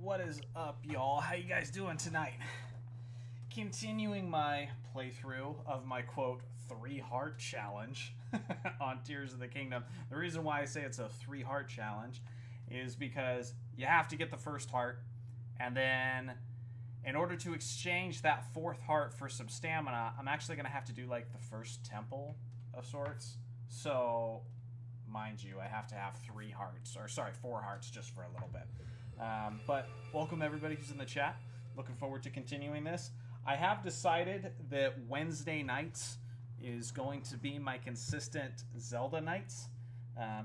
What is up, y'all? How you guys doing tonight? Continuing my playthrough of my, quote, 3-heart challenge on Tears of the Kingdom. The reason why I say it's a 3-heart challenge is because you have to get the first heart, and then in order to exchange that 4th heart for some stamina, I'm actually going to have to do, like, the first temple of sorts. So, mind you, I have to have 4 hearts just for a little bit. But welcome everybody who's in the chat. Looking forward to continuing this. I have decided that Wednesday nights is going to be my consistent Zelda nights.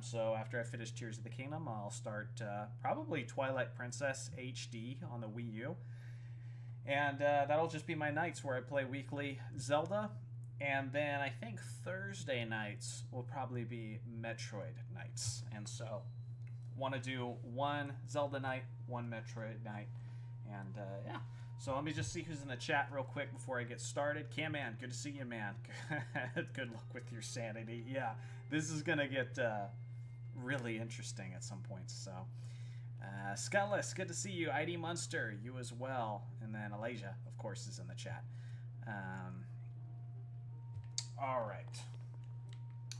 So after I finish Tears of the Kingdom, I'll start probably Twilight Princess HD on the Wii U. And that'll just be my nights where I play weekly Zelda. And then I think Thursday nights will probably be Metroid nights. And so want to do one Zelda night, one Metroid night, and yeah. So let me just see who's in the chat real quick before I get started. Cam Man, good to see you, man. Good luck with your sanity. Yeah, this is gonna get really interesting at some points. So, Scutless, good to see you. ID Munster, you as well, and then Alasia, of course, is in the chat. All right.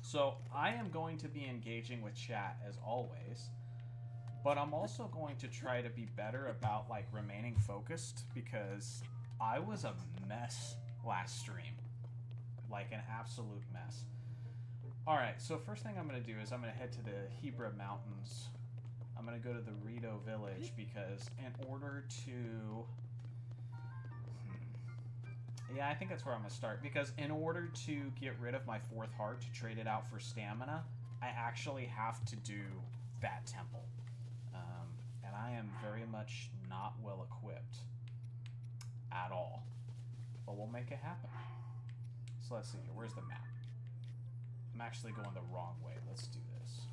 So I am going to be engaging with chat as always. But I'm also going to try to be better about, like, remaining focused, because I was a mess last stream. Like, an absolute mess. Alright, so first thing I'm going to do is I'm going to head to the Hebra Mountains. I'm going to go to the Rito Village, because in order to... Yeah, I think that's where I'm going to start. Because in order to get rid of my 4th heart to trade it out for stamina, I actually have to do that temple. And I am very much not well equipped at all. But we'll make it happen. So let's see here. Where's the map? I'm actually going the wrong way. Let's do this.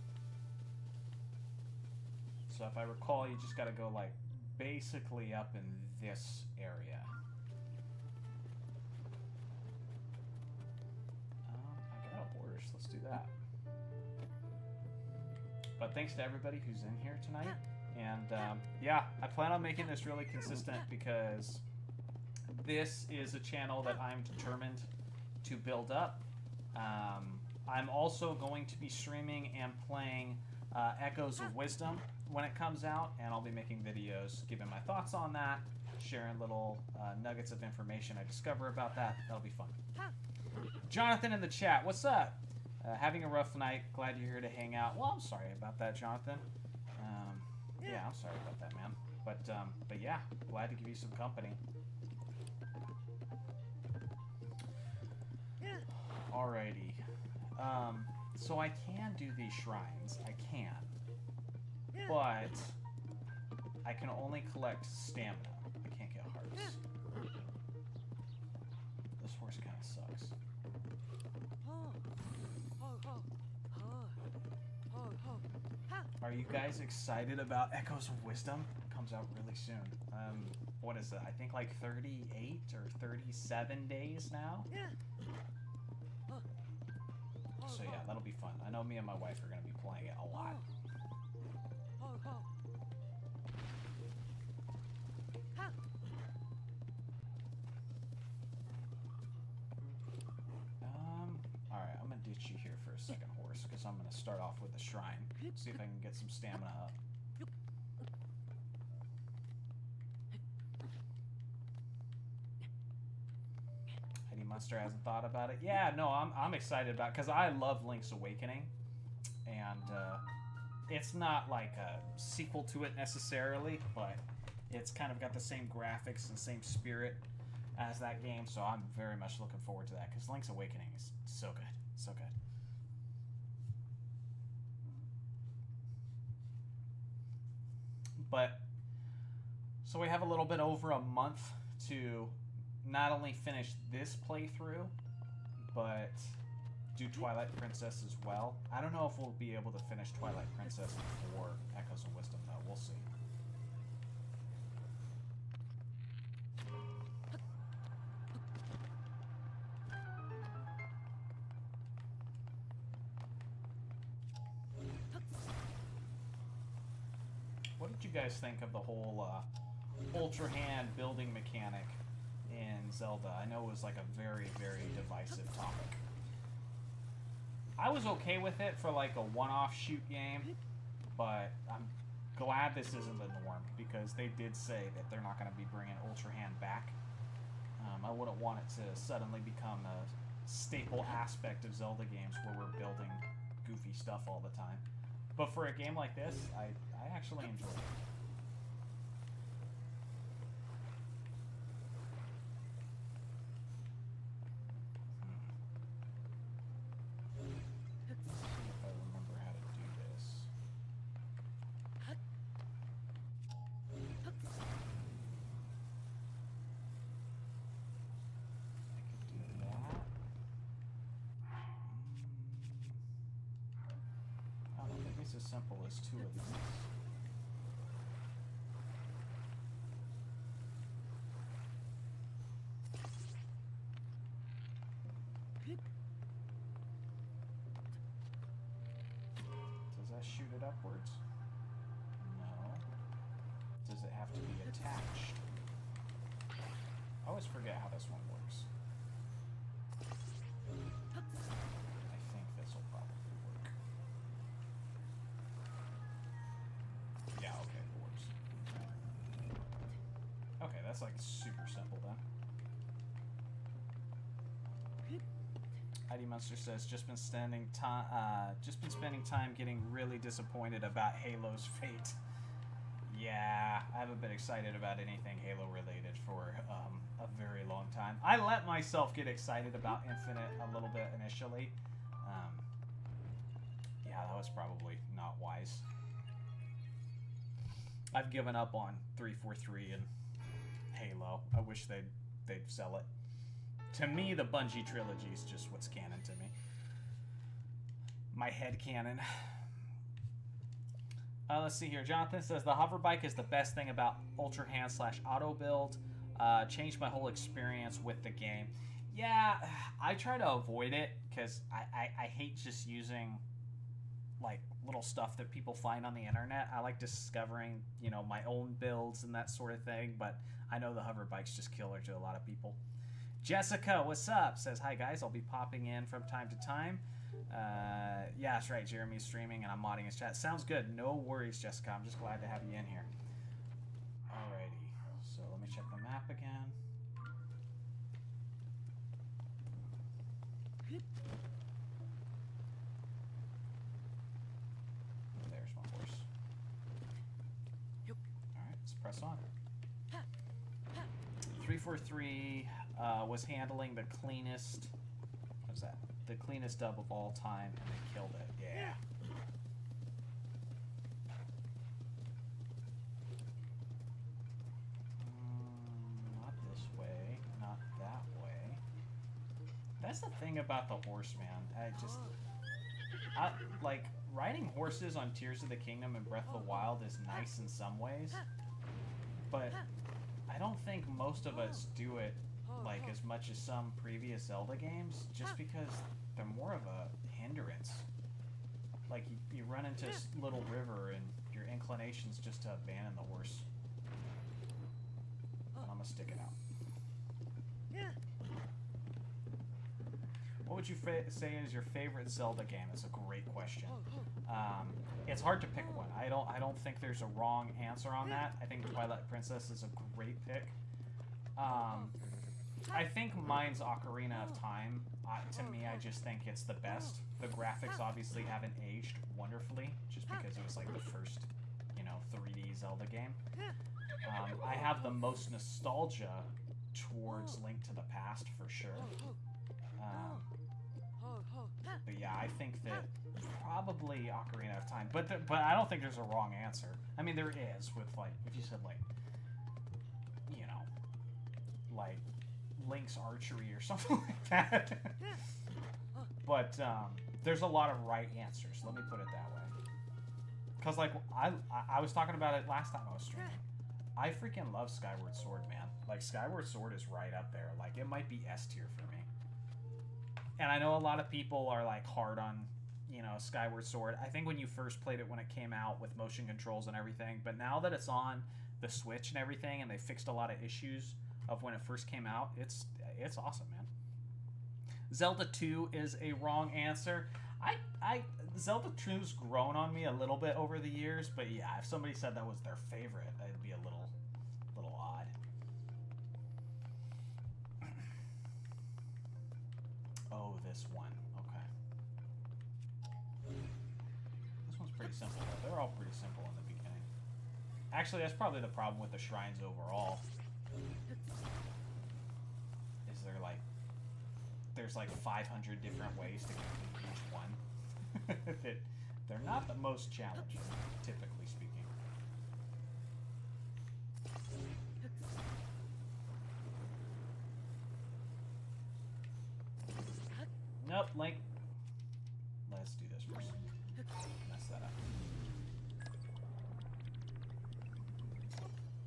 So if I recall, you just got to go, like, basically up in this area. I got a borders. Let's do that. But thanks to everybody who's in here tonight. And yeah, I plan on making this really consistent because this is a channel that I'm determined to build up. I'm also going to be streaming and playing Echoes of Wisdom when it comes out, and I'll be making videos giving my thoughts on that, sharing little nuggets of information I discover about that. That'll be fun. Jonathan in the chat, what's up? Having a rough night. Glad you're here to hang out. Well, I'm sorry about that, Jonathan. Yeah, I'm sorry about that, man. But yeah, glad to give you some company. Alrighty. So I can do these shrines. I can. But I can only collect stamina. I can't get hearts. This horse kind of sucks. Are you guys excited about Echoes of Wisdom? It comes out really soon. What is it? I think like 38 or 37 days now? So yeah, that'll be fun. I know me and my wife are going to be playing it a lot. Alright, I'm going to ditch you here for a second, horse, because I'm going to start off with a shrine. See if I can get some stamina up. Heidi Munster hasn't thought about it. Yeah, no, I'm excited about it, because I love Link's Awakening. And it's not like a sequel to it necessarily, but it's kind of got the same graphics and same spirit as that game, so I'm very much looking forward to that, because Link's Awakening is so good. So good. But, so we have a little bit over a month to not only finish this playthrough, but do Twilight Princess as well. I don't know if we'll be able to finish Twilight Princess before Echoes of Wisdom, though. We'll see. what did you guys think of the whole Ultra Hand building mechanic in Zelda? I know it was like a very, very divisive topic. I was okay with it for like a one-off shoot game, but I'm glad this isn't the norm because they did say that they're not going to be bringing Ultra Hand back. I wouldn't want it to suddenly become a staple aspect of Zelda games where we're building goofy stuff all the time. But for a game like this, I actually enjoy it. As simple as two of these. Does that shoot it upwards? No. Does it have to be attached? I always forget how this one works. I think this will probably work. Yeah, okay, it works. Okay, that's like super simple then. ID Monster says just been spending time getting really disappointed about Halo's fate. Yeah, I haven't been excited about anything Halo related for a very long time. I let myself get excited about Infinite a little bit initially. Yeah, that was probably not wise. I've given up on 343 and Halo. I wish they'd sell it. To me, the Bungie trilogy is just what's canon to me. My head canon. Let's see here. Jonathan says the hover bike is the best thing about Ultra Hand / auto build. Changed my whole experience with the game. Yeah, I try to avoid it because I hate just using like little stuff that people find on the internet. I like discovering, you know, my own builds and that sort of thing, but I know the hover bike's just killer to a lot of people. Jessica, what's up? Says, hi guys, I'll be popping in from time to time. Yeah, that's right, Jeremy's streaming and I'm modding his chat. Sounds good. No worries, Jessica. I'm just glad to have you in here. Alrighty, so let me check the map again. There's my horse. Alright, let's press on. 343 was handling the cleanest, what was that? The cleanest dub of all time, and they killed it. Yeah. Not this way, not that way. That's the thing about the horse, man. I like riding horses on Tears of the Kingdom and Breath of the Wild is nice in some ways, but I don't think most of us do it like as much as some previous Zelda games, just because they're more of a hindrance. Like you run into a little river and your inclination's just to abandon the horse. And I'm gonna stick it out. What would you say is your favorite Zelda game? That's a great question. It's hard to pick one. I don't think there's a wrong answer on that. I think Twilight Princess is a great pick. I think mine's Ocarina of Time. To me, I just think it's the best. The graphics obviously haven't aged wonderfully, just because it was like the first, you know, 3D Zelda game. I have the most nostalgia towards Link to the Past for sure. But yeah, I think that probably Ocarina of Time. But I don't think there's a wrong answer. I mean, there is with like, if you said like, you know, like Link's Archery or something like that. But there's a lot of right answers. Let me put it that way. Because like I was talking about it last time I was streaming. I freaking love Skyward Sword, man. Like Skyward Sword is right up there. Like it might be S tier for me. And I know a lot of people are like hard on, you know, Skyward Sword. I think when you first played it when it came out with motion controls and everything, but now that it's on the Switch and everything, and they fixed a lot of issues of when it first came out, it's awesome, man. Zelda 2 is a wrong answer. Zelda 2's grown on me a little bit over the years, but yeah, if somebody said that was their favorite, it'd be a little odd. Oh, this one. Okay. This one's pretty simple, though. They're all pretty simple in the beginning. Actually, that's probably the problem with the shrines overall. Is there like... There's like 500 different ways to complete each one. They're not the most challenging, typically speaking. Nope, Link. Let's do this first. Mess that up.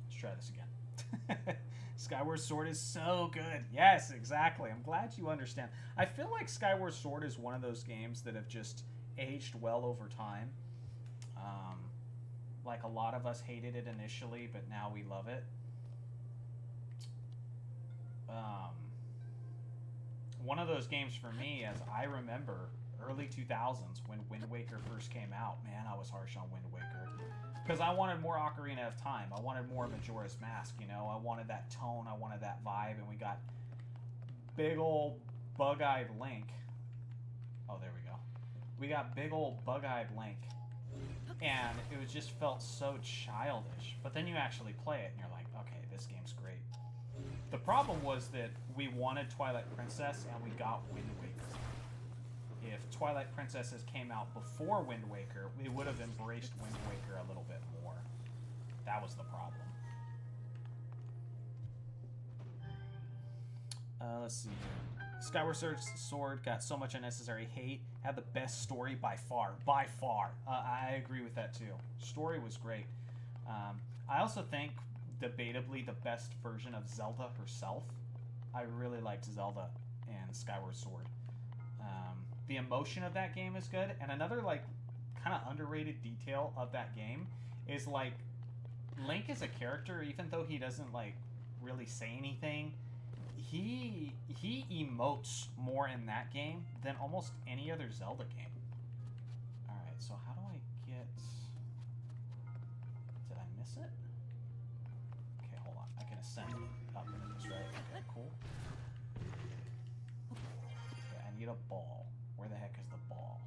Let's try this again. Skyward Sword is so good. Yes, exactly. I'm glad you understand. I feel like Skyward Sword is one of those games that have just aged well over time. Like a lot of us hated it initially, but now we love it. One of those games for me, as I remember, early 2000s when Wind Waker first came out. Man, I was harsh on Wind Waker. Because I wanted more Ocarina of Time. I wanted more Majora's Mask, you know? I wanted that tone, I wanted that vibe, and we got big old bug-eyed Link. Oh, there we go. We got big old bug-eyed Link. And it was just felt so childish. But then you actually play it, and you're like, okay, this game's great. The problem was that we wanted Twilight Princess, and we got Wind Waker. If Twilight Princesses came out before Wind Waker, we would have embraced Wind Waker a little bit more. That was the problem. Let's see here. Skyward Sword got so much unnecessary hate. Had the best story by far. By far. I agree with that too. Story was great. I also think, debatably, the best version of Zelda herself. I really liked Zelda and Skyward Sword. The emotion of that game is good, and another like kind of underrated detail of that game is like Link as a character, even though he doesn't like really say anything, he emotes more in that game than almost any other Zelda game. All right, so how do I get? Did I miss it? Okay, hold on. I can ascend up into this, right? Okay, cool. Okay, I need a ball. Where the heck is the ball?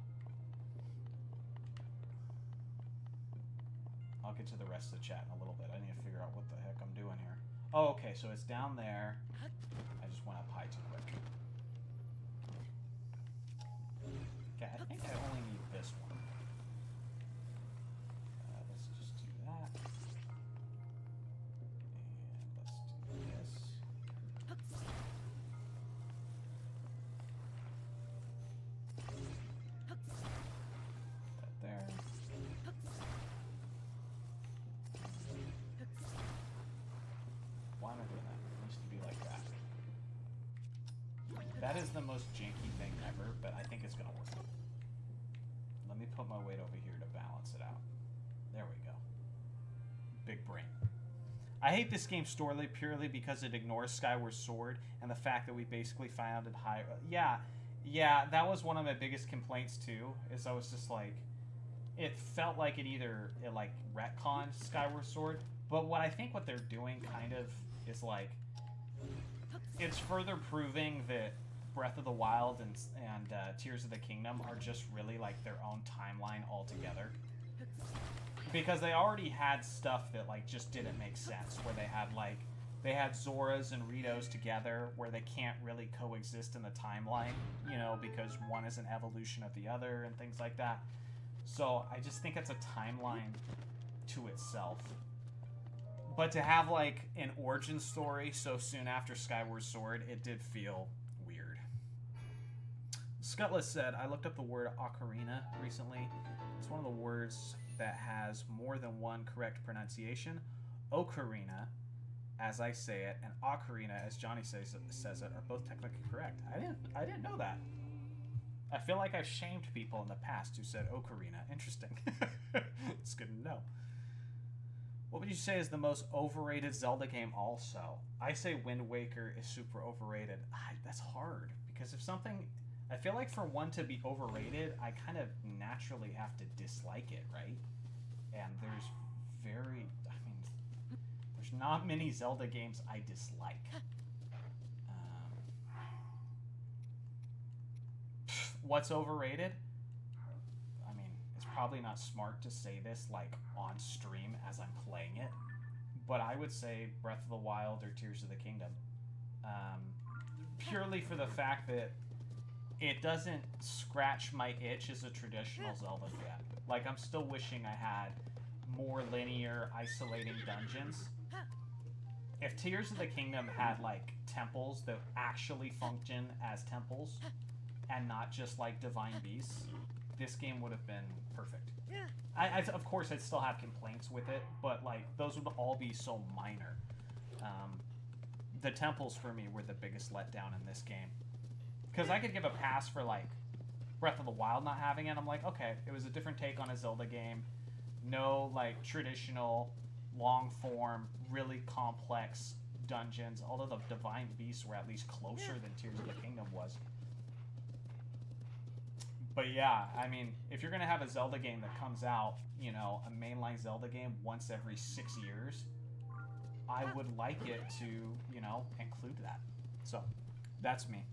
I'll get to the rest of the chat in a little bit. I need to figure out what the heck I'm doing here. Oh, okay, so it's down there. I just went up high too quick. Okay, I think I only need this one. Let's just do that. And let's do this. That there. Why am I doing that? It needs to be like that. That is the most janky thing ever, but I think it's gonna work. Let me put my weight over here to balance it out. There we go. Big brain. I hate this game story purely because it ignores Skyward Sword and the fact that we basically found it high. Yeah, that was one of my biggest complaints too. Is I was just like, it felt like it like retconned Skyward Sword, but what I think what they're doing kind of is like, it's further proving that Breath of the Wild and Tears of the Kingdom are just really like their own timeline altogether. Because they already had stuff that like just didn't make sense, where they had Zoras and Ritos together, where they can't really coexist in the timeline, you know, because one is an evolution of the other and things like that. So I just think it's a timeline to itself. But to have like an origin story so soon after Skyward Sword, it did feel weird. Scutless said, I looked up the word ocarina recently. It's one of the words that has more than one correct pronunciation. Ocarina, as I say it, and ocarina, as Johnny says it, are both technically correct. I didn't know that. I feel like I've shamed people in the past who said Ocarina. Interesting. It's good to know. What would you say is the most overrated Zelda game also? I say Wind Waker is super overrated. That's hard, because if something... I feel like for one to be overrated, I kind of naturally have to dislike it, right? And there's there's not many Zelda games I dislike. What's overrated? I mean, it's probably not smart to say this like on stream as I'm playing it, but I would say Breath of the Wild or Tears of the Kingdom. Purely for the fact that it doesn't scratch my itch as a traditional Zelda fan. Like, I'm still wishing I had more linear, isolating dungeons. If Tears of the Kingdom had, like, temples that actually function as temples, and not just, like, divine beasts, this game would have been perfect. Of course, I'd still have complaints with it, but, like, those would all be so minor. The temples, for me, were the biggest letdown in this game. Because I could give a pass for, like, Breath of the Wild not having it. I'm like, okay, it was a different take on a Zelda game. No, like, traditional, long-form, really complex dungeons. Although the Divine Beasts were at least closer than Tears of the Kingdom was. But yeah, I mean, if you're going to have a Zelda game that comes out, you know, a mainline Zelda game once every 6 years, I would like it to, you know, include that. So, that's me.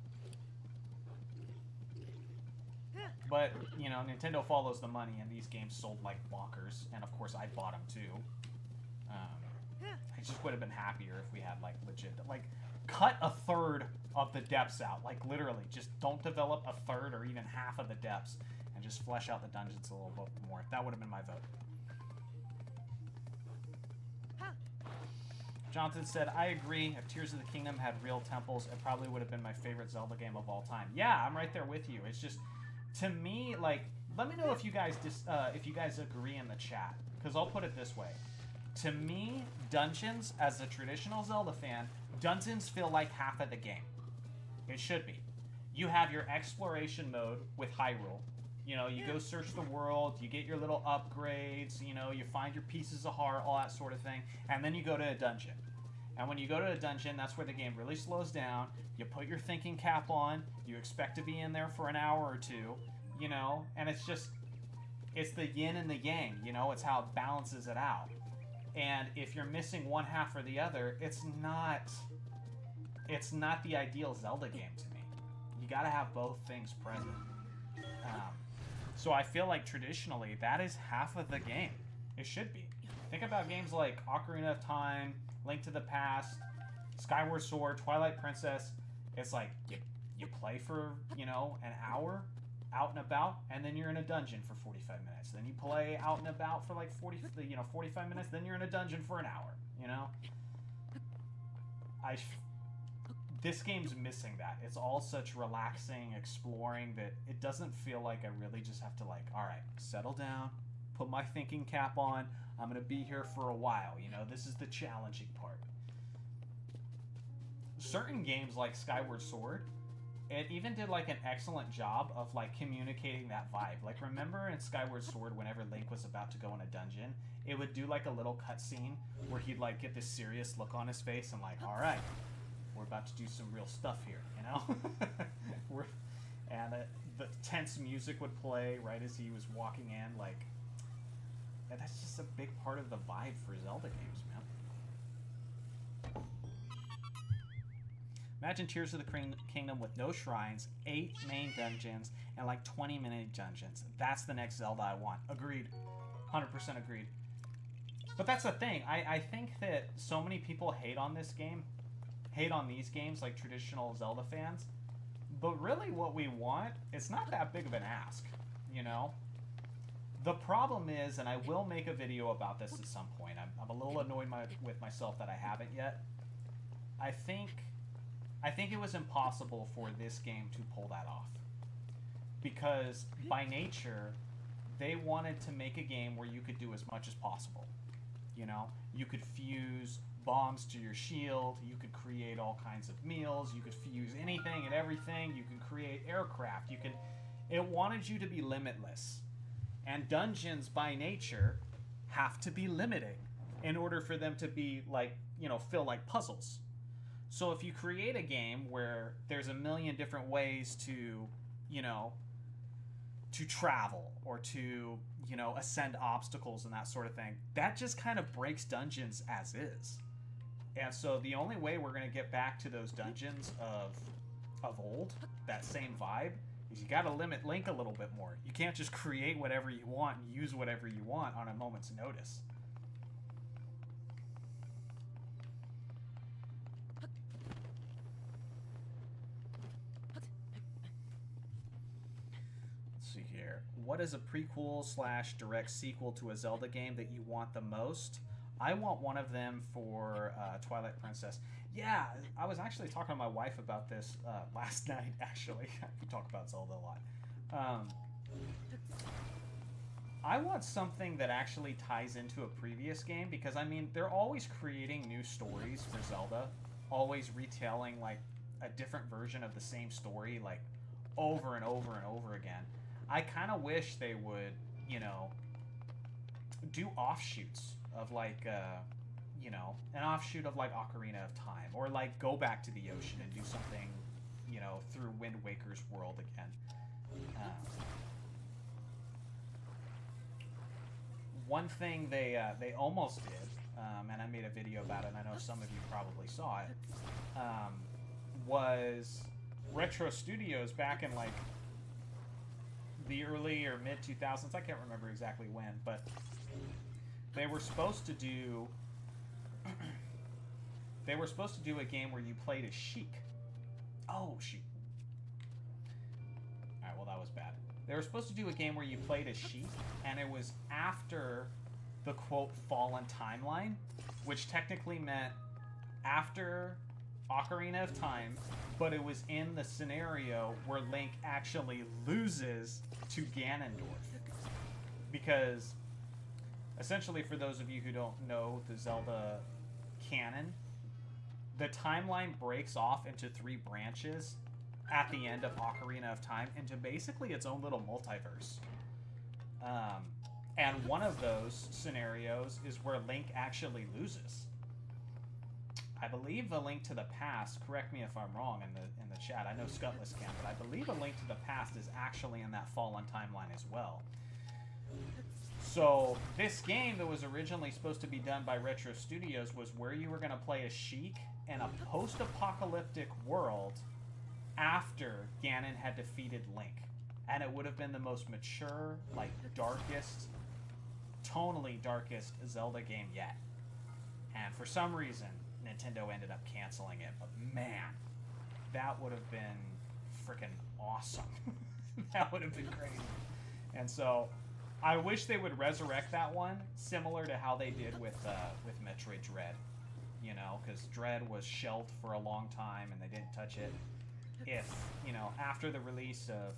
But, you know, Nintendo follows the money, and these games sold like bonkers. And, of course, I bought them, too. I just would have been happier if we had, like, legit... Like, cut a third of the depths out. Like, literally. Just don't develop a third or even half of the depths. And just flesh out the dungeons a little bit more. That would have been my vote. Jonathan said, I agree. If Tears of the Kingdom had real temples, it probably would have been my favorite Zelda game of all time. Yeah, I'm right there with you. It's just... To me, like, let me know if you guys agree in the chat, because I'll put it this way. To me, dungeons, as a traditional Zelda fan, dungeons feel like half of the game. It should be. You have your exploration mode with Hyrule. You know, you go search the world, you get your little upgrades, you know, you find your pieces of heart, all that sort of thing, and then you go to a dungeon. And when you go to a dungeon, that's where the game really slows down. You put your thinking cap on. You expect to be in there for an hour or two, you know? And it's just, it's the yin and the yang, you know? It's how it balances it out. And if you're missing one half or the other, it's not the ideal Zelda game to me. You gotta have both things present. So I feel like traditionally, that is half of the game. It should be. Think about games like Ocarina of Time, Link to the Past, Skyward Sword, Twilight Princess. It's like you play for, you know, an hour out and about, and then you're in a dungeon for 45 minutes. Then you play out and about for like 45 minutes, then you're in a dungeon for an hour, you know? This game's missing that. It's all such relaxing, exploring, that it doesn't feel like I really just have to, like, alright, settle down, put my thinking cap on, I'm going to be here for a while, you know? This is the challenging part. Certain games like Skyward Sword, it even did, like, an excellent job of, like, communicating that vibe. Like, remember in Skyward Sword, whenever Link was about to go in a dungeon, it would do, like, a little cutscene where he'd, like, get this serious look on his face and, like, alright, we're about to do some real stuff here, you know? And the tense music would play right as he was walking in, like... And that's just a big part of the vibe for Zelda games, man. Imagine Tears of the Kingdom with no shrines, 8 main dungeons, and like 20 mini dungeons. That's the next Zelda I want. Agreed. 100% agreed. But that's the thing. I think that so many people hate on this game, hate on these games like traditional Zelda fans, but really what we want, it's not that big of an ask, you know? The problem is, and I will make a video about this at some point, I'm a little annoyed with myself that I haven't yet. I think it was impossible for this game to pull that off. Because, by nature, they wanted to make a game where you could do as much as possible. You know? You could fuse bombs to your shield, you could create all kinds of meals, you could fuse anything and everything, you can create aircraft, you can... It wanted you to be limitless. And dungeons, by nature, have to be limiting in order for them to be, like, you know, feel like puzzles. So if you create a game where there's a million different ways to, you know, to travel or to, you know, ascend obstacles and that sort of thing, that just kind of breaks dungeons as is. And so the only way we're going to get back to those dungeons of old, that same vibe, is you got to limit Link a little bit more. You can't just create whatever you want and use whatever you want on a moment's notice. Let's see here. What is a prequel / direct sequel to a Zelda game that you want the most? I want one of them for Twilight Princess. Yeah, I was actually talking to my wife about this last night, actually. We talk about Zelda a lot. I want something that actually ties into a previous game, because, I mean, they're always creating new stories for Zelda, always retelling, like, a different version of the same story, like, over and over and over again. I kind of wish they would, you know, do offshoots of, like, you know, an offshoot of, like, Ocarina of Time, or, like, go back to the ocean and do something, you know, through Wind Waker's world again. One thing they almost did, and I made a video about it, and I know some of you probably saw it, was Retro Studios back in, like, the early or mid 2000s. I can't remember exactly when, but they were supposed to do a game where you played as Sheik. Oh, shoot. Alright, well, that was bad. They were supposed to do a game where you played as Sheik, and it was after the, quote, Fallen timeline, which technically meant after Ocarina of Time, but it was in the scenario where Link actually loses to Ganondorf. Because, essentially, for those of you who don't know the Zelda canon, the timeline breaks off into 3 branches at the end of Ocarina of Time into basically its own little multiverse. And one of those scenarios is where Link actually loses. I believe A Link to the Past, correct me if I'm wrong in the chat, I know Scutless can, but I believe A Link to the Past is actually in that Fallen timeline as well. So, this game that was originally supposed to be done by Retro Studios was where you were going to play as Sheik in a post-apocalyptic world after Ganon had defeated Link. And it would have been the most mature, like, darkest, tonally darkest Zelda game yet. And for some reason, Nintendo ended up canceling it. But man, that would have been freaking awesome. That would have been crazy. And so, I wish they would resurrect that one, similar to how they did with Metroid Dread. You know, because Dread was shelved for a long time and they didn't touch it. If, you know, after the release of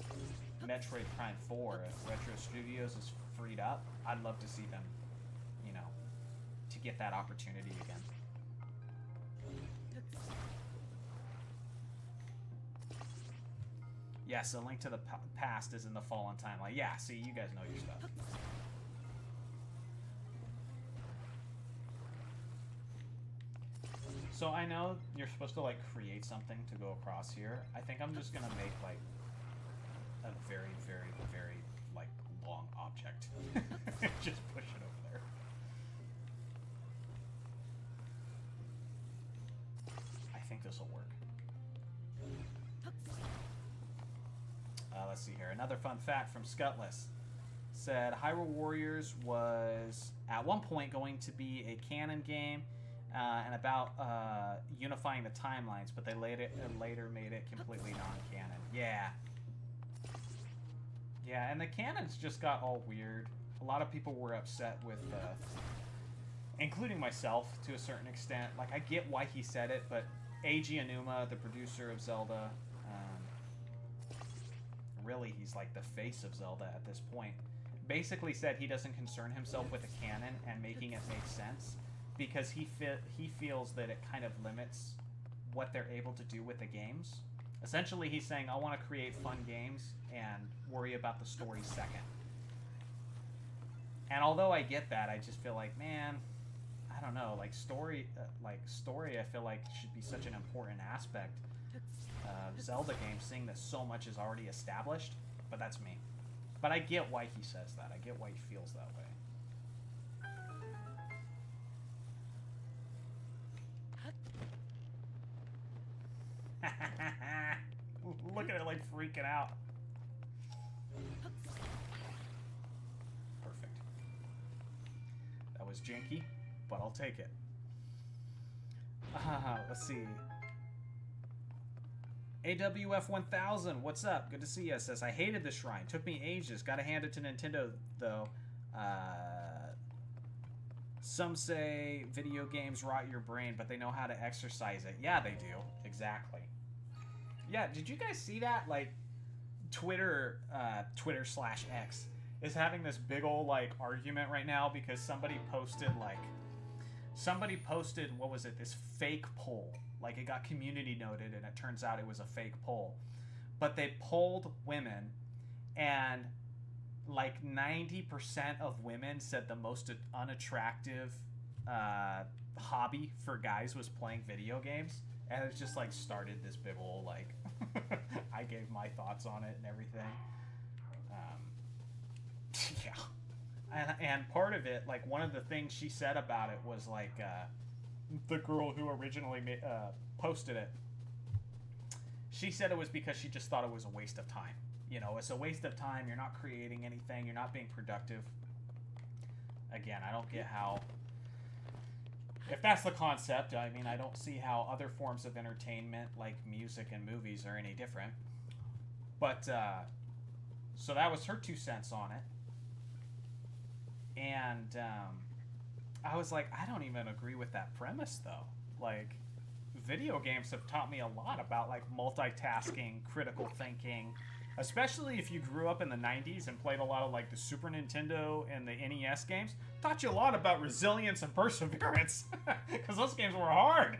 Metroid Prime 4, if Retro Studios is freed up, I'd love to see them, you know, to get that opportunity again. Yes, A Link to the Past is in the Fallen timeline. Yeah, see, you guys know your stuff. So I know you're supposed to, like, create something to go across here. I think I'm just gonna make, like, a very, very, very, like, long object. Just push it over there. I think this will work. Let's see here. Another fun fact from Scutless said Hyrule Warriors was at one point going to be a canon game and about unifying the timelines, but they later made it completely non-canon. Yeah. Yeah, and the canons just got all weird. A lot of people were upset with, including myself to a certain extent. Like, I get why he said it, but Eiji Aonuma, the producer of Zelda, really, he's like the face of Zelda at this point, basically said he doesn't concern himself with a canon and making it make sense because he feels that it kind of limits what they're able to do with the games. Essentially, he's saying, I want to create fun games, and worry about the story second. And although I get that, I just feel like, man, I don't know, like story, I feel like should be such an important aspect of Zelda games, seeing that so much is already established. But that's me. But I get why he says that. I get why he feels that way. Look at it, like, freaking out. Perfect. That was janky, but I'll take it. Let's see. AWF 1000, what's up? Good to see you. Says, I hated the shrine. Took me ages. Gotta hand it to Nintendo, though. Some say video games rot your brain, but they know how to exercise it. Yeah, they do. Exactly. Yeah, did you guys see that? Like, Twitter/X is having this big old, like, argument right now because somebody posted, what was it, this fake poll. Like, it got community noted, and it turns out it was a fake poll. But they polled women, and like 90% of women said the most unattractive hobby for guys was playing video games. And it's just, like, started this big old, like, I gave my thoughts on it and everything. Yeah. And part of it, like, one of the things she said about it was, like, the girl who originally posted it, she said it was because she just thought it was a waste of time. You know, it's a waste of time. You're not creating anything. You're not being productive. Again, I don't get how... If that's the concept, I mean, I don't see how other forms of entertainment, like music and movies, are any different. But, so that was her 2 cents on it. And, I was like, I don't even agree with that premise, though. Like, video games have taught me a lot about, like, multitasking, critical thinking, especially if you grew up in the 90s and played a lot of, like, the Super Nintendo and the NES games. Taught you a lot about resilience and perseverance, because those games were hard.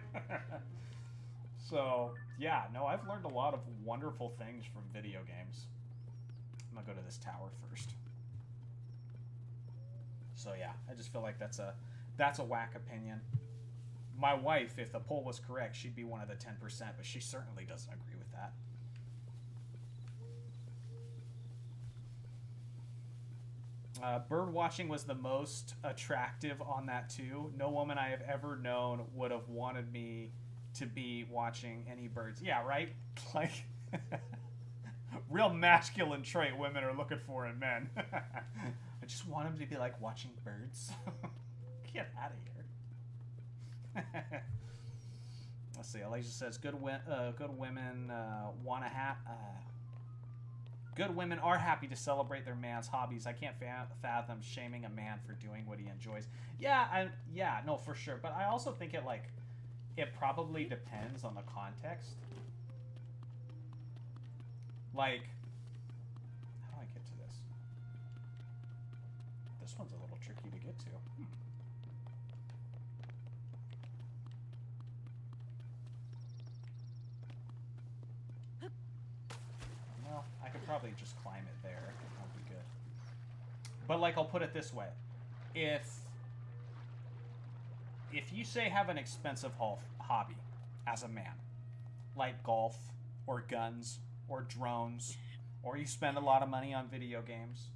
So, yeah, no, I've learned a lot of wonderful things from video games. I'm gonna go to this tower first. So, yeah, I just feel like that's a whack opinion. My wife, if the poll was correct, she'd be one of the 10%, but she certainly doesn't agree with that. Bird watching was the most attractive on that too. No woman I have ever known would have wanted me to be watching any birds. Yeah, right? Like, real masculine trait women are looking for in men. I just want them to be like watching birds. Get out of here. Let's see. Elijah says, good women want to have... Good women are happy to celebrate their man's hobbies. I can't fathom shaming a man for doing what he enjoys. Yeah, no, for sure. But I also think it probably depends on the context. Like, how do I get to this? This one's a little tricky to get to. Well, I could probably just climb it there. That'll be good. But, like, I'll put it this way. If you say have an expensive hobby as a man, like golf or guns or drones, or you spend a lot of money on video games,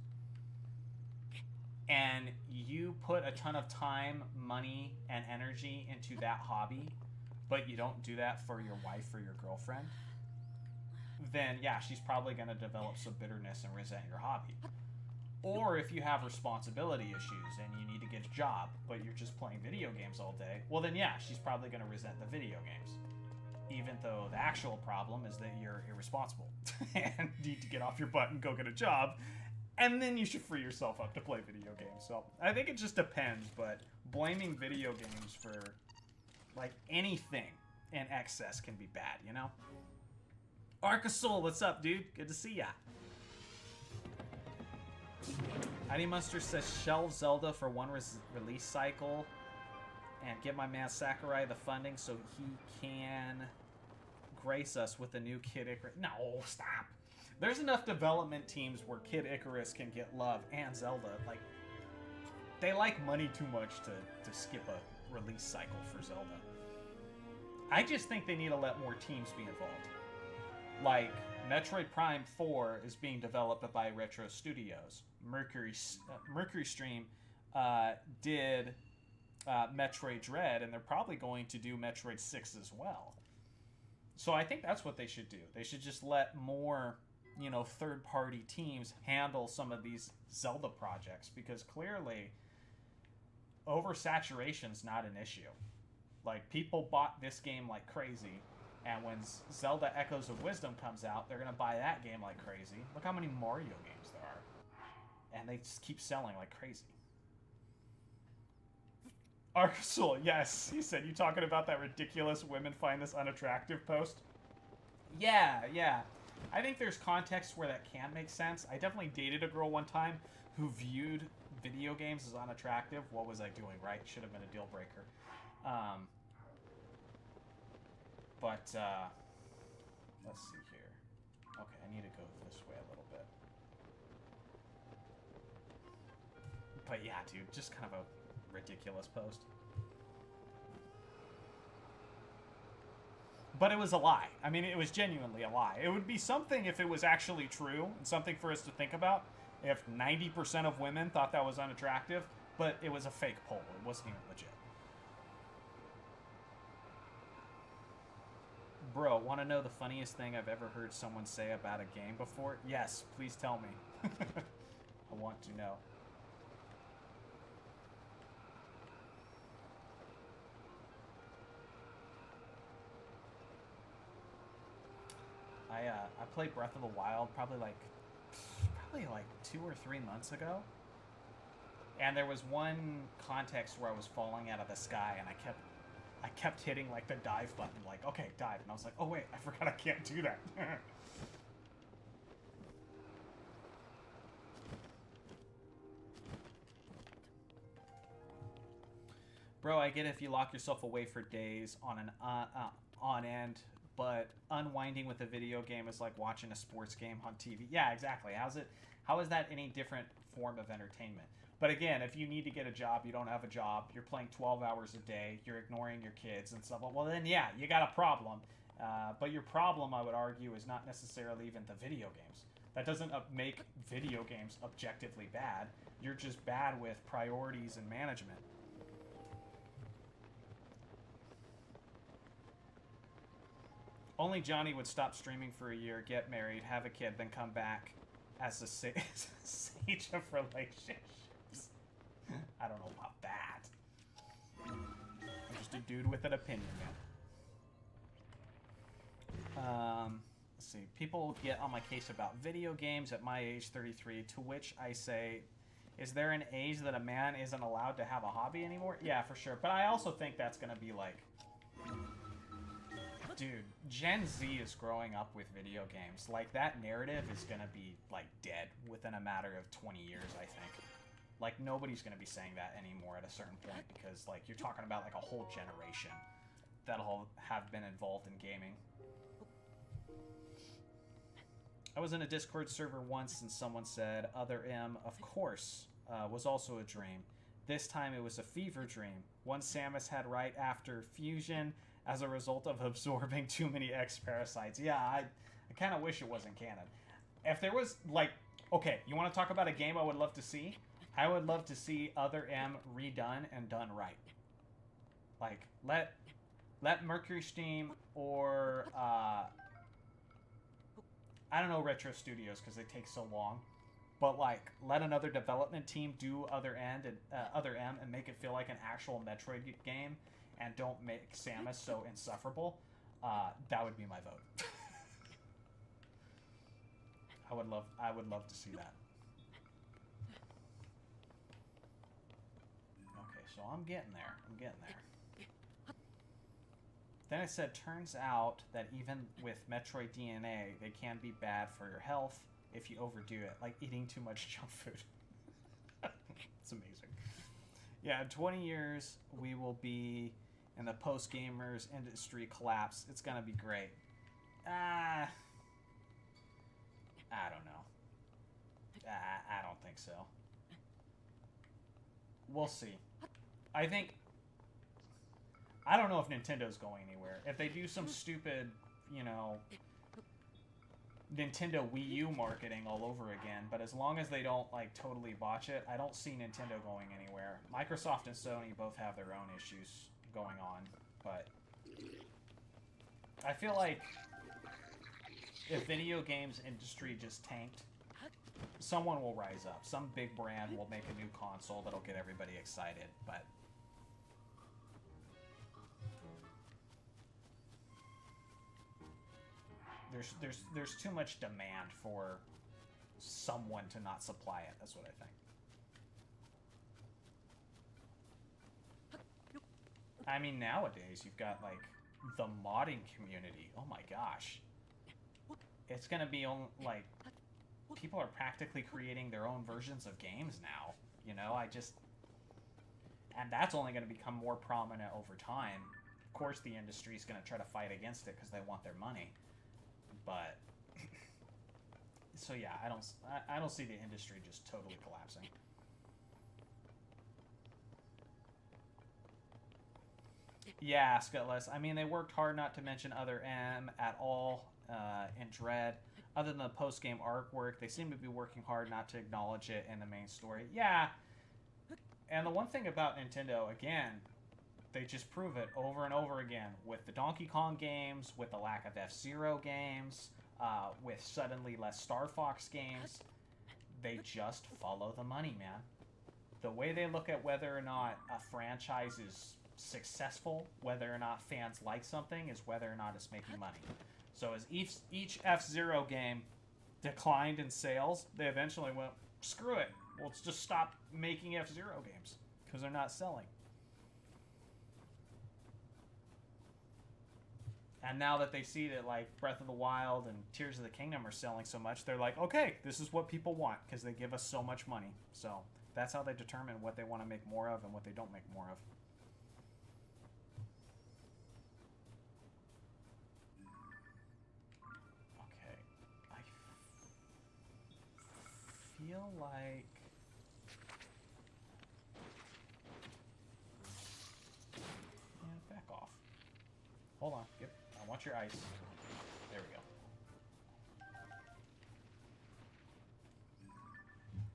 and you put a ton of time, money, and energy into that hobby, but you don't do that for your wife or your girlfriend, then yeah, she's probably going to develop some bitterness and resent your hobby. Or if you have responsibility issues and you need to get a job, but you're just playing video games all day, well then yeah, she's probably going to resent the video games. Even though the actual problem is that you're irresponsible and need to get off your butt and go get a job, and then you should free yourself up to play video games. So I think it just depends, but blaming video games for like anything in excess can be bad, you know? Arcasoul, what's up, dude? Good to see ya. ID Monster says shelve Zelda for one release cycle and get my man Sakurai the funding so he can grace us with a new Kid Icarus. No, stop. There's enough development teams where Kid Icarus can get love and Zelda. Like, they like money too much to skip a release cycle for Zelda. I just think they need to let more teams be involved. Like, Metroid Prime 4 is being developed by Retro Studios. Mercury Stream did Metroid Dread, and they're probably going to do Metroid 6 as well. So I think that's what they should do. They should just let more, you know, third-party teams handle some of these Zelda projects, because clearly oversaturation's not an issue. Like, people bought this game like crazy, and when Zelda Echoes of Wisdom comes out, they're going to buy that game like crazy. Look how many Mario games there are. And they just keep selling like crazy. Arsul, yes, he said, you talking about that ridiculous women find this unattractive post? Yeah. I think there's context where that can make sense. I definitely dated a girl one time who viewed video games as unattractive. What was I doing, right? Should have been a deal breaker. Let's see here. Okay, I need to go this way a little bit. But yeah, dude, just kind of a ridiculous post. But it was a lie. I mean, it was genuinely a lie. It would be something if it was actually true, and something for us to think about, if 90% of women thought that was unattractive, but it was a fake poll. It wasn't even legit. Bro, want to know the funniest thing I've ever heard someone say about a game before? Yes, please tell me. I want to know. I played Breath of the Wild probably like 2 or 3 months ago. And there was one context where I was falling out of the sky, and I kept hitting like the dive button, like, okay, dive. And I was like, oh wait, I forgot I can't do that. Bro, I get if you lock yourself away for days on an on end, but unwinding with a video game is like watching a sports game on TV. Yeah, exactly. How is that any different form of entertainment? But again, if you need to get a job, you don't have a job, you're playing 12 hours a day, you're ignoring your kids and stuff, well then yeah, you got a problem. But your problem, I would argue, is not necessarily even the video games. That doesn't make video games objectively bad. You're just bad with priorities and management. Only Johnny would stop streaming for a year, get married, have a kid, then come back as a sage of relationships. I don't know about that. I'm just a dude with an opinion, man. Let's see. People get on my case about video games at my age, 33, to which I say, is there an age that a man isn't allowed to have a hobby anymore? Yeah, for sure. But I also think that's going to be like... Dude, Gen Z is growing up with video games. Like, that narrative is gonna be, like, dead within a matter of 20 years, I think. Like, nobody's gonna be saying that anymore at a certain point, because, like, you're talking about, like, a whole generation that'll have been involved in gaming. I was in a Discord server once, and someone said, Other M, of course, was also a dream. This time it was a fever dream. One Samus had right after fusion, as a result of absorbing too many X-parasites. Yeah, I kind of wish it wasn't canon. If there was, like... Okay, you want to talk about a game I would love to see? I would love to see Other M redone and done right. Like, let Mercury Steam or... I don't know Retro Studios, because they take so long. But, like, let another development team do Other M and make it feel like an actual Metroid game. And don't make Samus so insufferable, that would be my vote. I would love to see that. Okay, so I'm getting there. Then I said, turns out that even with Metroid DNA, they can be bad for your health if you overdo it, like eating too much junk food. It's amazing. Yeah, in 20 years, we will be... and the post-gamers industry collapse. It's gonna be great. I don't know. I don't think so. We'll see. I don't know if Nintendo's going anywhere. If they do some stupid, you know, Nintendo Wii U marketing all over again, but as long as they don't, like, totally botch it, I don't see Nintendo going anywhere. Microsoft and Sony both have their own issues going on, but I feel like if video games industry just tanked, someone will rise up. Some big brand will make a new console that'll get everybody excited, but there's too much demand for someone to not supply it. That's what I think. I mean, nowadays you've got like the modding community. Oh my gosh. It's gonna be on, like, people are practically creating their own versions of games now. You know, and that's only going to become more prominent over time. Of course, the industry's going to try to fight against it because they want their money. But so yeah, I don't see the industry just totally collapsing. Yeah, Scutless. I mean, they worked hard not to mention Other M at all in Dread. Other than the post-game artwork, they seem to be working hard not to acknowledge it in the main story. Yeah, and the one thing about Nintendo, again, they just prove it over and over again with the Donkey Kong games, with the lack of F-Zero games, with suddenly less Star Fox games. They just follow the money, man. The way they look at whether or not a franchise is successful, whether or not fans like something, is whether or not it's making money. So as each F-Zero game declined in sales, they eventually went, screw it, let's just stop making F-Zero games because they're not selling. And now that they see that, like, Breath of the Wild and Tears of the Kingdom are selling so much, they're like, okay, this is what people want because they give us so much money. So that's how they determine what they want to make more of and what they don't make more of. Feel like back off. Hold on. Yep. I want your ice. There we go.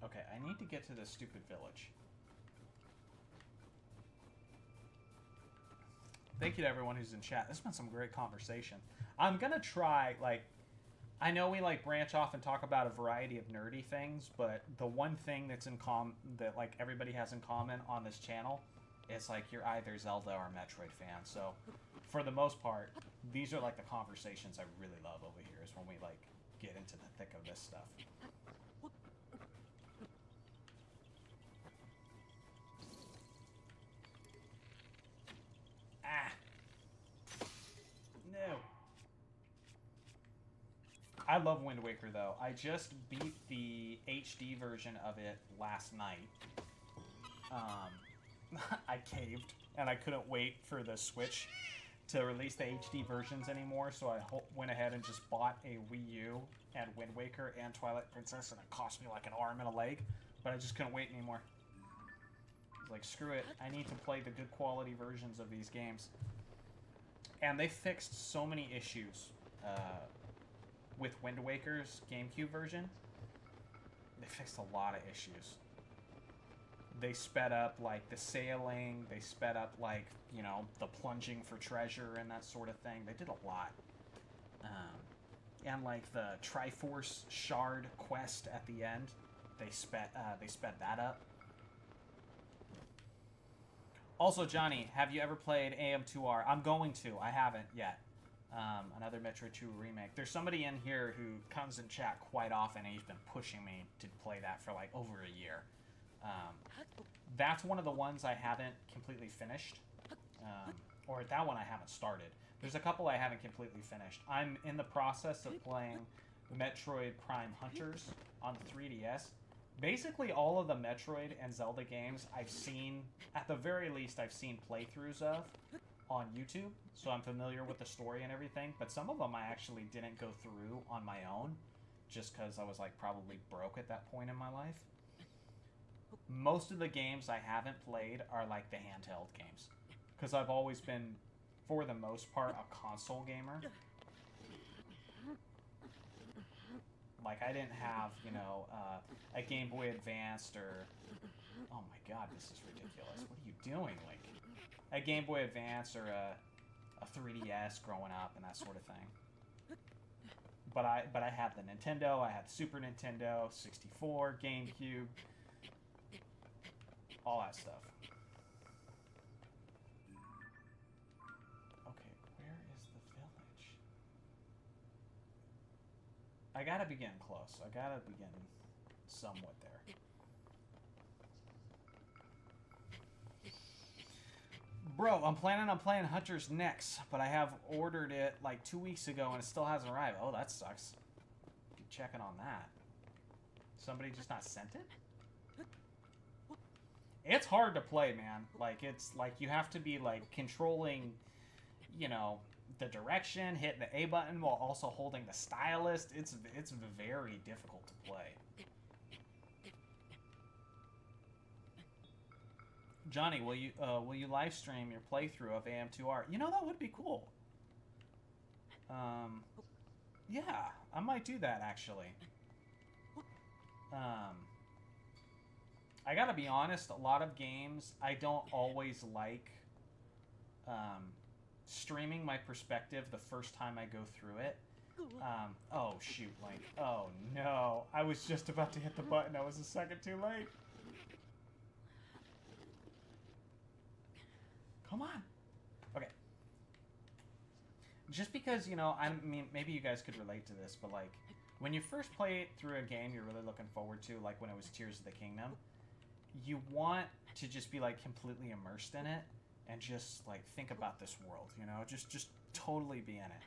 Okay, I need to get to this stupid village. Thank you to everyone who's in chat. This has been some great conversation. I'm gonna try, like, I know we, like, branch off and talk about a variety of nerdy things, but the one thing that's in that, like, everybody has in common on this channel is, like, you're either Zelda or Metroid fan. So, for the most part, these are, like, the conversations I really love over here, is when we, like, get into the thick of this stuff. Ah! No! I love Wind Waker, though. I just beat the HD version of it last night. I caved, and I couldn't wait for the Switch to release the HD versions anymore, so I went ahead and just bought a Wii U and Wind Waker and Twilight Princess, and it cost me like an arm and a leg, but I just couldn't wait anymore. I was like, screw it, I need to play the good quality versions of these games. And they fixed so many issues with Wind Waker's GameCube version. They fixed a lot of issues. They sped up, like, the sailing. They sped up, like, you know, the plunging for treasure and that sort of thing. They did a lot. And, like, the Triforce Shard quest at the end, they sped that up. Also, Johnny, have you ever played AM2R? I'm going to. I haven't yet. Another Metroid 2 remake. There's somebody in here who comes in chat quite often, and he's been pushing me to play that for, like, over a year. That's one of the ones I haven't completely finished. Or that one I haven't started. There's a couple I haven't completely finished. I'm in the process of playing Metroid Prime Hunters on the 3DS. Basically all of the Metroid and Zelda games I've seen, at the very least I've seen playthroughs of on YouTube, so I'm familiar with the story and everything, but some of them I actually didn't go through on my own. just because I was like probably broke at that point in my life. Most of the games I haven't played are like the handheld games, because I've always been, for the most part, a console gamer. Like, I didn't have, you know, a Game Boy Advanced or... Oh my god, this is ridiculous. What are you doing, Link? A Game Boy Advance or a 3DS growing up and that sort of thing. But I had the Nintendo, I had the Super Nintendo, 64, GameCube, all that stuff. Okay, where is the village? I gotta be getting close. I gotta be getting somewhat there. Bro, I'm planning on playing Hunter's next, but I have ordered it like 2 weeks ago and it still hasn't arrived. Oh, that sucks. Keep checking on that. Somebody just not sent it? It's hard to play, man. Like, it's like you have to be like controlling, you know, the direction, hitting the A button while also holding the stylus. It's very difficult to play. Johnny, will you live stream your playthrough of AM2R? You know, that would be cool. Yeah, I might do that actually. I gotta be honest, a lot of games I don't always like streaming my perspective the first time I go through it. Oh shoot, Link. Oh no, I was just about to hit the button. I was a second too late. Come on. Okay. Just because, you know, I mean, maybe you guys could relate to this, but like, when you first play it through a game you're really looking forward to, like when it was Tears of the Kingdom, you want to just be like completely immersed in it and just like think about this world, you know, just totally be in it.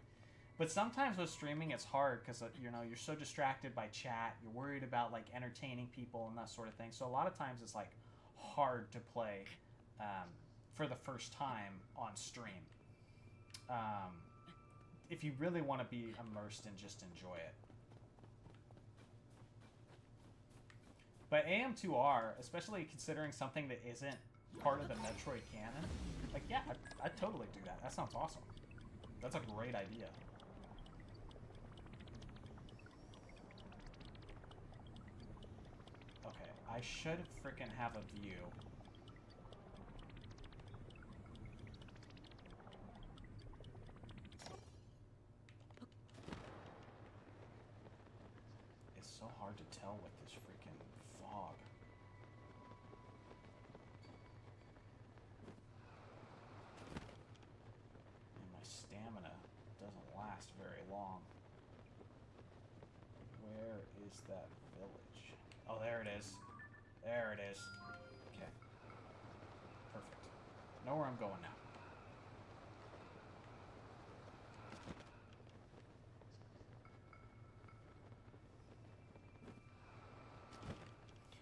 But sometimes with streaming it's hard because, you know, you're so distracted by chat, you're worried about like entertaining people and that sort of thing. So a lot of times it's like hard to play for the first time on stream. If you really want to be immersed and just enjoy it. But AM2R, especially considering something that isn't part of the Metroid canon, like, yeah, I'd totally do that. That sounds awesome. That's a great idea. Okay, I should frickin' have a view. It's so hard to tell with this freaking fog. And my stamina doesn't last very long. Where is that village? Oh, there it is. There it is. Okay. Perfect. Know where I'm going now.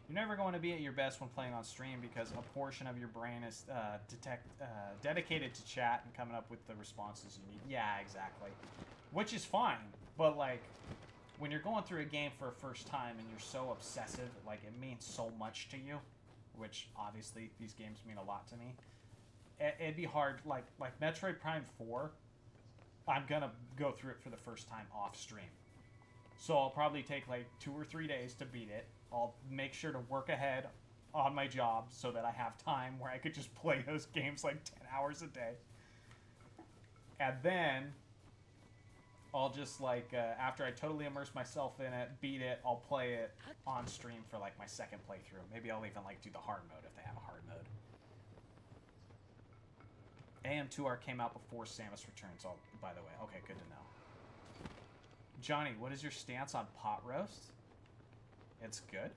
You're never going to be at your best when playing on stream because a portion of your brain is dedicated to chat and coming up with the responses you need. Yeah, exactly. Which is fine, but like, when you're going through a game for a first time and you're so obsessive, like it means so much to you, which obviously these games mean a lot to me. It'd be hard, like Metroid Prime 4, I'm gonna go through it for the first time off stream. So I'll probably take like 2 or 3 days to beat it. I'll make sure to work ahead on my job so that I have time where I could just play those games like 10 hours a day. And then I'll just like, after I totally immerse myself in it, beat it, I'll play it on stream for like my second playthrough. Maybe I'll even like do the hard mode if they have a hard mode. AM2R came out before Samus Returns, by the way. Okay, good to know. Johnny, what is your stance on pot roast? It's good.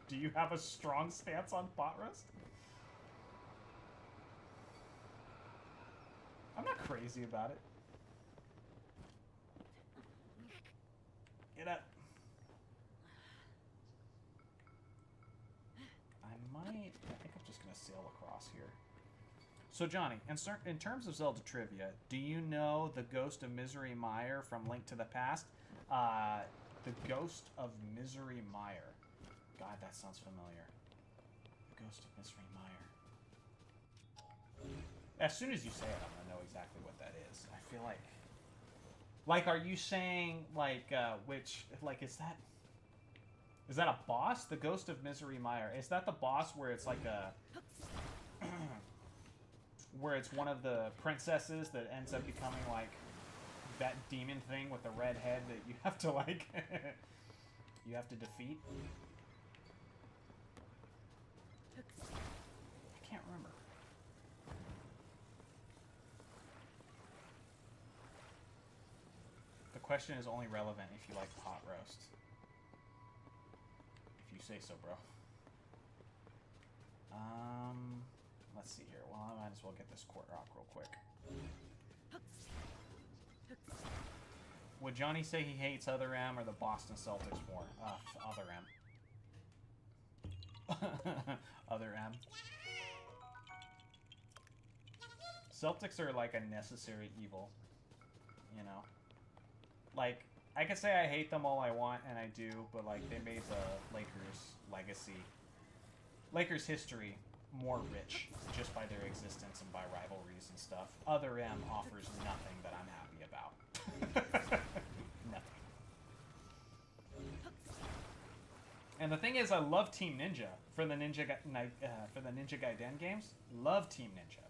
Do you have a strong stance on pot roast? I'm not crazy about it. Get up. I think I'm just gonna sail across here. So Johnny, in terms of Zelda trivia, do you know the Ghost of Misery Meyer from Link to the Past? The Ghost of Misery Meyer. God, that sounds familiar. The Ghost of Misery Meyer. As soon as you say it, I'm gonna know exactly what that is. I feel like, are you saying like which like is that a boss? The Ghost of Misery Meyer. Is that the boss where it's like a where it's one of the princesses that ends up becoming like that demon thing with the red head that you have to like you have to defeat? I can't remember. The question is only relevant if you like pot roast. If you say so, bro. Let's see here. Well, I might as well get this Court Rock real quick. Would Johnny say he hates Other M or the Boston Celtics more? Other M. Other M. Celtics are like a necessary evil, you know? Like, I could say I hate them all I want, and I do, but like, they made the Lakers legacy, Lakers history more rich just by their existence and by rivalries and stuff. Other M offers nothing that I'm happy about. Nothing. And the thing is, I love Team Ninja for the Ninja Gaiden games. Love Team Ninja.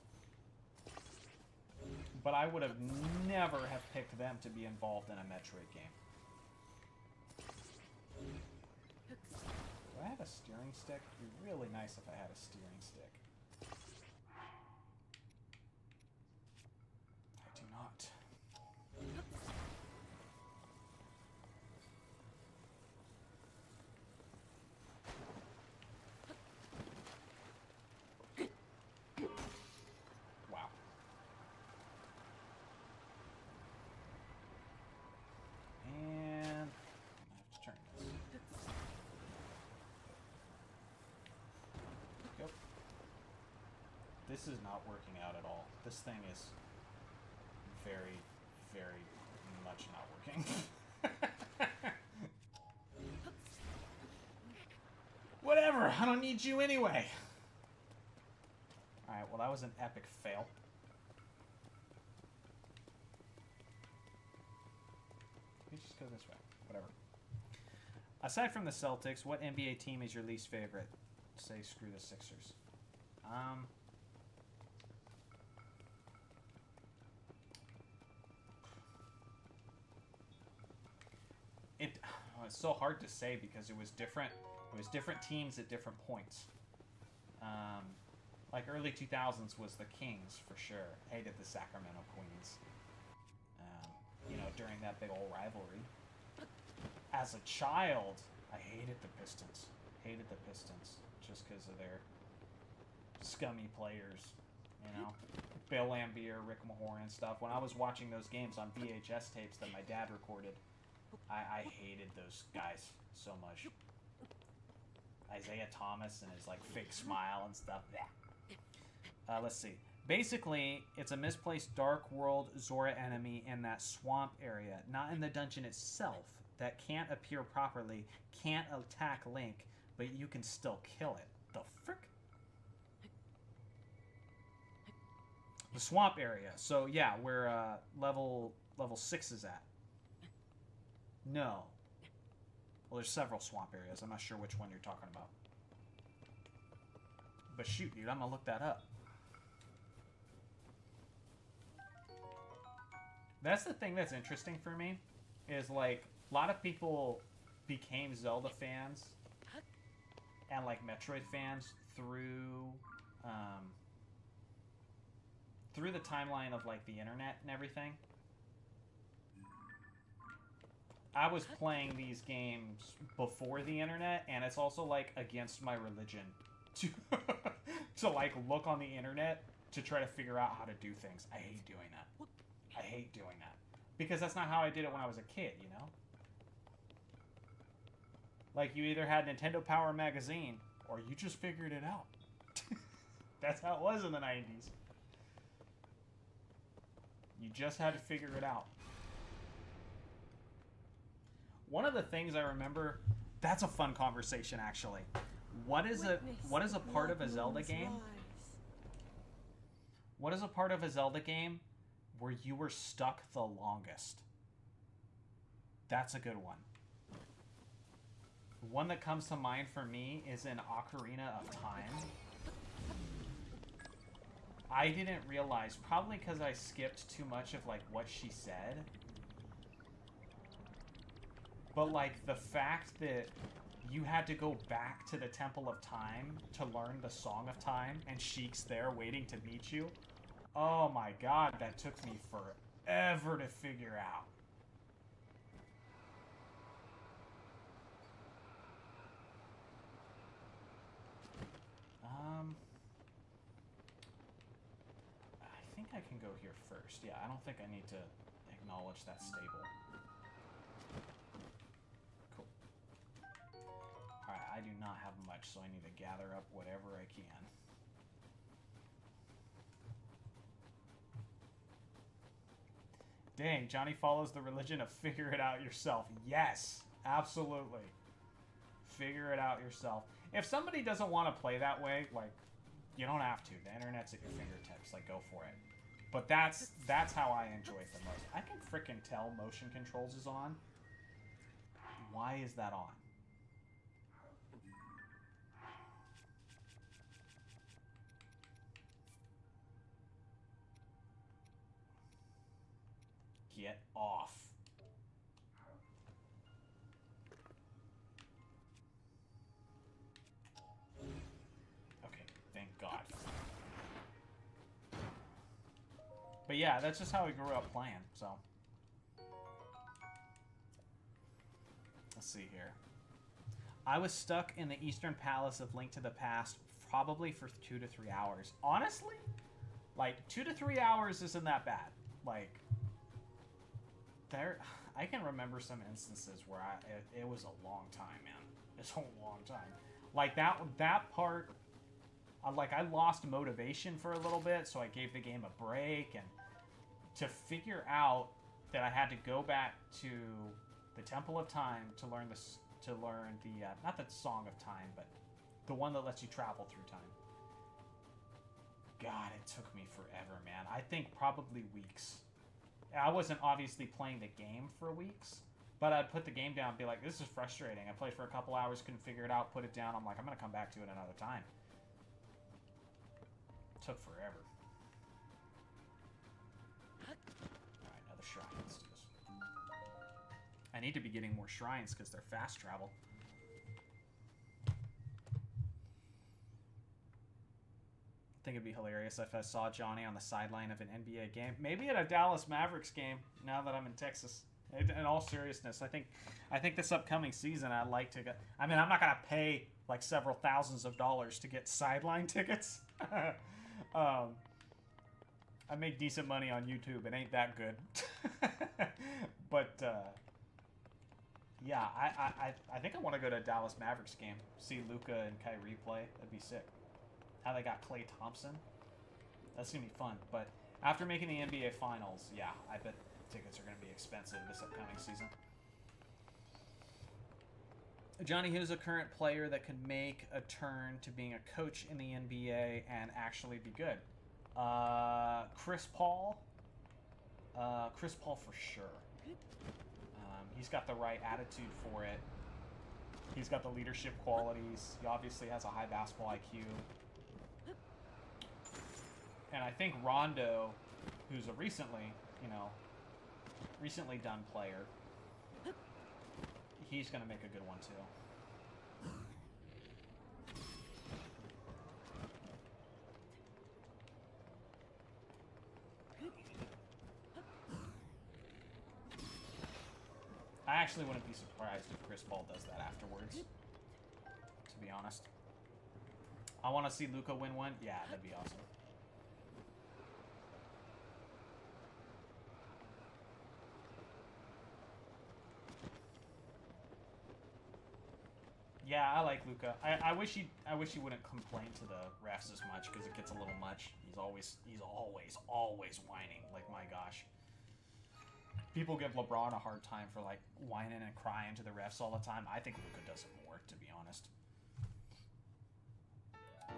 But I would have never have picked them to be involved in a Metroid game. Do I have a steering stick? It'd be really nice if I had a steering stick. I do not. Wow. And I have to turn this. Go. This is not working out at all. This thing is very, very much not working. Whatever, I don't need you anyway. Alright, well that was an epic fail. We just go this way. Whatever. Aside from the Celtics, what NBA team is your least favorite? Say screw the Sixers. It's so hard to say because it was different. It was different teams at different points. Like early 2000s was the Kings for sure. Hated the Sacramento Queens. You know, during that big old rivalry. As a child, I hated the Pistons. Hated the Pistons just because of their scummy players. You know, Bill Laimbeer, Rick Mahorn, and stuff. When I was watching those games on VHS tapes that my dad recorded, I hated those guys so much. Isaiah Thomas and his like fake smile and stuff. Let's see. Basically, it's a misplaced Dark World Zora enemy in that swamp area, not in the dungeon itself, that can't appear properly, can't attack Link, but you can still kill it. The frick? The swamp area. So yeah, where level 6 is at. No. Well, there's several swamp areas. I'm not sure which one you're talking about. But shoot, dude, I'm gonna look that up. That's the thing that's interesting for me, is like, a lot of people became Zelda fans and like Metroid fans through the timeline of like the internet and everything. I was playing these games before the internet, and it's also like against my religion to to like look on the internet to try to figure out how to do things. I hate doing that. I hate doing that because that's not how I did it when I was a kid, you know? Like, you either had Nintendo Power Magazine or you just figured it out. That's how it was in the 90s. You just had to figure it out. One of the things I remember, that's a fun conversation actually. What is a part of a Zelda game? What is a part of a Zelda game where you were stuck the longest? That's a good one. One that comes to mind for me is in Ocarina of Time. I didn't realize, probably because I skipped too much of like what she said. But like the fact that you had to go back to the Temple of Time to learn the Song of Time, and Sheik's there waiting to meet you. Oh my god, that took me forever to figure out. I think I can go here first. Yeah, I don't think I need to acknowledge that stable. Cool. Alright, I do not have much, so I need to gather up whatever I can. Dang, Johnny follows the religion of figure it out yourself. Yes, absolutely. Figure it out yourself. If somebody doesn't want to play that way, like, you don't have to. The internet's at your fingertips. Like, go for it. But that's how I enjoy it the most. I can frickin' tell motion controls is on. Why is that on? Get off. Okay, thank God. But yeah, that's just how we grew up playing, so. Let's see here. I was stuck in the Eastern Palace of Link to the Past probably for 2 to 3 hours. Honestly, like 2 to 3 hours isn't that bad. Like, I can remember some instances where it was a long time, man. It's a long time. Like that part, like I lost motivation for a little bit, so I gave the game a break, and to figure out that I had to go back to the Temple of Time to learn the not the Song of Time, but the one that lets you travel through time. God, it took me forever, man. I think probably weeks. I wasn't obviously playing the game for weeks, but I'd put the game down and be like, this is frustrating. I played for a couple hours, couldn't figure it out, put it down. I'm like, I'm going to come back to it another time. It took forever. Alright, another shrine. Let's do this. I need to be getting more shrines because they're fast travel. I think it'd be hilarious if I saw Johnny on the sideline of an NBA game. Maybe at a Dallas Mavericks game, now that I'm in Texas. In all seriousness, I think this upcoming season I'd like to go. I mean, I'm not going to pay like several thousands of dollars to get sideline tickets. I make decent money on YouTube. It ain't that good. But, yeah, I think I want to go to a Dallas Mavericks game. See Luka and Kyrie play. That'd be sick. How they got Klay Thompson. That's going to be fun. But after making the NBA Finals, yeah, I bet tickets are going to be expensive this upcoming season. Johnny, who's a current player that could make a turn to being a coach in the NBA and actually be good? Chris Paul. Chris Paul for sure. He's got the right attitude for it. He's got the leadership qualities. He obviously has a high basketball IQ. And I think Rondo, who's a recently done player, he's going to make a good one too. I actually wouldn't be surprised if Chris Paul does that afterwards, to be honest. I want to see Luka win one. Yeah, that'd be awesome. Yeah, I like Luka. I wish he wouldn't complain to the refs as much because it gets a little much. much. He's always whining. Like, my gosh. People give LeBron a hard time for, like, whining and crying to the refs all the time. I think Luka does it more, to be honest.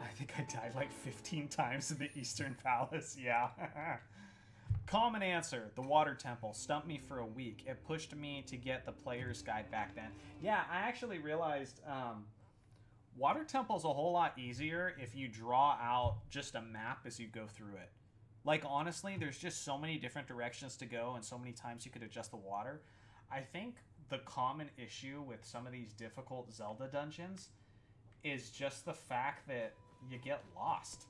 I think I died like 15 times in the Eastern Palace. Yeah. Common answer. The Water Temple stumped me for a week. It pushed me to get the player's guide back then. Yeah, I actually realized Water Temple's a whole lot easier if you draw out just a map as you go through it. Like, honestly, there's just so many different directions to go and so many times you could adjust the water. I think the common issue with some of these difficult Zelda dungeons is just the fact that you get lost.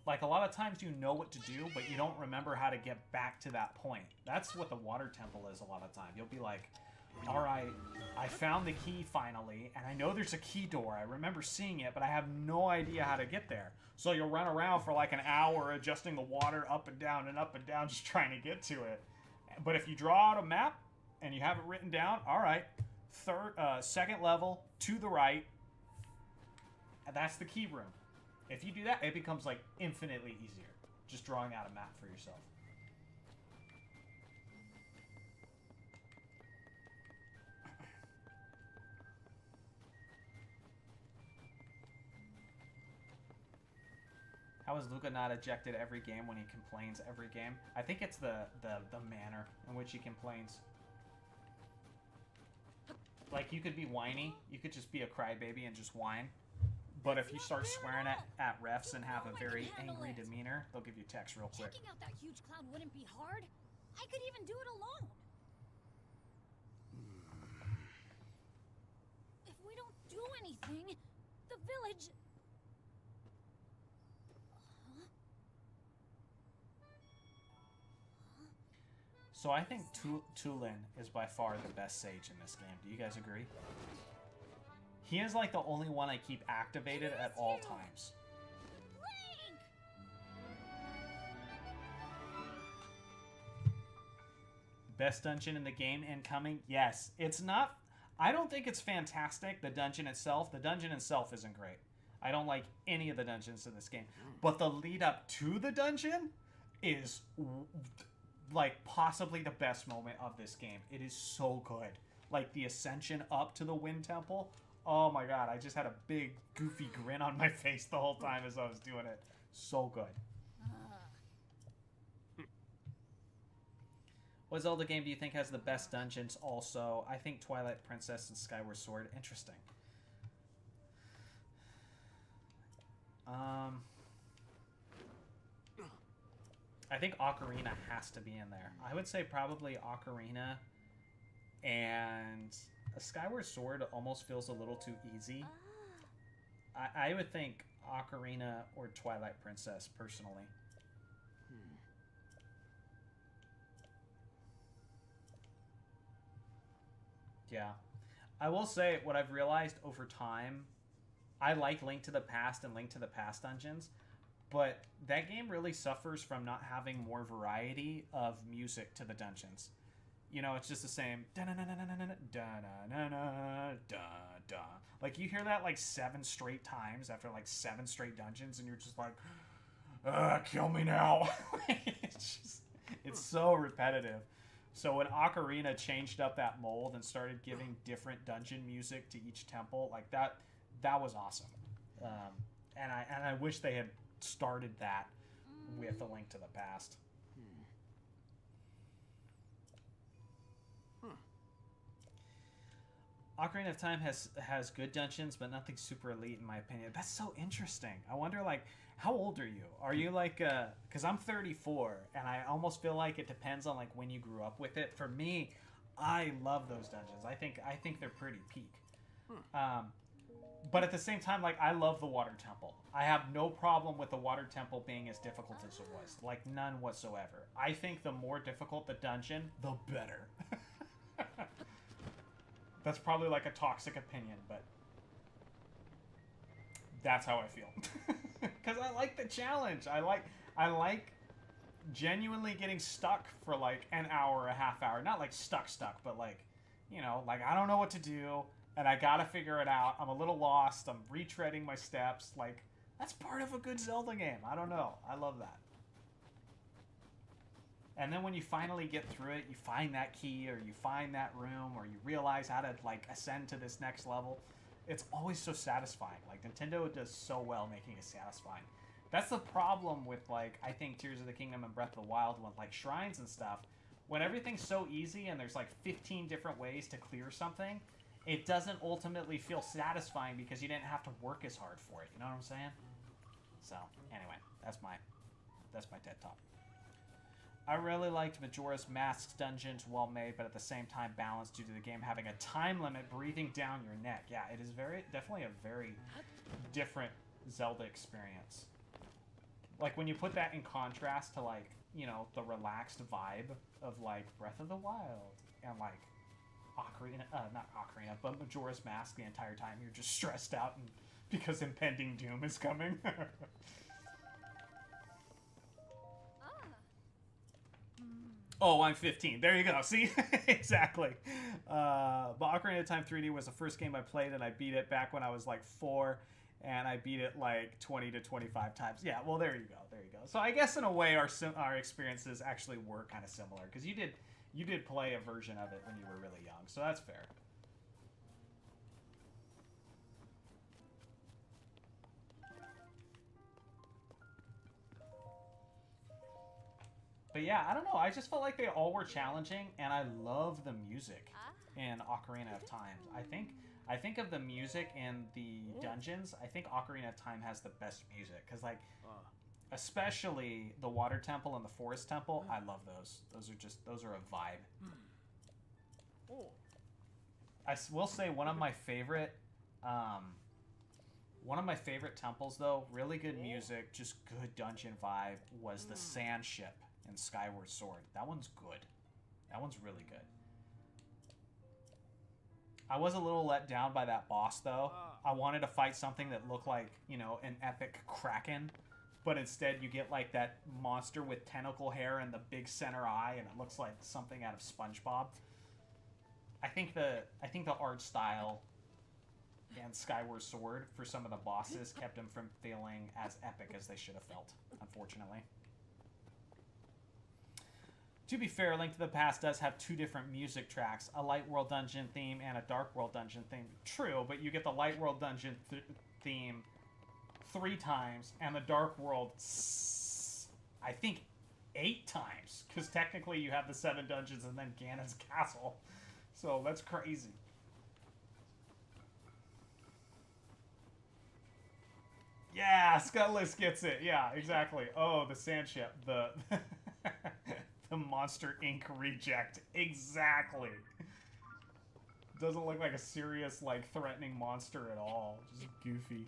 Like, a lot of times you know what to do, but you don't remember how to get back to that point. That's what the Water Temple is a lot of time. You'll be like, alright, I found the key finally, and I know there's a key door. I remember seeing it, but I have no idea how to get there. So you'll run around for like an hour adjusting the water up and down, just trying to get to it. But if you draw out a map and you have it written down, alright, second level, to the right, and that's the key room. If you do that, it becomes like infinitely easier. Just drawing out a map for yourself. How is Luka not ejected every game when he complains every game? I think it's the manner in which he complains. Like, you could be whiny. You could just be a crybaby and just whine. But if you start swearing at refs and have a very angry demeanor, they'll give you text real quick. Checking out that huge cloud wouldn't be hard. I could even do it alone. If we don't do anything, the village... So I think Tulin is by far the best sage in this game. Do you guys agree? He is like the only one I keep activated at all times. Link! Best dungeon in the game incoming? Yes. It's not... I don't think it's fantastic, the dungeon itself. The dungeon itself isn't great. I don't like any of the dungeons in this game. But the lead up to the dungeon is... like, possibly the best moment of this game. It is so good. Like, the ascension up to the Wind Temple. Oh my god, I just had a big, goofy grin on my face the whole time as I was doing it. So good. What Zelda game do you think has the best dungeons also? I think Twilight Princess and Skyward Sword. Interesting. I think Ocarina has to be in there. I would say probably Ocarina, and a Skyward Sword almost feels a little too easy. I would think Ocarina or Twilight Princess, personally. Yeah. I will say, what I've realized over time, I like Link to the Past and Link to the Past dungeons, but that game really suffers from not having more variety of music to the dungeons. You know, it's just the same like, you hear that like 7 straight times after like 7 straight dungeons, and you're just like, kill me now. It's so repetitive. So when Ocarina changed up that mold and started giving different dungeon music to each temple, like that was awesome. And I wish they had started that with A Link to the Past. Ocarina of Time has good dungeons, but nothing super elite in my opinion. That's so interesting. I wonder, like, how old are you? Are you like, because I'm 34, and I almost feel like it depends on like when you grew up with it. For me, I love those dungeons. I think they're pretty peak. But at the same time, like, I love the Water Temple. I have no problem with the Water Temple being as difficult as it was. Like, none whatsoever. I think the more difficult the dungeon, the better. That's probably like a toxic opinion, but that's how I feel. Because I like the challenge. I like genuinely getting stuck for like an hour, a half hour. Not like stuck, but like, you know, like I don't know what to do, and I gotta figure it out. I'm a little lost. I'm retreading my steps. Like, That's part of a good Zelda game. I don't know. I love that. And then when you finally get through it, you find that key, or you find that room, or you realize how to, like, ascend to this next level. It's always so satisfying. Like, Nintendo does so well making it satisfying. That's the problem with, like, I think Tears of the Kingdom and Breath of the Wild with, like, shrines and stuff. When everything's so easy and there's, like, 15 different ways to clear something, it doesn't ultimately feel satisfying because you didn't have to work as hard for it. You know what I'm saying? So, anyway, that's my TED Talk. I really liked Majora's Mask's dungeons, well made, but at the same time balanced due to the game having a time limit breathing down your neck. Yeah, it is definitely a very different Zelda experience. Like, when you put that in contrast to, like, you know, the relaxed vibe of, like, Breath of the Wild and, like, not Ocarina, but Majora's Mask the entire time, you're just stressed out and because impending doom is coming. Oh, I'm 15. There you go. See? Exactly. But Ocarina of Time 3D was the first game I played, and I beat it back when I was like 4, and I beat it like 20 to 25 times. Yeah, well, there you go. There you go. So I guess in a way our experiences actually were kind of similar, because you did play a version of it when you were really young, so that's fair. But yeah, I don't know. I just felt like they all were challenging, and I love the music in Ocarina of Time. I think of the music in the dungeons. I think Ocarina of Time has the best music because, like, especially the Water Temple and the Forest Temple. I love those. Those are a vibe. I will say one of my favorite temples, though, really good music, just good dungeon vibe, was the Sand Ship in Skyward Sword. That one's good. That one's really good. I was a little let down by that boss, though. I wanted to fight something that looked like, you know, an epic kraken, but instead you get like that monster with tentacle hair and the big center eye, and it looks like something out of SpongeBob. I think the art style and Skyward Sword for some of the bosses kept them from feeling as epic as they should have felt, unfortunately. To be fair, Link to the Past does have two different music tracks, a Light World Dungeon theme and a Dark World Dungeon theme. True, but you get the Light World Dungeon theme 3 times, and the Dark World, I think, 8 times, because technically you have the 7 dungeons and then Ganon's castle. So that's crazy. Yeah, Skutless gets it. Yeah, exactly. Oh, the Sand Ship. The the Monster Inc. reject. Exactly. Doesn't look like a serious, like, threatening monster at all. Just goofy.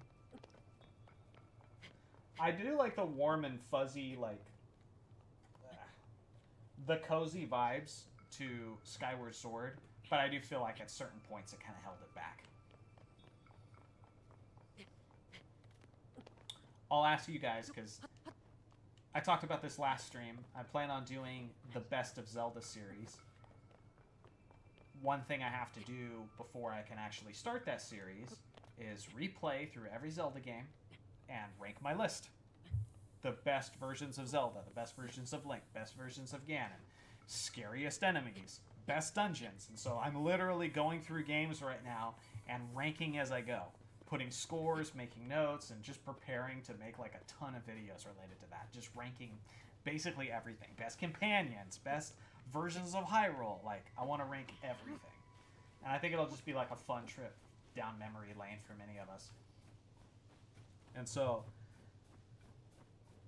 I do like the warm and fuzzy, like, the cozy vibes to Skyward Sword, but I do feel like at certain points it kind of held it back. I'll ask you guys, because I talked about this last stream. I plan on doing the Best of Zelda series. One thing I have to do before I can actually start that series is replay through every Zelda game and rank my list. The best versions of Zelda, the best versions of Link, best versions of Ganon, scariest enemies, best dungeons. And so I'm literally going through games right now and ranking as I go. Putting scores, making notes, and just preparing to make like a ton of videos related to that. Just ranking basically everything. Best companions, best versions of Hyrule. Like, I want to rank everything. And I think it'll just be like a fun trip down memory lane for many of us. And so,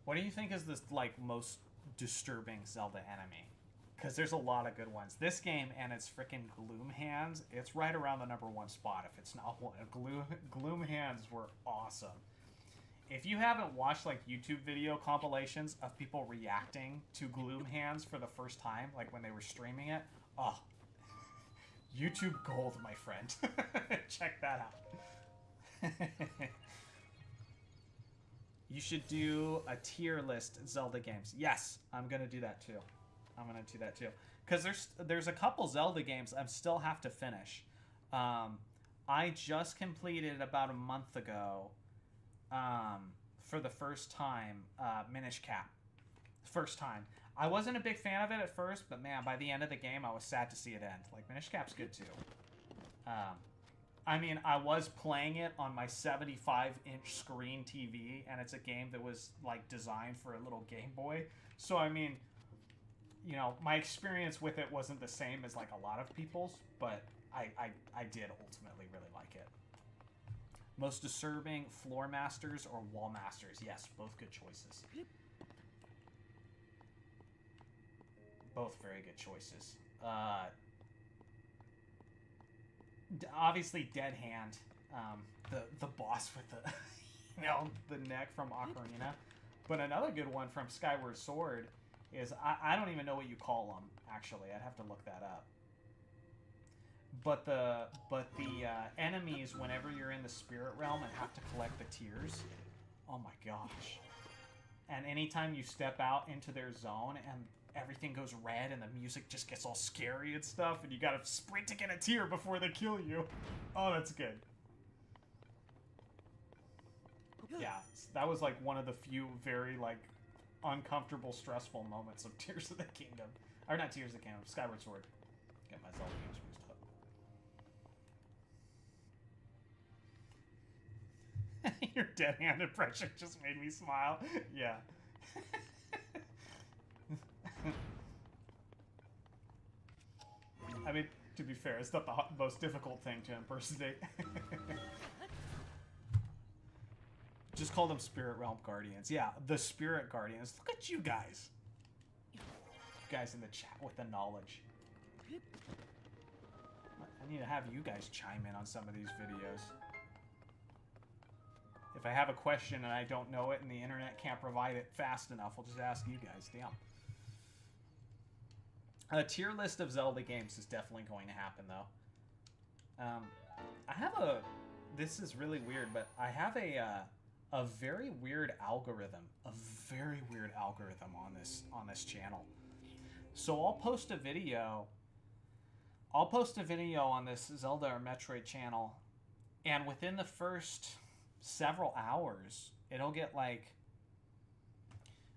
what do you think is the like most disturbing Zelda enemy? Because there's a lot of good ones. This game and its freaking Gloom Hands, it's right around the #1 spot if it's not one. Gloom Hands were awesome. If you haven't watched like YouTube video compilations of people reacting to Gloom Hands for the first time, like when they were streaming it, oh, YouTube gold, my friend. Check that out. You should do a tier list Zelda games. Yes, I'm gonna do that too. Because there's a couple Zelda games I still have to finish. I just completed about a month ago for the first time Minish Cap. First time. I wasn't a big fan of it at first, but man, by the end of the game, I was sad to see it end. Like, Minish Cap's good too. I mean, I was playing it on my 75-inch screen TV, and it's a game that was, like, designed for a little Game Boy. So, I mean, you know, my experience with it wasn't the same as, like, a lot of people's, but I did ultimately really like it. Most disturbing, Floor Masters or Wall Masters? Yes, both good choices. Both very good choices. Obviously, Dead Hand, the boss with the, you know, the neck from Ocarina. But another good one from Skyward Sword is, I don't even know what you call them, actually. I'd have to look that up. But the enemies, whenever you're in the spirit realm and have to collect the tears, oh my gosh. And anytime you step out into their zone and everything goes red and the music just gets all scary and stuff, and you gotta sprint to get a tear before they kill you. Oh, that's good. Yeah, that was like one of the few very like uncomfortable, stressful moments of Tears of the Kingdom. Or not Tears of the Kingdom, Skyward Sword. Get my Zelda games mixed up. Your Dead Hand impression just made me smile. Yeah. I mean, to be fair, it's not the most difficult thing to impersonate. Just call them Spirit Realm Guardians. Yeah, the Spirit Guardians. Look at you guys. You guys in the chat with the knowledge. I need to have you guys chime in on some of these videos. If I have a question and I don't know it and the internet can't provide it fast enough, I'll just ask you guys. Damn. A tier list of Zelda games is definitely going to happen, though. I have a... This is really weird, but I have a very weird algorithm. A very weird algorithm on this channel. So I'll post a video... I'll post a video on this Zelda or Metroid channel, and within the first several hours, it'll get, like...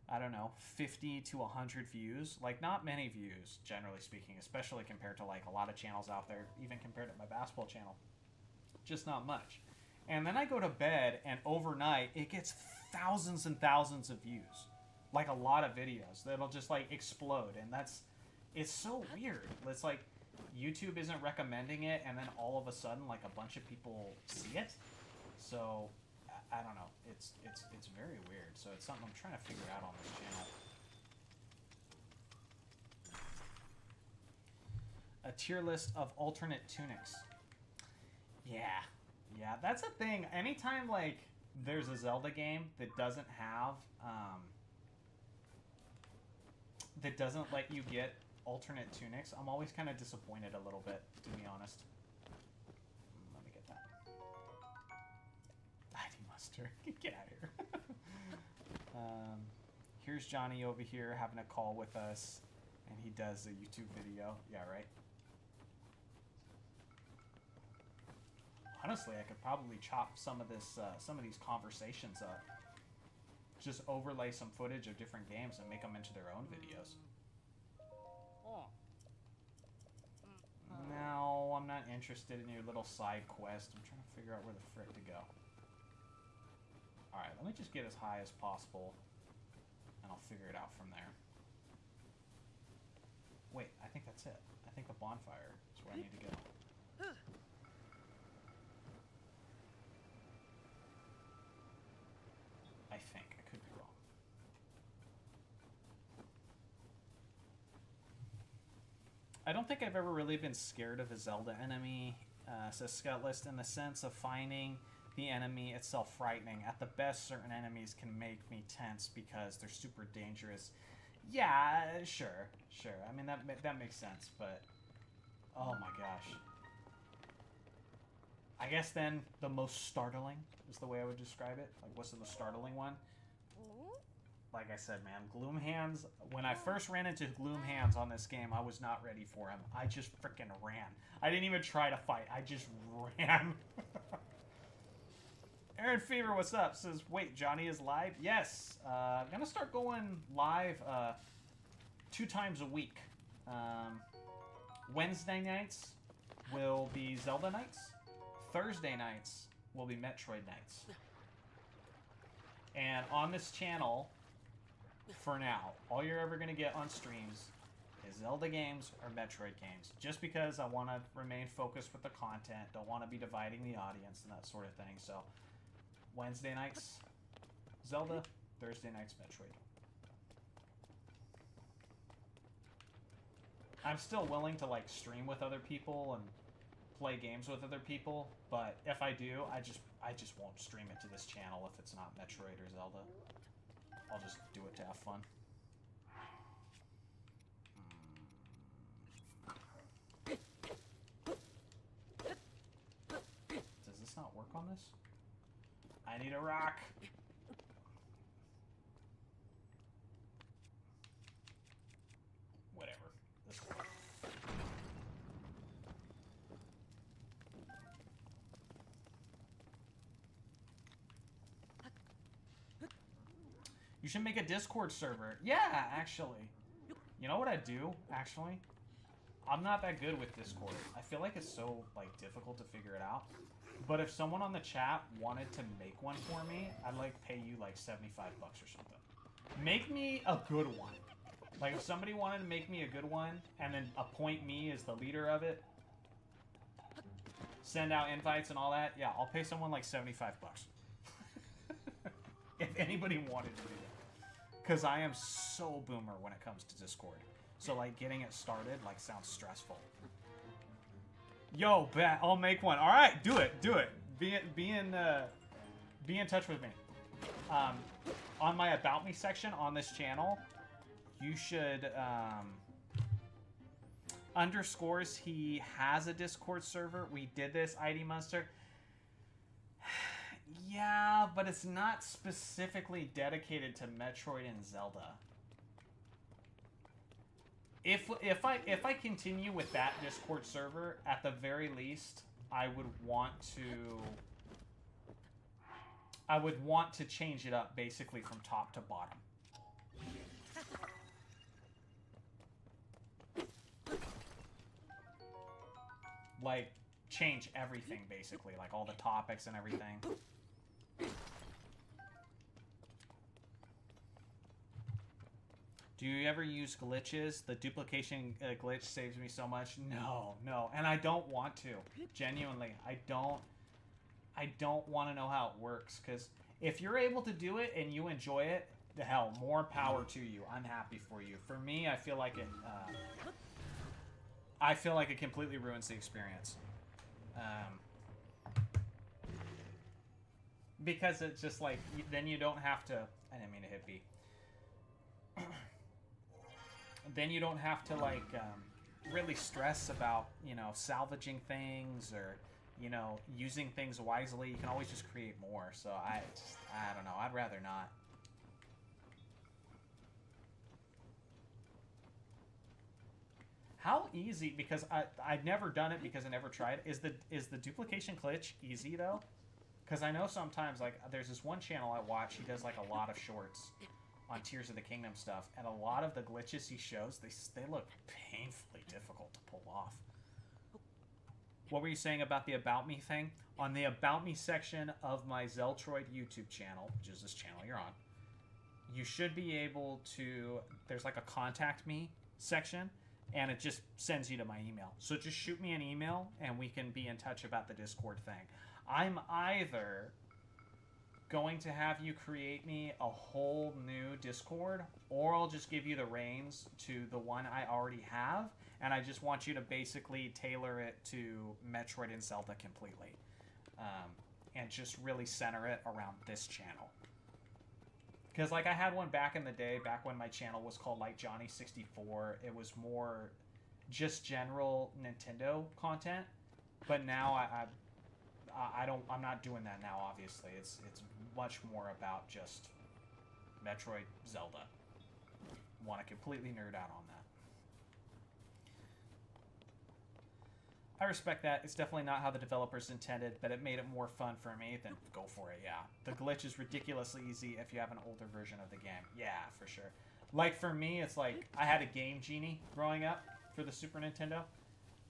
I don't know, 50 to 100 views. Like, not many views, generally speaking, especially compared to, like, a lot of channels out there, even compared to my basketball channel. Just not much. And then I go to bed, and overnight, it gets thousands and thousands of views. Like, a lot of videos that'll just, like, explode. And it's so weird. It's like, YouTube isn't recommending it, and then all of a sudden, like, a bunch of people see it. So... I don't know. It's very weird. So it's something I'm trying to figure out on this channel. A tier list of alternate tunics. Yeah, that's a thing. Anytime like there's a Zelda game that doesn't have that doesn't let you get alternate tunics, I'm always kind of disappointed a little bit, to be honest. Let me get that. Get out of here. Here's Johnny over here having a call with us, and he does a YouTube video. Yeah, right? Honestly, I could probably chop some of this, some of these conversations up. Just overlay some footage of different games and make them into their own videos. No, I'm not interested in your little side quest. I'm trying to figure out where the frick to go. Alright, let me just get as high as possible, and I'll figure it out from there. Wait, I think that's it. I think the bonfire is where I need to go. I think. I could be wrong. I don't think I've ever really been scared of a Zelda enemy, says Scutlist, in the sense of finding the enemy itself frightening. At the best, certain enemies can make me tense because they're super dangerous. Yeah, sure. I mean, that makes sense, but... Oh my gosh. I guess then the most startling is the way I would describe it. Like, what's the most startling one? Like I said, man, Gloom Hands... When I first ran into Gloom Hands on this game, I was not ready for him. I just freaking ran. I didn't even try to fight. I just ran. Aaron Fever, what's up? Says, wait, Johnny is live? Yes. I'm going to start going live 2 times a week. Wednesday nights will be Zelda nights. Thursday nights will be Metroid nights. And on this channel, for now, all you're ever going to get on streams is Zelda games or Metroid games. Just because I want to remain focused with the content, don't want to be dividing the audience and that sort of thing. So, Wednesday nights, Zelda. Thursday nights, Metroid. I'm still willing to, like, stream with other people and play games with other people, but if I do, I just won't stream it to this channel if it's not Metroid or Zelda. I'll just do it to have fun. Does this not work on this? I need a rock. Whatever. This will work. You should make a Discord server. Yeah, actually. You know what I do, actually? I'm not that good with Discord. I feel like it's so, like, difficult to figure it out. But if someone on the chat wanted to make one for me, I'd, like, pay you, like, 75 bucks or something. Make me a good one. Like, if somebody wanted to make me a good one, and then appoint me as the leader of it, send out invites and all that, yeah, I'll pay someone, like, 75 bucks. If anybody wanted to do that. Because I am so boomer when it comes to Discord. So, like, getting it started, like, sounds stressful. Yo, bet. I'll make one. All right, do it. Do it. Be in touch with me. On my About Me section on this channel, you should, underscores, he has a Discord server. We did this, ID Monster. Yeah, but it's not specifically dedicated to Metroid and Zelda. If I continue with that Discord server, at the very least, I would want to change it up basically from top to bottom. Like, change everything basically, like all the topics and everything. Do you ever use glitches? The duplication glitch saves me so much. No, and I don't want to. Genuinely, I don't want to know how it works, because if you're able to do it and you enjoy it, the hell, more power to you. I'm happy for you. For me, I feel like it completely ruins the experience. Because it's just like, then you don't have to, I didn't mean to hit B. Then you don't have to, like, really stress about, you know, salvaging things or, you know, using things wisely. You can always just create more. So I don't know. I'd rather not. How easy, because I've never done it because I never tried. Is the duplication glitch easy though? Because I know sometimes, like, there's this one channel I watch, he does, like, a lot of shorts on Tears of the Kingdom stuff, and a lot of the glitches he shows, they look painfully difficult to pull off. What were you saying about the About Me thing? On the About Me section of my Zeltroid YouTube channel, which is this channel you're on, you should be able to, there's like a Contact Me section, and it just sends you to my email. So just shoot me an email, and we can be in touch about the Discord thing. I'm either going to have you create me a whole new Discord, or I'll just give you the reins to the one I already have, and I just want you to basically tailor it to Metroid and Zelda completely. And just really center it around this channel. Because, like, I had one back in the day, back when my channel was called, like, Johnny64. It was more just general Nintendo content, but now I'm not doing that now, obviously. It's much more about just Metroid, Zelda. Want to completely nerd out on that. I respect that. It's definitely not how the developers intended, but it made it more fun for me. Then go for it, yeah. The glitch is ridiculously easy if you have an older version of the game. Yeah, for sure. Like, for me, it's like, I had a Game Genie growing up for the Super Nintendo.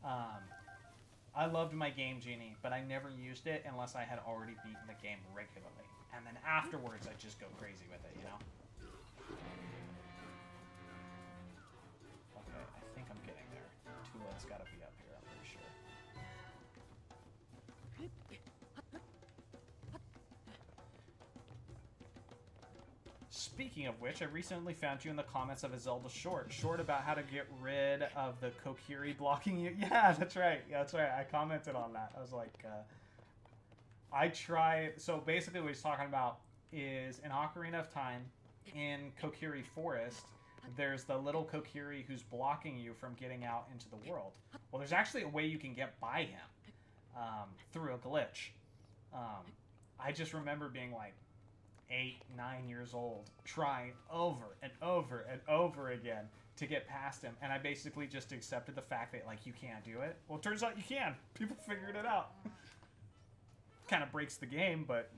I loved my Game Genie, but I never used it unless I had already beaten the game regularly. And then afterwards, I'd just go crazy with it, you know? Okay, I think I'm getting there. Tula's got to be up here, I'm pretty sure. Speaking of which, I recently found you in the comments of a Zelda short about how to get rid of the Kokiri blocking you. Yeah, that's right. Yeah, that's right. I commented on that. I was like, I tried. So basically, what he's talking about is in Ocarina of Time, in Kokiri Forest, there's the little Kokiri who's blocking you from getting out into the world. Well, there's actually a way you can get by him through a glitch. I just remember being like 8, 9 years old, trying over and over and over again to get past him, and I basically just accepted the fact that, like, you can't do it. Well, it turns out you can. People figured it out. Kind of breaks the game, but...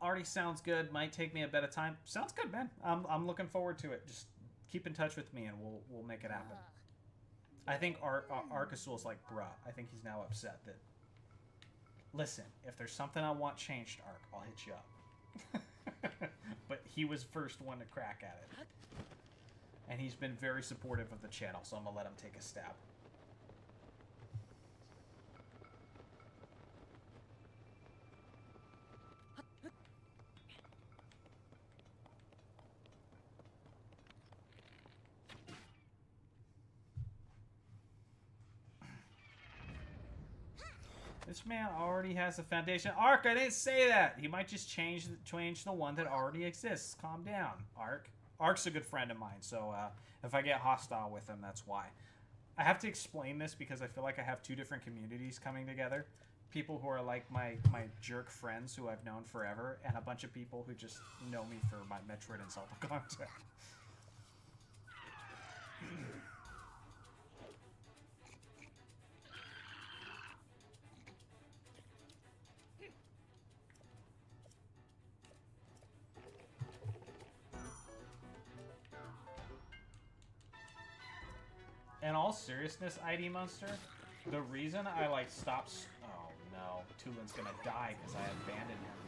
already sounds good. Might take me a bit of time. Sounds good, man. I'm looking forward to it. Just keep in touch with me, and we'll make it happen. I think Arkasul's like, bruh. I think he's now upset that. Listen, if there's something I want changed, Ark, I'll hit you up. But he was first one to crack at it, and he's been very supportive of the channel, so I'm gonna let him take a stab. This man already has a foundation. Ark, I didn't say that. He might just change the one that already exists. Calm down, Ark. Ark's a good friend of mine, so if I get hostile with him, that's why. I have to explain this because I feel like I have two different communities coming together. People who are like my jerk friends who I've known forever, and a bunch of people who just know me for my Metroid and Zelda content. In all seriousness, ID Monster, the reason I like stopped... Oh no, Tulin's gonna die because I abandoned him.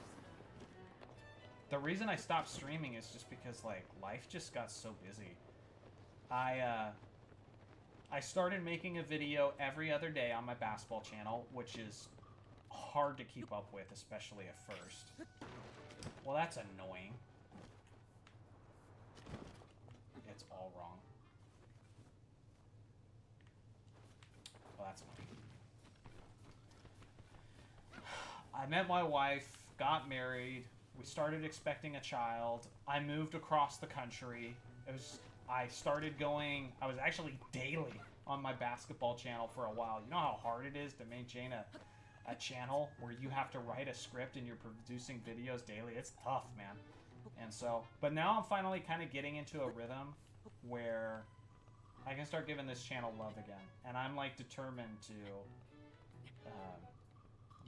The reason I stopped streaming is just because like life just got so busy. I started making a video every other day on my basketball channel, which is hard to keep up with, especially at first. Well, that's annoying. It's all wrong. Well, that's annoying. I met my wife, got married, we started expecting a child. I moved across the country. I started going, I was actually daily on my basketball channel for a while. You know how hard it is to maintain a channel where you have to write a script and you're producing videos daily? It's tough, man. And so, but now I'm finally kind of getting into a rhythm where I can start giving this channel love again. And I'm like determined to,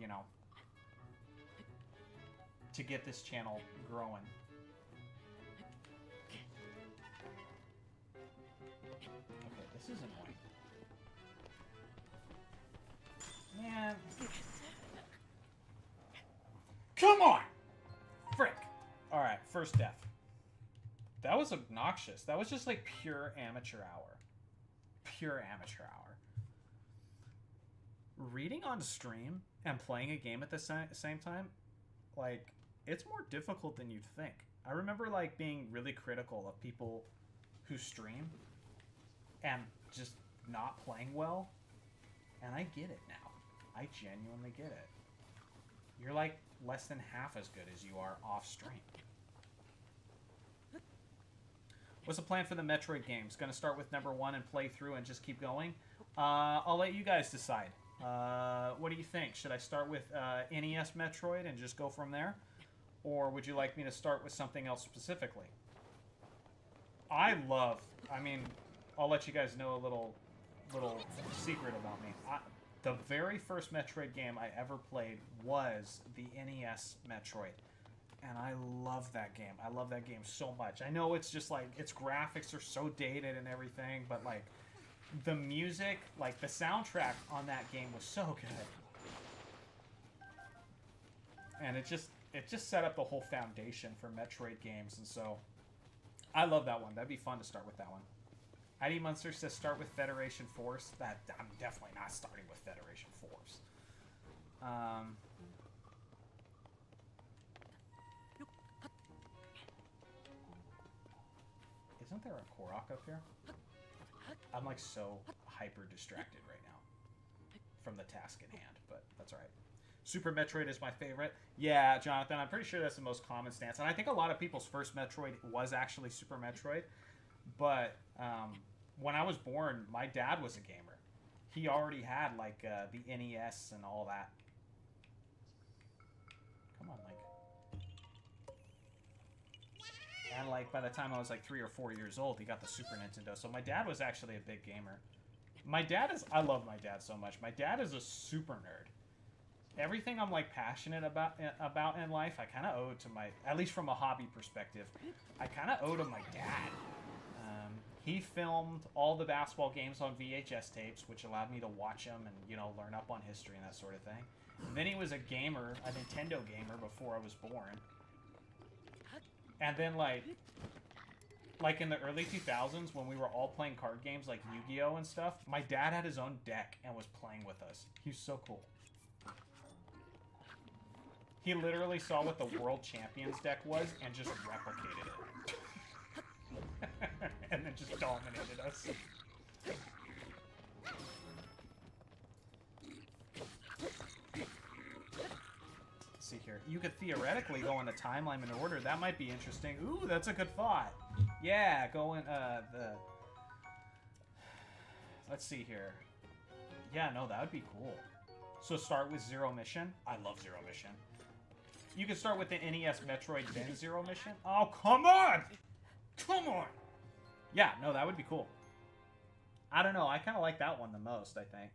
you know, to get this channel growing. Okay, this is annoying. Man. Come on! Frick. Alright, first death. That was obnoxious. That was just like pure amateur hour. Pure amateur hour. Reading on stream and playing a game at the same time, like, it's more difficult than you'd think. I remember like being really critical of people who stream and just not playing well, and I get it now. I genuinely get it. You're like less than half as good as you are off stream. What's the plan for the Metroid games? Gonna start with number 1 and play through and just keep going? I'll let you guys decide. What do you think? Should I start with NES Metroid and just go from there? Or would you like me to start with something else specifically? I mean, I'll let you guys know a little secret about me. The very first Metroid game I ever played was the NES Metroid. And I love that game. I love that game so much. I know it's just like, its graphics are so dated and everything, but like, the music, like the soundtrack on that game was so good. And it just set up the whole foundation for Metroid games, and so I love that one. That'd be fun to start with that one. ID Munster says start with Federation Force. I'm definitely not starting with Federation Force. Isn't there a Korok up here? I'm like so hyper distracted right now from the task in hand, but that's all right. Super Metroid is my favorite. Yeah, Jonathan, I'm pretty sure that's the most common stance. And I think a lot of people's first Metroid was actually Super Metroid. But when I was born, my dad was a gamer. He already had, like, the NES and all that. Come on, Link. And, like, by the time I was, like, 3 or 4 years old, he got the Super Nintendo. So my dad was actually a big gamer. I love my dad so much. My dad is a super nerd. Everything I'm like passionate about in life, I kind of owe to my, at least from a hobby perspective, I kind of owe to my dad. He filmed all the basketball games on VHS tapes, which allowed me to watch them and, you know, learn up on history and that sort of thing. And then he was a gamer, a Nintendo gamer before I was born. And then like in the early 2000s when we were all playing card games like Yu-Gi-Oh and stuff, my dad had his own deck and was playing with us. He was so cool. He literally saw what the World Champions deck was and just replicated it. And then just dominated us. Let's see here. You could theoretically go in a timeline in order. That might be interesting. Ooh, that's a good thought. Yeah, go in let's see here. Yeah, no, that would be cool. So start with Zero Mission. I love Zero Mission. You can start with the NES Metroid, then Zero Mission. Oh, come on! Come on! Yeah, no, that would be cool. I don't know. I kind of like that one the most, I think.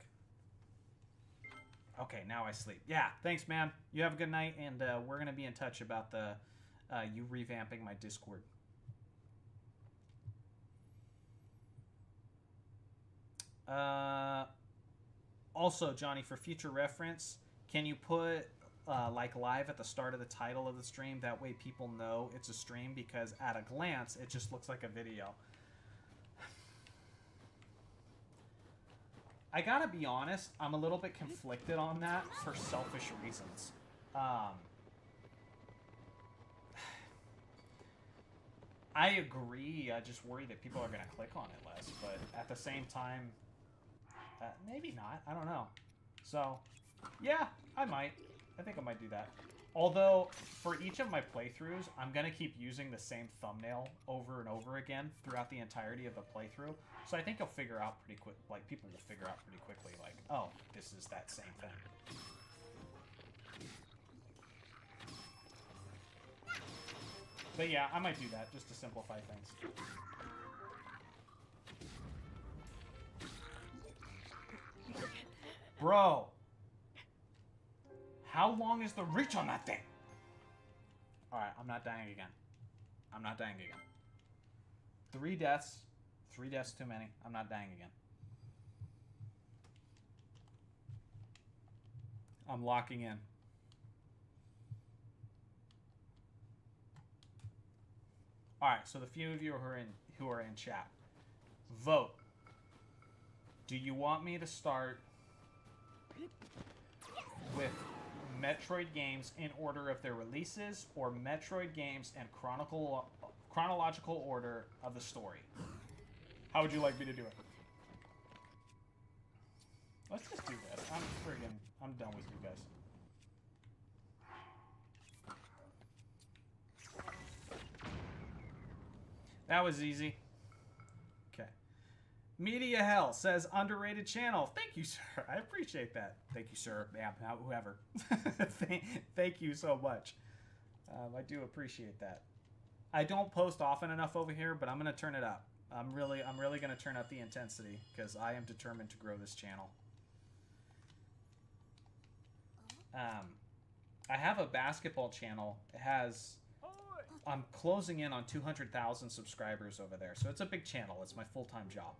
Okay, now I sleep. Yeah, thanks, man. You have a good night, and we're going to be in touch about the you revamping my Discord. Also, Johnny, for future reference, can you put like live at the start of the title of the stream? That way people know it's a stream, because at a glance it just looks like a video. I gotta be honest, I'm a little bit conflicted on that for selfish reasons. I agree, I just worry that people are gonna click on it less, but at the same time, maybe not, I don't know. So, yeah, I think I might do that. Although, for each of my playthroughs, I'm going to keep using the same thumbnail over and over again throughout the entirety of the playthrough. So I think you'll figure out pretty quick, like, people will figure out pretty quickly, like, oh, this is that same thing. But yeah, I might do that, just to simplify things. Bro! How long is the reach on that thing? Alright, I'm not dying again. I'm not dying again. 3 deaths. 3 deaths too many. I'm not dying again. I'm locking in. Alright, so the few of you who are in chat, vote. Do you want me to start with Metroid games in order of their releases, or Metroid games in chronological order of the story? How would you like me to do it? Let's just do this. I'm done with you guys. That was easy. Okay. Media Hell says underrated channel. Thank you, sir. I appreciate that. Thank you, sir. Yeah, whoever. Thank you so much. I do appreciate that. I don't post often enough over here, but I'm gonna turn it up. I'm really gonna turn up the intensity because I am determined to grow this channel. I have a basketball channel. It has. I'm closing in on 200,000 subscribers over there, so it's a big channel. It's my full-time job.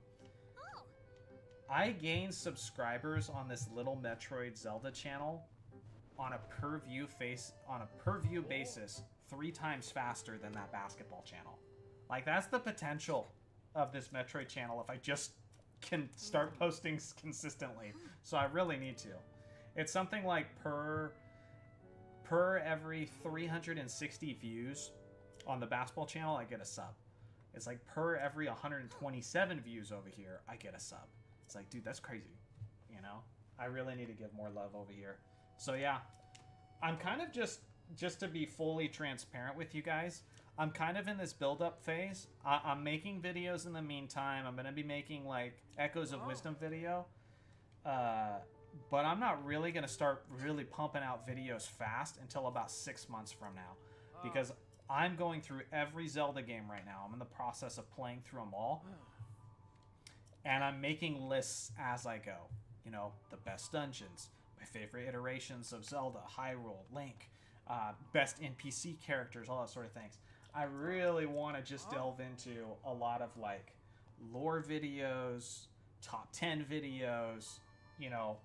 I gained subscribers on this little Metroid Zelda channel on a per view basis 3 times faster than that basketball channel. Like, that's the potential of this Metroid channel if I just can start posting consistently. So I really need to. It's something like per every 360 views on the basketball channel, I get a sub. It's like per every 127 views over here, I get a sub. It's like, dude, that's crazy. You know? I really need to give more love over here. So yeah, I'm kind of just to be fully transparent with you guys, I'm kind of in this build-up phase. I'm making videos in the meantime. I'm going to be making, like, Echoes of Wisdom video. But I'm not really going to start really pumping out videos fast until about 6 months from now. Because I'm going through every Zelda game right now. I'm in the process of playing through them all. And I'm making lists as I go. You know, the best dungeons, my favorite iterations of Zelda, Hyrule, Link, best NPC characters, all that sort of things. I really want to just delve into a lot of, like, lore videos, top 10 videos, you know,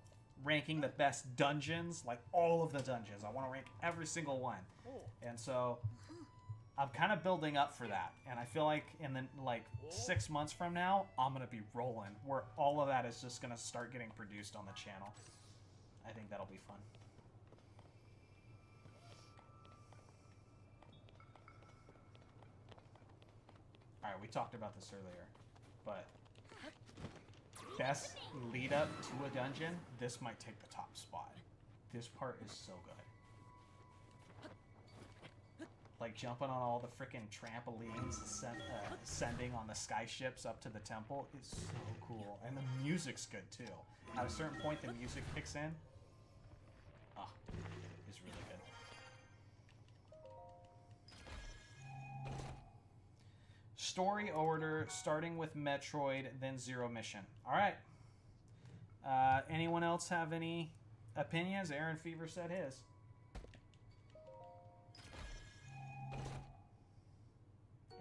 ranking the best dungeons, like all of the dungeons. I want to rank every single one. And so I'm kind of building up for that. And I feel like in the, like, 6 months from now, I'm going to be rolling, where all of that is just going to start getting produced on the channel. I think that'll be fun. Alright, we talked about this earlier, but best lead up to a dungeon, this might take the top spot. This part is so good. Like jumping on all the freaking trampolines, ascending on the sky ships up to the temple is so cool. And the music's good too. At a certain point, the music kicks in. Ah, it's really good. Story order, starting with Metroid, then Zero Mission. Alright. Anyone else have any opinions? Aaron Fever said his.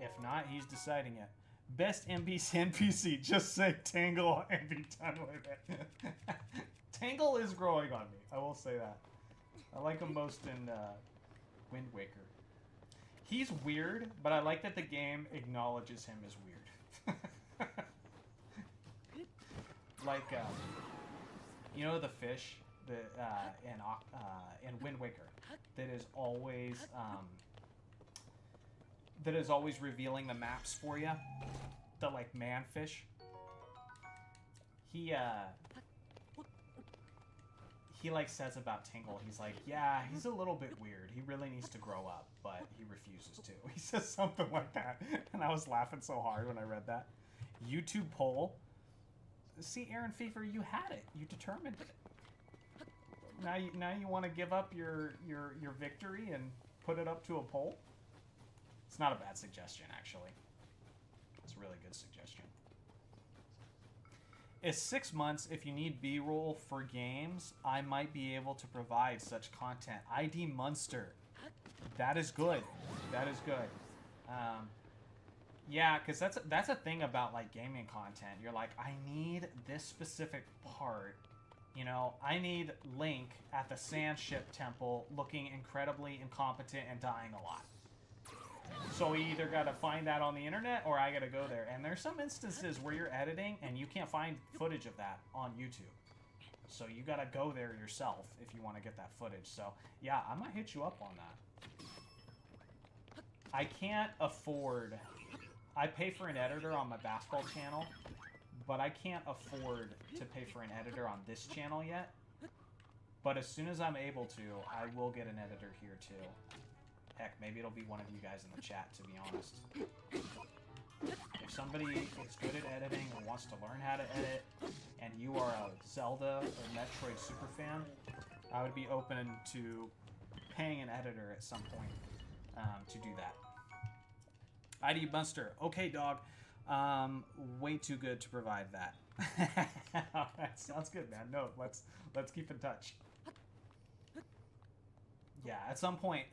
If not, he's deciding it. Best NPC, just say Tangle and be done with it. Tangle is growing on me, I will say that. I like him most in Wind Waker. He's weird, but I like that the game acknowledges him as weird. Like, you know the fish that in Wind Waker that is always revealing the maps for you, the like man fish. He like says about Tingle, he's like, yeah, he's a little bit weird. He really needs to grow up, but he refuses to. He says something like that, and I was laughing so hard when I read that. YouTube poll. See, Aaron Fever, you had it. You determined it. Now you want to give up your victory and put it up to a poll? It's not a bad suggestion, actually. It's a really good suggestion. It's 6 months. If you need B-roll for games, I might be able to provide such content. ID Munster. That is good. That is good. Yeah, because that's a thing about like gaming content. You're like, I need this specific part. You know, I need Link at the Sand Ship Temple looking incredibly incompetent and dying a lot. So we either got to find that on the internet or I got to go there. And there's some instances where you're editing and you can't find footage of that on YouTube. So you got to go there yourself if you want to get that footage. So yeah, I might hit you up on that. I can't afford... I pay for an editor on my basketball channel, but I can't afford to pay for an editor on this channel yet. But as soon as I'm able to, I will get an editor here too. Heck, maybe it'll be one of you guys in the chat, to be honest. If somebody is good at editing and wants to learn how to edit, and you are a Zelda or Metroid superfan, I would be open to paying an editor at some point. to do that. ID Bunster. Okay, dog. Way too good to provide that. That sounds good, man. No, let's keep in touch. Yeah, at some point,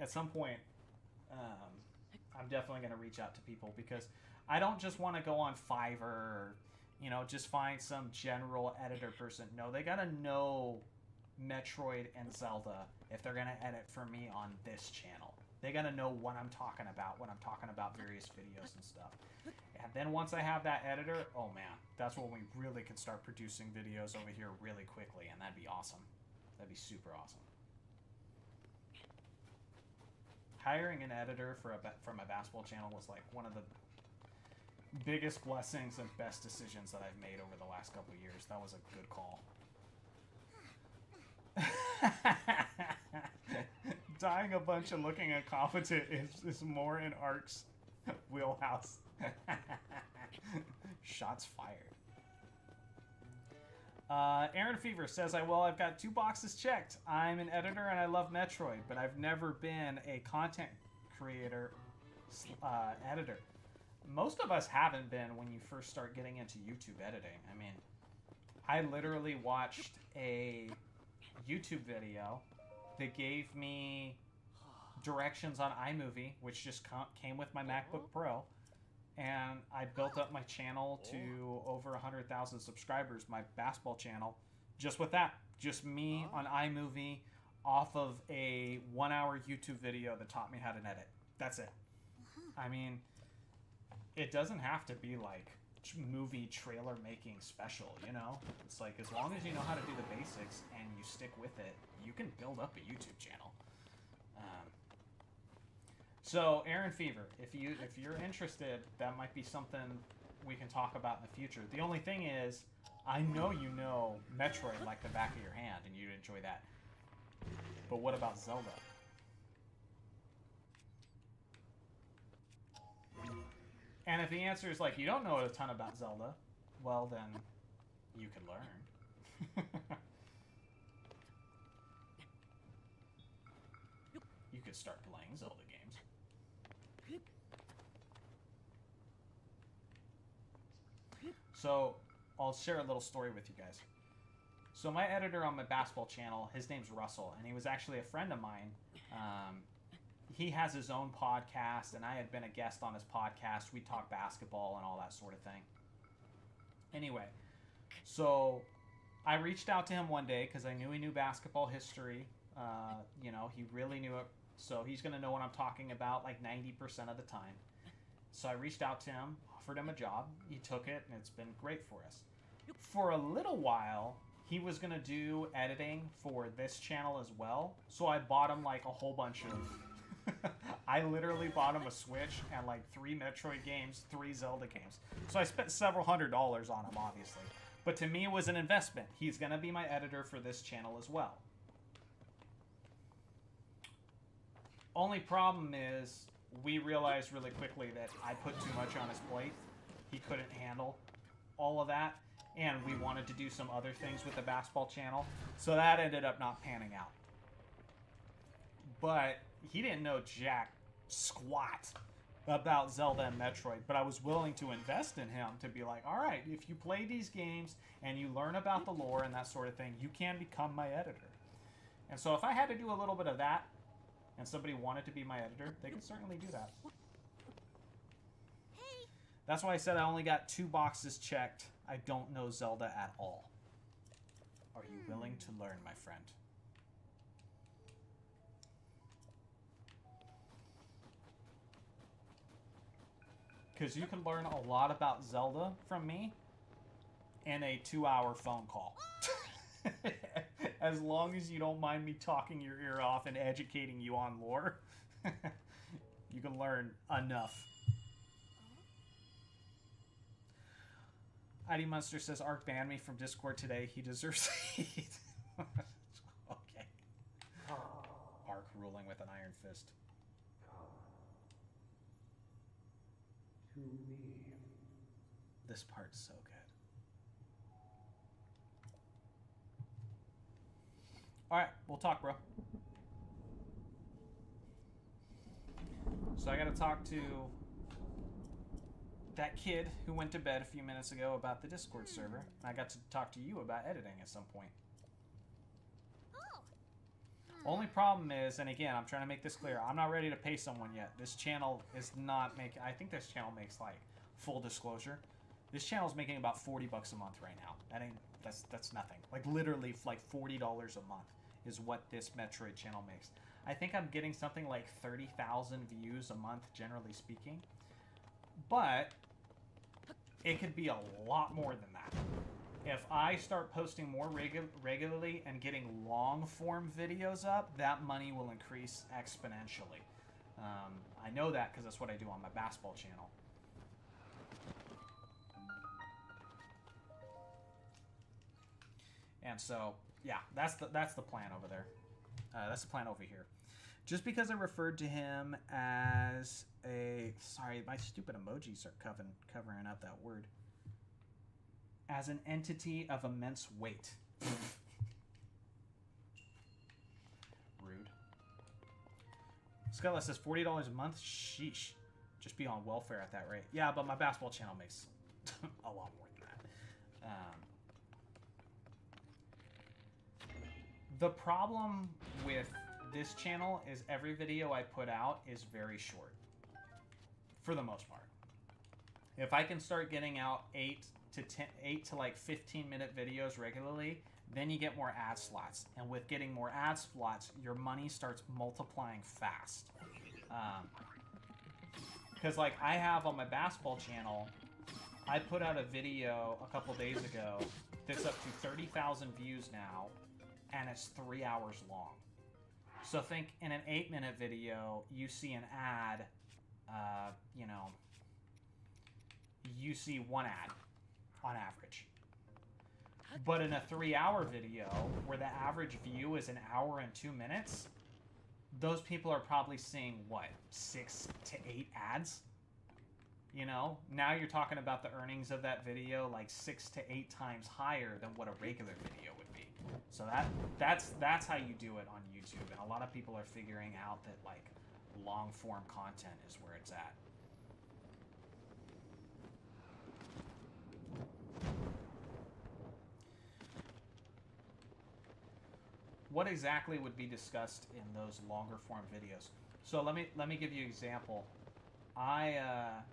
I'm definitely gonna reach out to people because I don't just want to go on Fiverr or, you know, just find some general editor person. No, they gotta know Metroid and Zelda if they're gonna edit for me on this channel. They gotta know what I'm talking about when I'm talking about various videos and stuff. And then once I have that editor, oh man, that's when we really can start producing videos over here really quickly, and that'd be awesome. That'd be super awesome. Hiring an editor for my basketball channel was like one of the biggest blessings and best decisions that I've made over the last couple of years. That was a good call. Dying a bunch and looking incompetent is more in Ark's wheelhouse. Shots fired. Aaron Fever says, I've got 2 boxes checked. I'm an editor and I love Metroid, but I've never been a content creator editor. Most of us haven't been when you first start getting into YouTube editing. I mean, I literally watched a YouTube video that gave me directions on iMovie, which just came with my MacBook Pro. And I built up my channel to over 100,000 subscribers, my basketball channel, just with that. Just me on iMovie off of a 1-hour YouTube video that taught me how to edit. That's it. I mean, it doesn't have to be like movie trailer making special, you know? It's like, as long as you know how to do the basics and you stick with it, you can build up a YouTube channel. So, Aaron Fever, if you're interested, that might be something we can talk about in the future. The only thing is, I know you know Metroid like the back of your hand, and you'd enjoy that. But what about Zelda? And if the answer is like, you don't know a ton about Zelda, well then, you can learn. You could start playing Zelda games. So, I'll share a little story with you guys. So my editor on my basketball channel, his name's Russell, and he was actually a friend of mine. He has his own podcast, and I had been a guest on his podcast. We talk basketball and all that sort of thing. Anyway, so I reached out to him one day because I knew he knew basketball history. You know, he really knew it. So he's going to know what I'm talking about like 90% of the time. So I reached out to him, offered him a job. He took it, and it's been great for us. For a little while, he was going to do editing for this channel as well. So I bought him like a whole bunch of... I literally bought him a Switch and like 3 Metroid games, 3 Zelda games. So I spent several $100s on him, obviously. But to me, it was an investment. He's going to be my editor for this channel as well. Only problem is, we realized really quickly that I put too much on his plate. He couldn't handle all of that. And we wanted to do some other things with the basketball channel. So that ended up not panning out. But he didn't know jack squat about Zelda and Metroid. But I was willing to invest in him to be like, all right, if you play these games and you learn about the lore and that sort of thing, you can become my editor. And so if I had to do a little bit of that, and somebody wanted to be my editor, they could certainly do that. Hey. That's why I said I only got 2 boxes checked. I don't know Zelda at all. Are you willing to learn, my friend? Because you can learn a lot about Zelda from me in a 2-hour phone call. As long as you don't mind me talking your ear off and educating you on lore, you can learn enough. ID Munster says, Ark banned me from Discord today. He deserves it. Okay. Ark ruling with an iron fist. To me. This part's so good. Alright, we'll talk, bro. So I got to talk to that kid who went to bed a few minutes ago about the Discord server. I got to talk to you about editing at some point. Oh. Only problem is, and again, I'm trying to make this clear, I'm not ready to pay someone yet. This channel is not making, I think this channel makes, like, full disclosure, this channel's making about 40 bucks a month right now. That's nothing. Like, literally, like, $40 a month is what this Metroid channel makes. I think I'm getting something like 30,000 views a month, generally speaking. But it could be a lot more than that. If I start posting more regularly and getting long-form videos up, that money will increase exponentially. I know that because that's what I do on my basketball channel. And so, yeah, that's the plan over there. That's the plan over here. Just because I referred to him as a... Sorry, my stupid emojis are covering up that word. As an entity of immense weight. Rude. Scutla says $40 a month? Sheesh. Just be on welfare at that rate. Yeah, but my basketball channel makes a lot more than that. The problem with this channel is every video I put out is very short. For the most part. If I can start getting out 8 to like 15-minute videos regularly, then you get more ad slots. And with getting more ad slots, your money starts multiplying fast. Because like I have on my basketball channel, I put out a video a couple days ago that's up to 30,000 views now, and it's 3 hours long. So think in an 8-minute video, you see an ad, you know, you see one ad on average. But in a 3-hour video, where the average view is an hour and 2 minutes, those people are probably seeing, what, 6 to 8 ads? You know, now you're talking about the earnings of that video like 6 to 8 times higher than what a regular video would be. So that's how you do it on YouTube, and a lot of people are figuring out that like long form content is where it's at. What exactly would be discussed in those longer form videos? So let me give you an example. I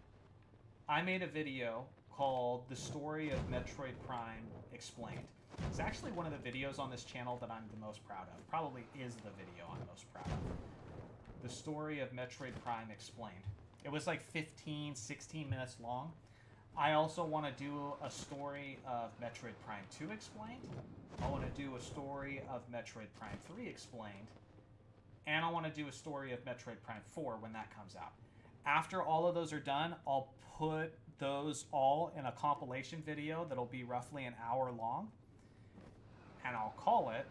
made a video called "The Story of Metroid Prime Explained." It's actually one of the videos on this channel that I'm the most proud of. Probably is the video I'm most proud of. The Story of Metroid Prime Explained. It was like 15, 16 minutes long. I also want to do a story of Metroid Prime 2 Explained. I want to do a story of Metroid Prime 3 Explained. And I want to do a story of Metroid Prime 4 when that comes out. After all of those are done, I'll put those all in a compilation video that'll be roughly an hour long. And I'll call it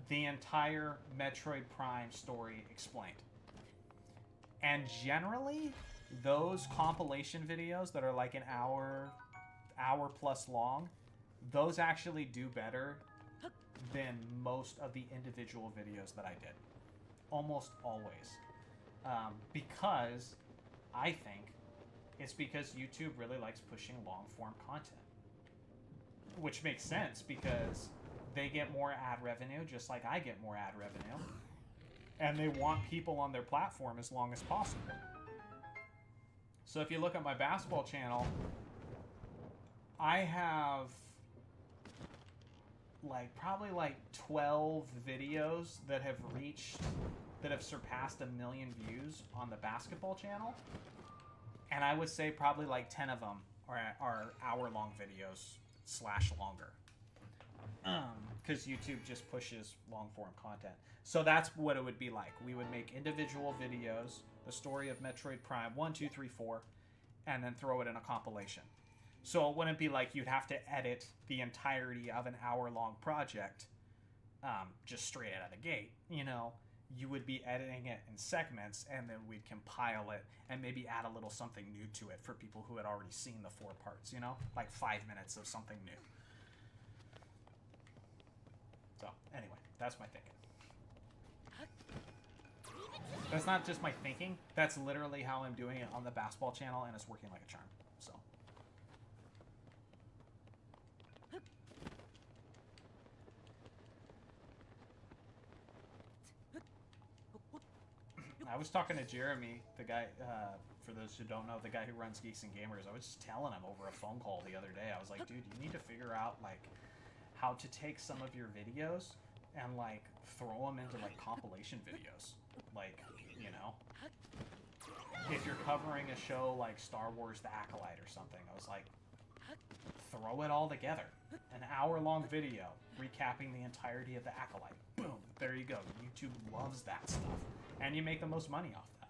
the entire Metroid Prime story explained. And generally, those compilation videos that are like an hour plus long, those actually do better than most of the individual videos that I did. Almost always. Because I think it's because YouTube really likes pushing long form content. Which makes sense because they get more ad revenue just like I get more ad revenue. And they want people on their platform as long as possible. So if you look at my basketball channel, I have like probably like 12 videos that have surpassed 1 million views on the basketball channel. And I would say probably like 10 of them are hour-long videos / longer. Because YouTube just pushes long-form content. So that's what it would be like. We would make individual videos, the story of Metroid Prime 1, 2, 3, 4, and then throw it in a compilation. So it wouldn't be like you'd have to edit the entirety of an hour-long project just straight out of the gate. You know, you would be editing it in segments, and then we'd compile it and maybe add a little something new to it for people who had already seen the 4 parts, you know? Like 5 minutes of something new. So, anyway, that's my thinking. That's not just my thinking. That's literally how I'm doing it on the basketball channel, and it's working like a charm. So. I was talking to Jeremy, the guy, for those who don't know, the guy who runs Geeks and Gamers. I was just telling him over a phone call the other day. I was like, dude, you need to figure out, like, how to take some of your videos and, like, throw them into, like, compilation videos. Like, you know? If you're covering a show like Star Wars The Acolyte or something, I was like, throw it all together. An hour-long video recapping the entirety of The Acolyte. Boom. There you go. YouTube loves that stuff. And you make the most money off that.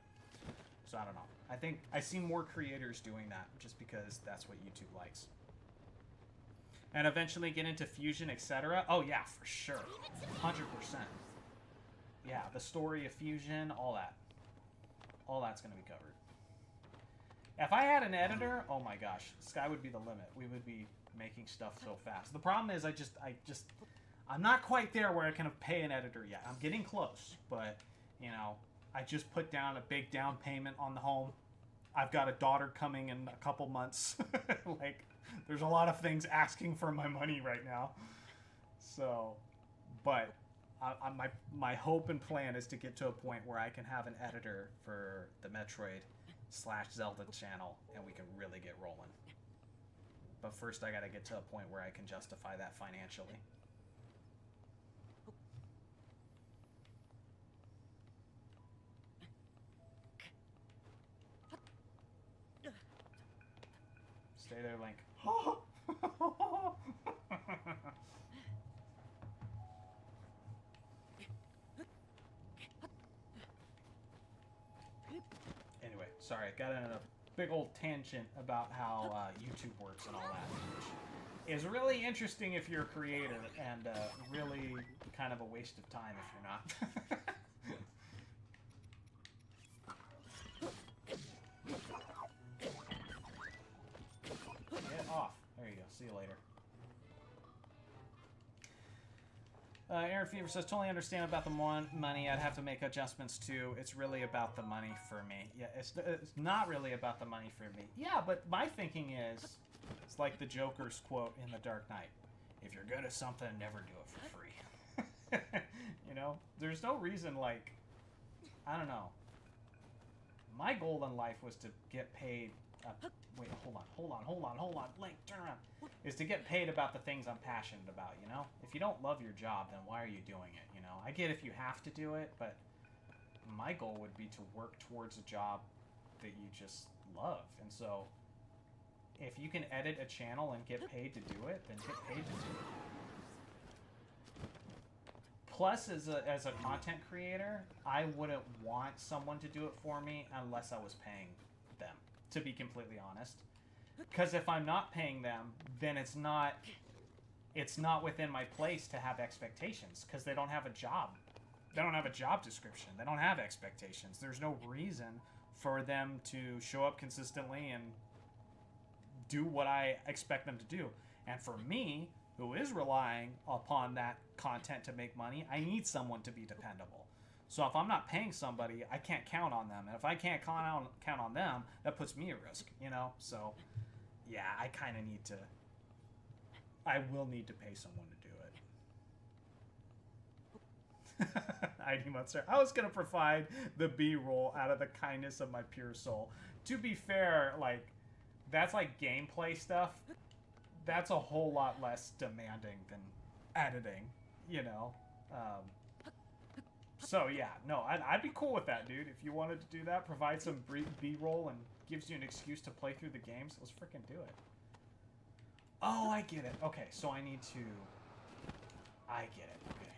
So I don't know. I think I see more creators doing that just because that's what YouTube likes. And eventually get into Fusion, etc. Oh yeah, for sure. 100%. Yeah, the story of Fusion, all that. All that's going to be covered. If I had an editor, oh my gosh, sky would be the limit. We would be making stuff so fast. The problem is I'm not quite there where I can pay an editor yet. I'm getting close, but, you know, I just put down a big down payment on the home. I've got a daughter coming in a couple months. Like, there's a lot of things asking for my money right now. So, but my hope and plan is to get to a point where I can have an editor for the Metroid/Zelda channel, and we can really get rolling. But first I gotta get to a point where I can justify that financially. Stay there, Link. Anyway, sorry, I got in a big old tangent about how YouTube works and all that, which is really interesting if you're a creator, and really kind of a waste of time if you're not. Get off. There you go. See you later. Aaron Fever says, totally understand about the money. I'd have to make adjustments too. It's really about the money for me. Yeah, it's not really about the money for me. Yeah, but my thinking is, it's like the Joker's quote in The Dark Knight. If you're good at something, never do it for free. You know? There's no reason, like, I don't know. My goal in life was to get paid... wait, hold on. Link, turn around. Is to get paid about the things I'm passionate about, you know? If you don't love your job, then why are you doing it, you know? I get if you have to do it, but my goal would be to work towards a job that you just love. And so, if you can edit a channel and get paid to do it, then get paid to do it. Plus, as a content creator, I wouldn't want someone to do it for me unless I was paying them, to be completely honest. Because if I'm not paying them, then it's not within my place to have expectations, because they don't have a job. They don't have a job description. They don't have expectations. There's no reason for them to show up consistently and do what I expect them to do. And for me, who is relying upon that content to make money, I need someone to be dependable. So if I'm not paying somebody, I can't count on them. And if I can't count on them, that puts me at risk, you know? So, yeah, I kind of need to... I will need to pay someone to do it. ID Monster. I was going to provide the B-roll out of the kindness of my pure soul. To be fair, like, that's like gameplay stuff. That's a whole lot less demanding than editing, you know? So, yeah, no, I'd be cool with that, dude. If you wanted to do that, provide some B-roll and gives you an excuse to play through the games, let's freaking do it. Oh, I get it. Okay, so I need to... I get it, okay.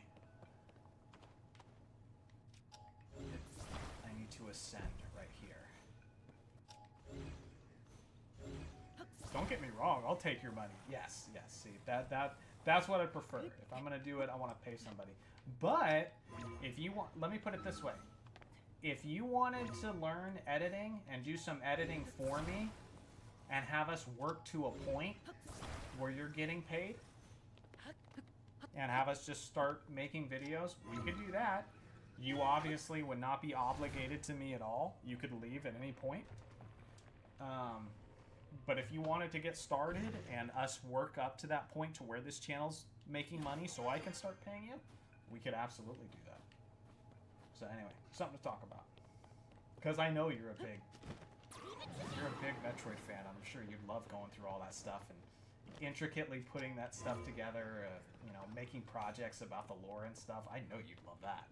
I need to ascend right here. Don't get me wrong, I'll take your money. Yes, see, that's what I prefer. If I'm gonna do it, I want to pay somebody. But if you want, let me put it this way. If you wanted to learn editing and do some editing for me and have us work to a point where you're getting paid and have us just start making videos, we could do that. You obviously would not be obligated to me at all. You could leave at any point. But if you wanted to get started and us work up to that point to where this channel's making money so I can start paying you, we could absolutely do that. So anyway, something to talk about. Because I know you're a big Metroid fan. I'm sure you'd love going through all that stuff and intricately putting that stuff together, you know, making projects about the lore and stuff. I know you'd love that.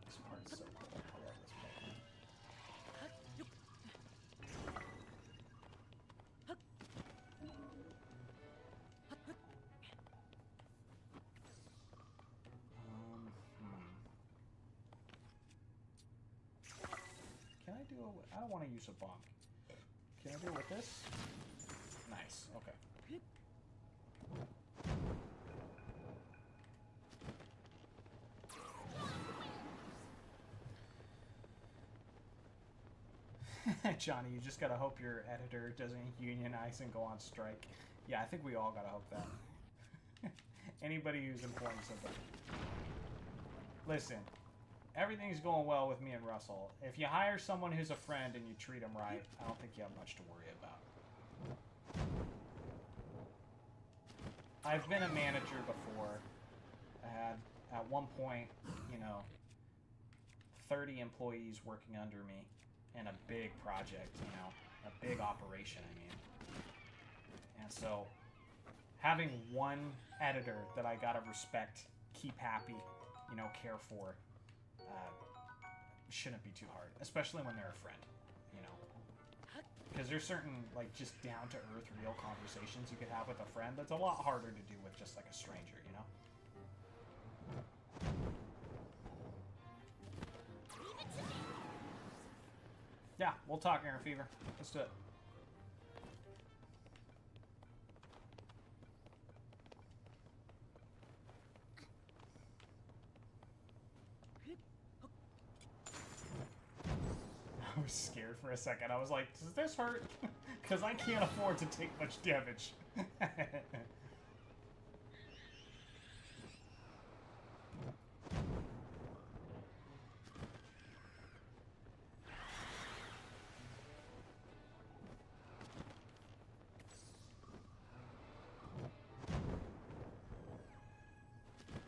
This part is so cool. I love this Pokemon. Can I do it? I don't want to use a bomb. Can I do it with this? Nice. Okay. Johnny, you just gotta hope your editor doesn't unionize and go on strike. Yeah, I think we all gotta hope that. Anybody who's employing somebody. Listen, everything's going well with me and Russell. If you hire someone who's a friend and you treat him right, I don't think you have much to worry about. I've been a manager before. I had, at one point, you know, 30 employees working under me in a big project, you know, a big operation, I mean. And so, having one editor that I gotta respect, keep happy, you know, care for, shouldn't be too hard, especially when they're a friend, you know. Because there's certain, like, just down-to-earth, real conversations you could have with a friend that's a lot harder to do with just, like, a stranger, you know? Yeah, we'll talk, Aaron Fever. Let's do it. I was scared for a second. I was like, does this hurt? Because I can't afford to take much damage.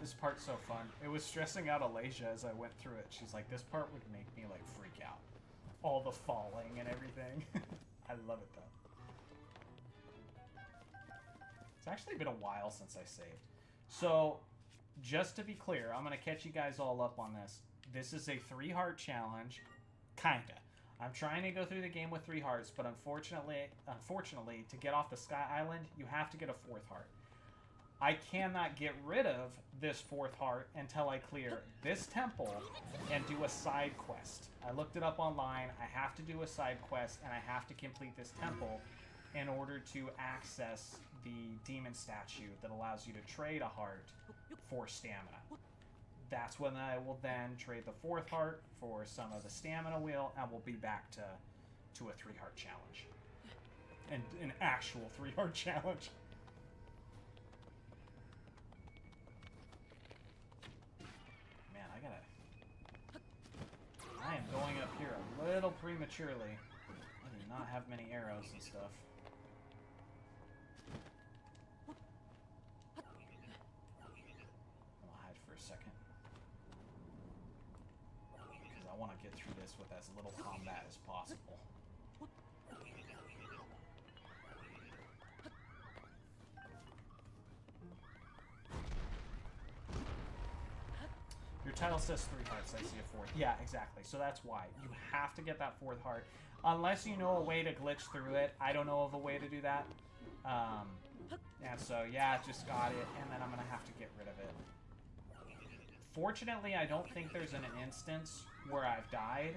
This part's so fun. It was stressing out Alasia as I went through it. She's like, this part would make me, like, freak out. All the falling and everything. I love it, though. It's actually been a while since I saved. So, just to be clear, I'm going to catch you guys all up on this. This is a 3-heart challenge. Kinda. I'm trying to go through the game with 3 hearts, but unfortunately, to get off the Sky Island, you have to get a 4th heart. I cannot get rid of this 4th heart until I clear this temple and do a side quest. I looked it up online. I have to do a side quest, and I have to complete this temple in order to access the demon statue that allows you to trade a heart for stamina. That's when I will then trade the 4th heart for some of the stamina wheel, and we'll be back to a 3-heart challenge. And an actual 3-heart challenge. I am going up here a little prematurely. I do not have many arrows and stuff. I'll hide for a second. Because I want to get through this with as little combat as possible. Your title says 3 hearts, I see a 4th. Yeah, exactly. So that's why. You have to get that 4th heart. Unless you know a way to glitch through it. I don't know of a way to do that. And so, yeah, just got it. And then I'm going to have to get rid of it. Fortunately, I don't think there's an instance where I've died.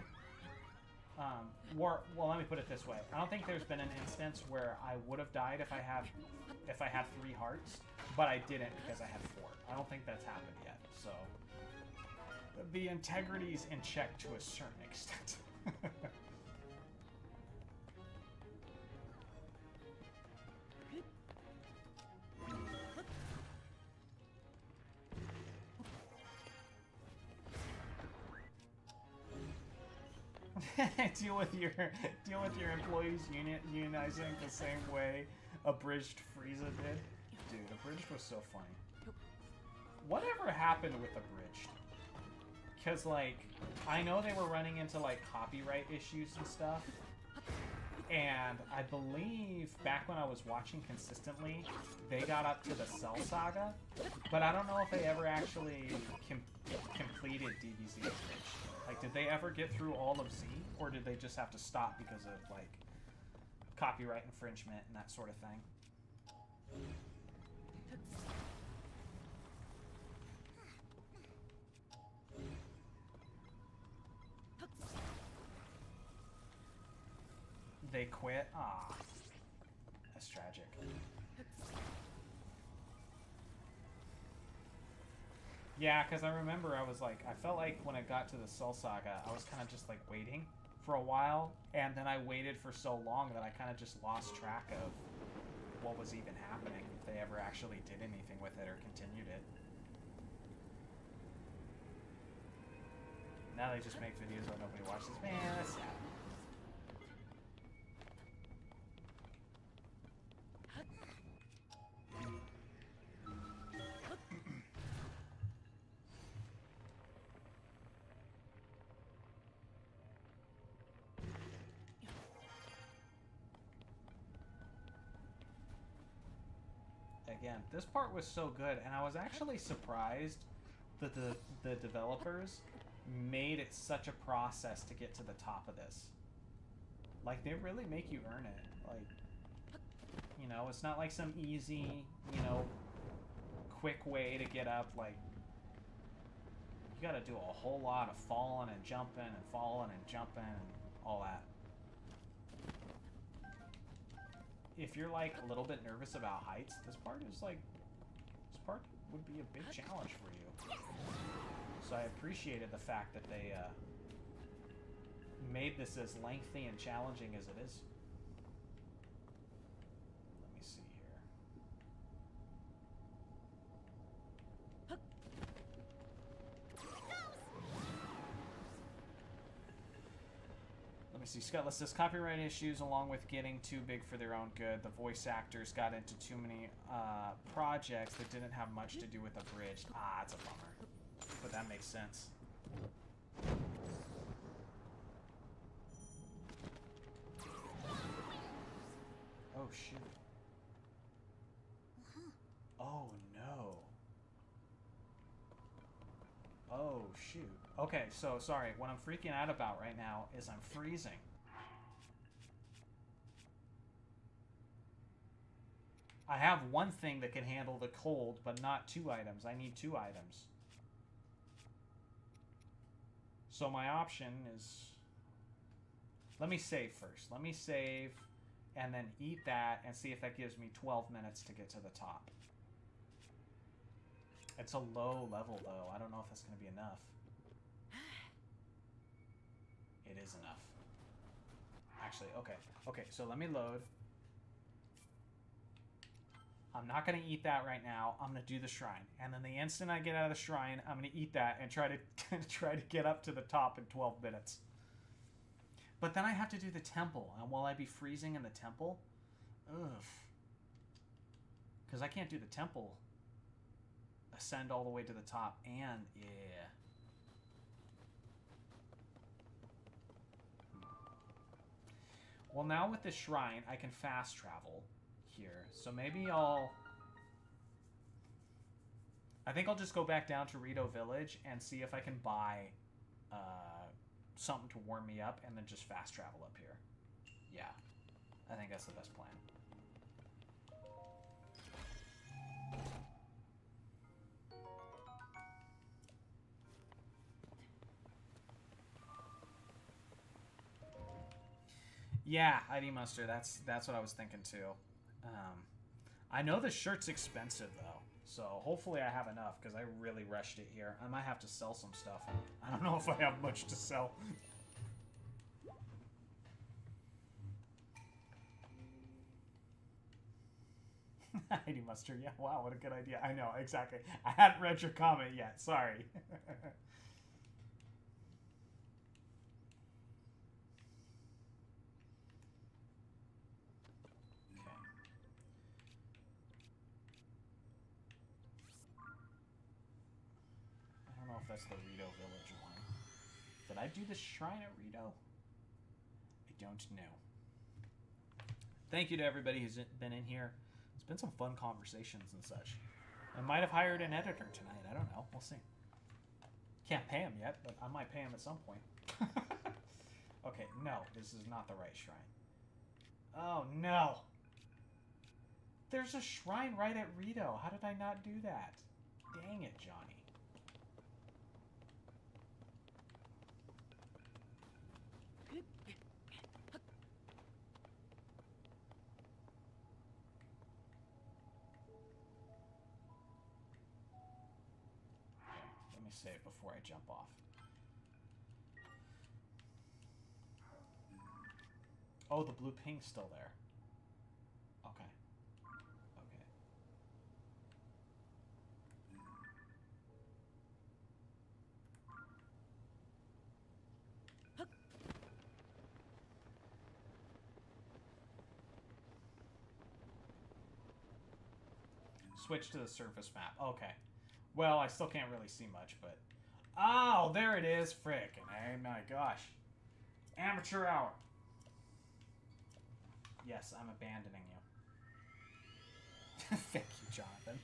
Well, let me put it this way. I don't think there's been an instance where I would have died if I had 3 hearts. But I didn't because I had 4. I don't think that's happened yet. So... the integrity's in check to a certain extent. deal with your employees unionizing the same way Abridged Frieza did. Dude, Abridged was so funny. Whatever happened with Abridged? Because, like, I know they were running into, like, copyright issues and stuff. And I believe back when I was watching consistently, they got up to the Cell Saga. But I don't know if they ever actually completed DBZ Abridged. Like, did they ever get through all of Z? Or did they just have to stop because of, like, copyright infringement and that sort of thing? They quit? Ah, that's tragic. Yeah, because I remember I was like, I felt like when it got to the Cell Saga, I was kind of just like waiting for a while, and then I waited for so long that I kind of just lost track of what was even happening, if they ever actually did anything with it or continued it. Now they just make videos where nobody watches. Man, that's sad. Again, this part was so good, and I was actually surprised that the developers made it such a process to get to the top of this. Like, they really make you earn it. Like, you know, it's not like some easy, you know, quick way to get up. Like, you gotta do a whole lot of falling and jumping and falling and jumping and all that. If you're like a little bit nervous about heights, this part would be a big challenge for you. So I appreciated the fact that they made this as lengthy and challenging as it is. Let me see here. Let me see. Scott lists copyright issues along with getting too big for their own good. The voice actors got into too many projects that didn't have much to do with the bridge. Ah, it's a bummer. But that makes sense. Oh, shoot. Oh, no. Oh, shoot. Okay, so, sorry. What I'm freaking out about right now is I'm freezing. I have one thing that can handle the cold, but not two items. I need two items. So my option is... Let me save first. Let me save and then eat that and see if that gives me 12 minutes to get to the top. It's a low level, though. I don't know if that's going to be enough. It is enough. Actually, okay. Okay, so let me load. I'm not going to eat that right now. I'm going to do the shrine. And then the instant I get out of the shrine, I'm going to eat that and try to get up to the top in 12 minutes. But then I have to do the temple. And will I be freezing in the temple? Ugh. Because I can't do the temple. Ascend all the way to the top. And, yeah. Well, now with the shrine, I can fast travel here. So maybe I think I'll just go back down to Rito Village and see if I can buy something to warm me up and then just fast travel up here. Yeah. I think that's the best plan. Yeah, ID Muster, that's what I was thinking too. I know the shirt's expensive though, so hopefully I have enough because I really rushed it here. I might have to sell some stuff. I don't know if I have much to sell. ID Muster, yeah, wow, what a good idea. I know, exactly. I hadn't read your comment yet, sorry. if that's the Rito Village one. Did I do the shrine at Rito? I don't know. Thank you to everybody who's been in here. It's been some fun conversations and such. I might have hired an editor tonight. I don't know. We'll see. Can't pay him yet, but I might pay him at some point. Okay, no. This is not the right shrine. Oh, no. There's a shrine right at Rito. How did I not do that? Dang it, Johnny. Let me save before I jump off. Oh, the blue ping's still there. Okay. Okay. Switch to the surface map. Okay. Well, I still can't really see much, but... Oh, there it is. Frickin'. Oh my gosh. Amateur hour. Yes, I'm abandoning you. Thank you, Jonathan.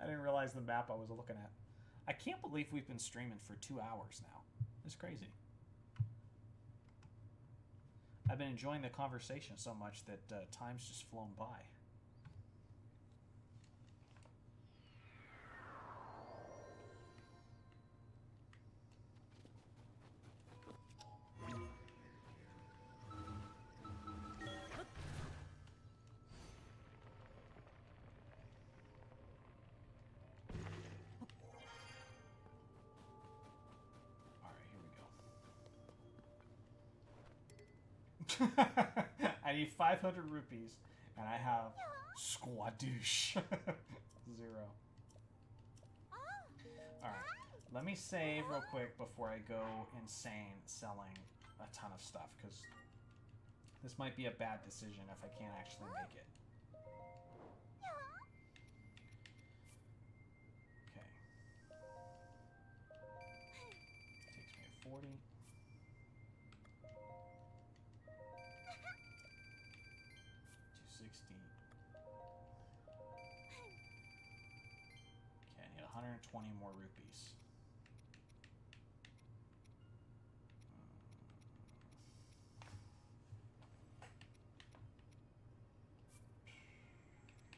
I didn't realize the map I was looking at. I can't believe we've been streaming for 2 hours now. It's crazy. I've been enjoying the conversation so much that time's just flown by. I need 500 rupees, and I have squadoosh. 0. Alright, let me save real quick before I go insane selling a ton of stuff, because this might be a bad decision if I can't actually make it. Okay. Takes me to 40. 260. Okay, I need 120 more rupees.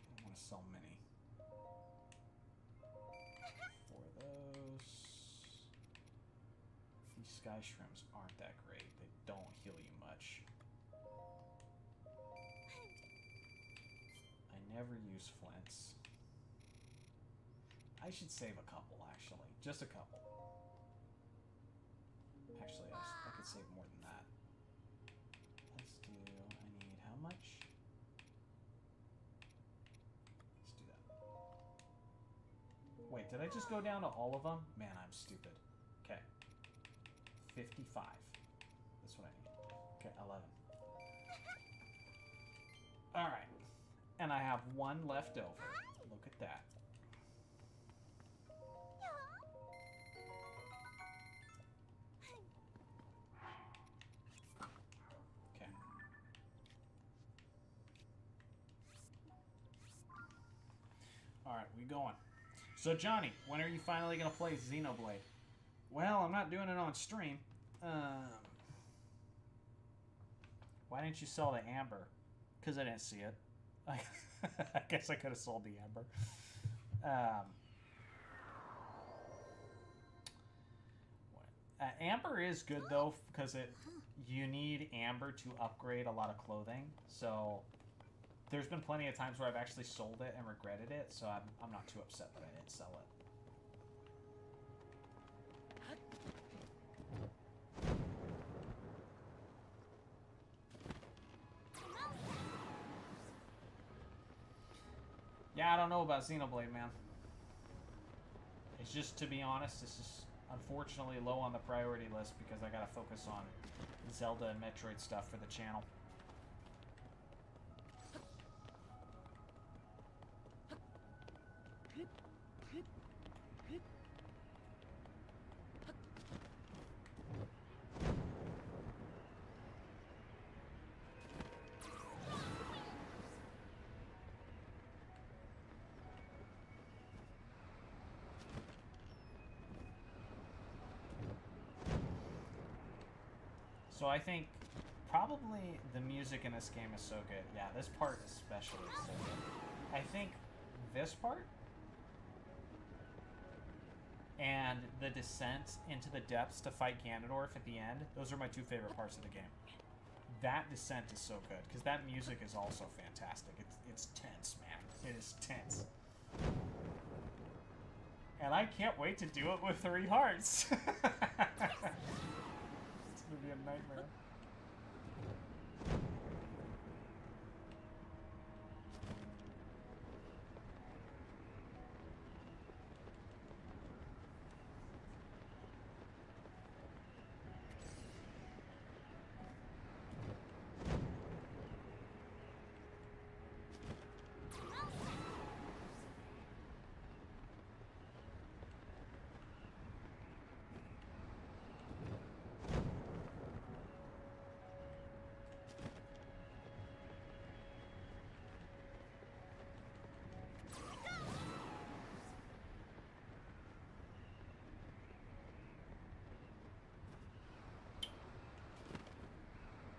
I want to sell many. For those. These sky shrooms aren't that great. They don't heal you much. I never use flints. I should save a couple, actually. Just a couple. Actually, I could save more than that. Let's do... I need how much? Let's do that. Wait, did I just go down to all of them? Man, I'm stupid. Okay. 55. That's what I need. Okay, 11. Alright. And I have one left over. Look at that. Okay. Alright, we going. So, Johnny, when are you finally going to play Xenoblade? Well, I'm not doing it on stream. Why didn't you sell the Amber? Because I didn't see it. I guess I could have sold the Amber. Amber is good though because you need Amber to upgrade a lot of clothing. So there's been plenty of times where I've actually sold it and regretted it. So I'm not too upset that I didn't sell it. Yeah, I don't know about Xenoblade, man. It's just, to be honest, it's just unfortunately low on the priority list because I gotta focus on Zelda and Metroid stuff for the channel. So I think probably the music in this game is so good. Yeah, this part especially is so good. I think this part and the descent into the depths to fight Ganondorf at the end, those are my 2 favorite parts of the game. That descent is so good, because that music is also fantastic. It's tense, man. It is tense. And I can't wait to do it with 3 hearts. It's gonna be a nightmare.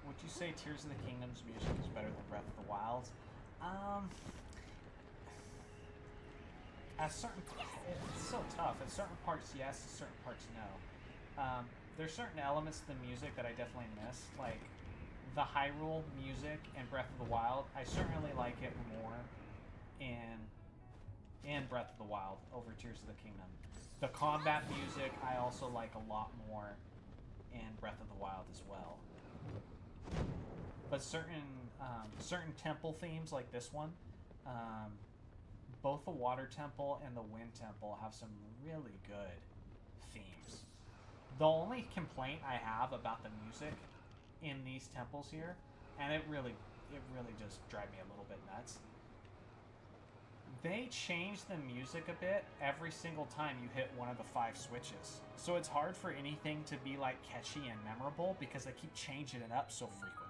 Would you say Tears of the Kingdom's music is better than Breath of the Wild's? At certain, it's so tough. At certain parts, yes. At certain parts, no. There's certain elements of the music that I definitely miss, like the Hyrule music in Breath of the Wild. I certainly like it more in Breath of the Wild over Tears of the Kingdom. The combat music I also like a lot more in Breath of the Wild as well. But certain temple themes like this one, both the Water Temple and the Wind Temple have some really good themes. The only complaint I have about the music in these temples here, and it really just drives me a little bit nuts. They change the music a bit every single time you hit one of the 5 switches. So it's hard for anything to be like catchy and memorable because they keep changing it up so frequently.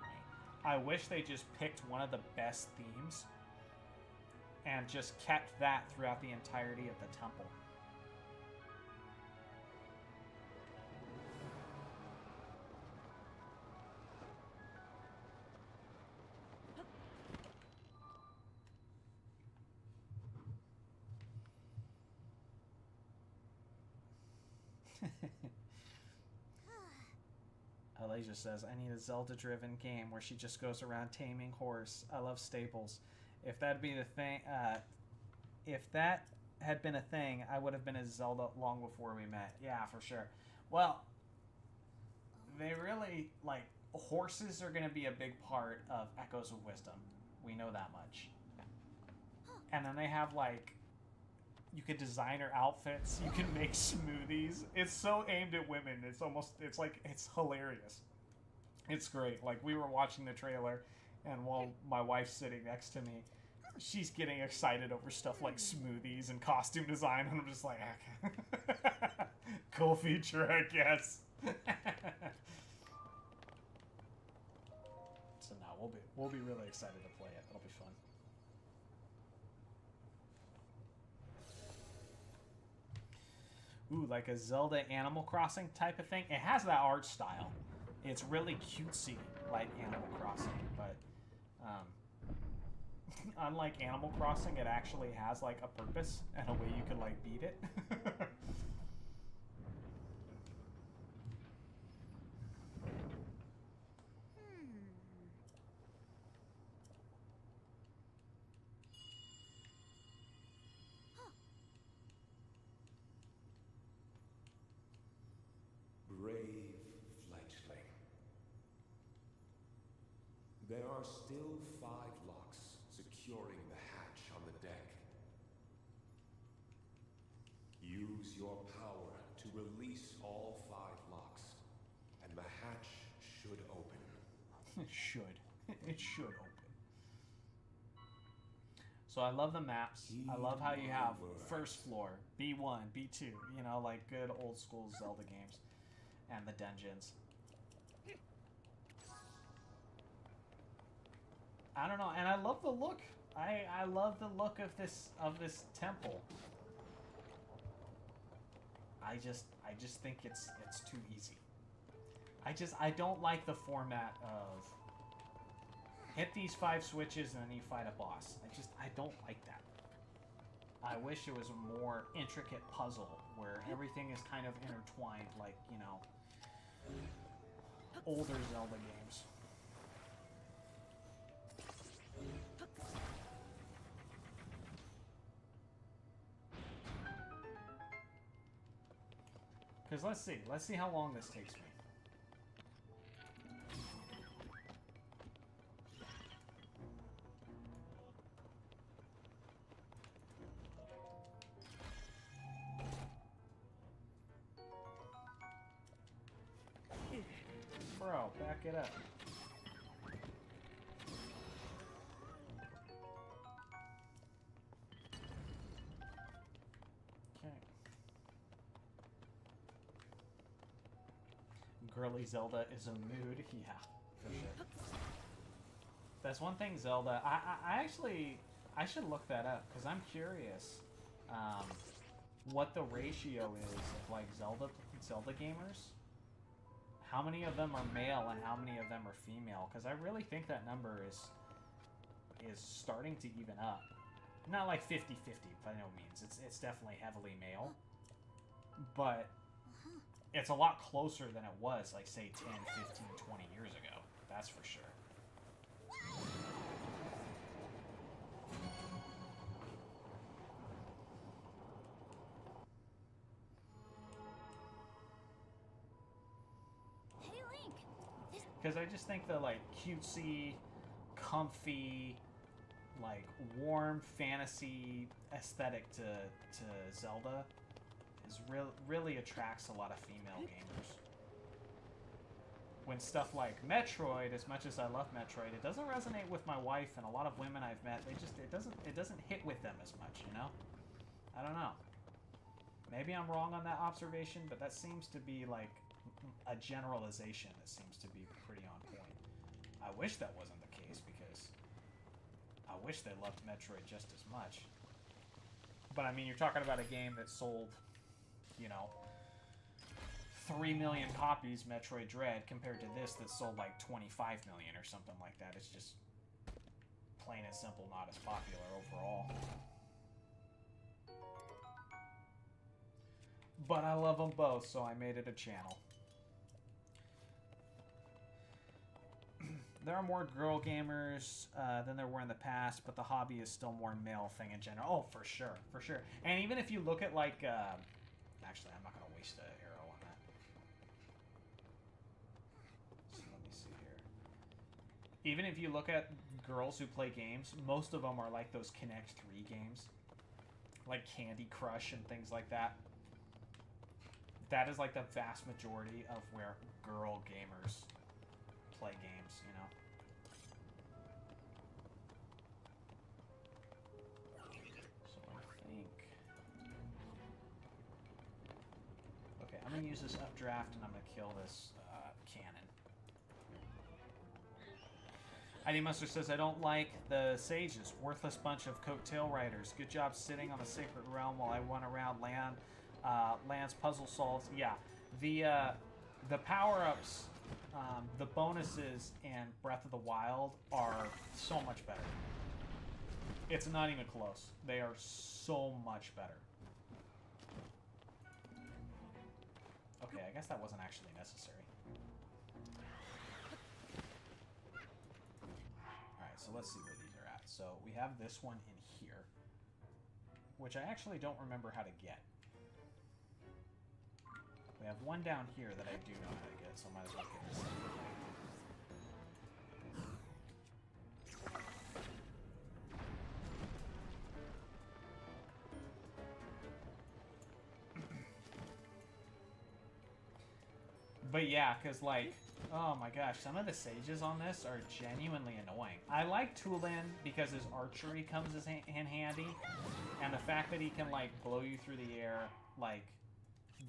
I wish they just picked one of the best themes and just kept that throughout the entirety of the temple. Alasia says, I need a Zelda-driven game where she just goes around taming horse. I love staples. If that'd be the thing, if that had been a thing, I would have been a Zelda long before we met. Yeah, for sure. Well, they really, like, horses are going to be a big part of Echoes of Wisdom. We know that much. And then they have, like, you could design her outfits. You can make smoothies. It's so aimed at women. It's hilarious. It's great. Like, we were watching the trailer, and while my wife's sitting next to me, she's getting excited over stuff like smoothies and costume design, and I'm just like, cool feature, I guess. So no, we'll be really excited to play it. It'll be fun. Ooh, like a Zelda Animal Crossing type of thing. It has that art style. It's really cutesy, like Animal Crossing, but unlike Animal Crossing, it actually has like a purpose and a way you can like beat it. Brave fledgling. There are still 5 locks securing the hatch on the deck. Use your power to release all 5 locks, and the hatch should open. It should. It should open. So I love the maps. I love how you have first floor, B1, B2, you know, like good old school Zelda games. And the dungeons. I don't know, and I love the look. I love the look of this temple. I just think it's too easy. I don't like the format of hit these 5 switches and then you fight a boss. I don't like that. I wish it was a more intricate puzzle where everything is kind of intertwined, like, you know, older Zelda games. Because let's see how long this takes me. Bro, back it up. Okay. Girly Zelda is a mood. Yeah, for sure. That's one thing Zelda... I actually... I should look that up, because I'm curious what the ratio is of, like, Zelda gamers. How many of them are male and how many of them are female? Because I really think that number is starting to even up. Not like 50-50 by no means. It's definitely heavily male. But it's a lot closer than it was, like, say, 10, 15, 20 years ago. That's for sure. Because I just think the, like, cutesy, comfy, like, warm fantasy aesthetic to Zelda is really attracts a lot of female gamers. When stuff like Metroid, as much as I love Metroid, it doesn't resonate with my wife and a lot of women I've met. It doesn't hit with them as much, you know? I don't know. Maybe I'm wrong on that observation, but that seems to be, like, a generalization that seems to be pretty on point. I wish that wasn't the case, because I wish they loved Metroid just as much. But I mean, you're talking about a game that sold, you know, 3 million copies, Metroid Dread, compared to this that sold like 25 million or something like that. It's just plain and simple not as popular overall. But I love them both, so I made it a channel. There are more girl gamers than there were in the past, but the hobby is still more male thing in general. Oh, for sure, for sure. And even if you look at, like, actually, I'm not going to waste an arrow on that. So let me see here. Even if you look at girls who play games, most of them are like those Connect 3 games. Like Candy Crush and things like that. That is like the vast majority of where girl gamers play games, you know? So I think... Okay, I'm gonna use this updraft and I'm gonna kill this cannon. ID Mustard says, I don't like the sages. Worthless bunch of coattail riders. Good job sitting on the sacred realm while I went around land's puzzle solves. Yeah, the power-ups, the bonuses in Breath of the Wild are so much better. It's not even close. They are so much better. Okay, I guess that wasn't actually necessary. Alright, so let's see where these are at. So we have this one in here, which I actually don't remember how to get. We have one down here that I do know how to get, so I might as well get this. But yeah, because, like, oh my gosh, some of the sages on this are genuinely annoying. I like Tulin because his archery comes in handy, and the fact that he can, like, blow you through the air, like,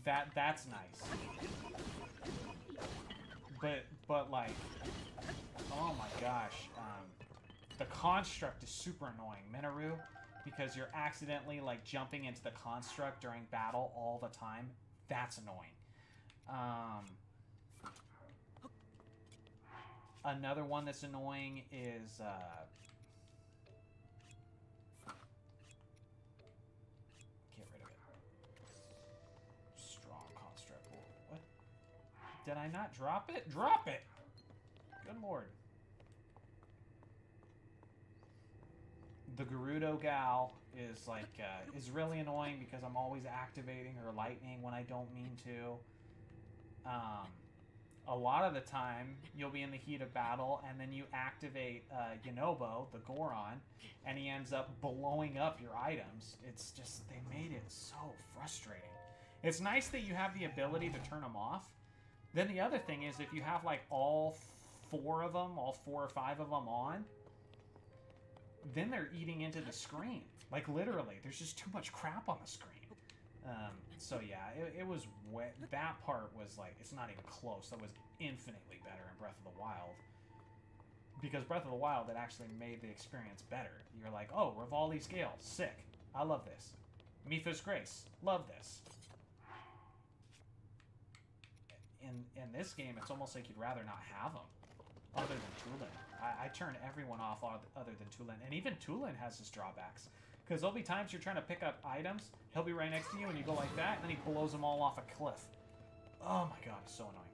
that's nice. But like, oh my gosh, the construct is super annoying. Minoru, because you're accidentally, like, jumping into the construct during battle all the time. That's annoying. Another one that's annoying is get rid of it. Strong construct. What? Did I not drop it? Drop it! Good lord. The Gerudo gal is like is really annoying because I'm always activating her lightning when I don't mean to. A lot of the time, you'll be in the heat of battle, and then you activate Yunobo, the Goron, and he ends up blowing up your items. It's just, they made it so frustrating. It's nice that you have the ability to turn them off. Then the other thing is, if you have like all 4 of them, all 4 or 5 of them on, then they're eating into the screen. Like literally, there's just too much crap on the screen. So yeah, it was wet. That part was like, it's not even close. That was infinitely better in Breath of the Wild. Because Breath of the Wild, it actually made the experience better. You're like, oh, Rivali Scale, sick. I love this. Mipha's Grace, love this. In this game, it's almost like you'd rather not have them, other than Tulin. I turn everyone off other than Tulin. And even Tulin has his drawbacks. Because there'll be times you're trying to pick up items, he'll be right next to you, and you go like that, and then he blows them all off a cliff. Oh my god, it's so annoying.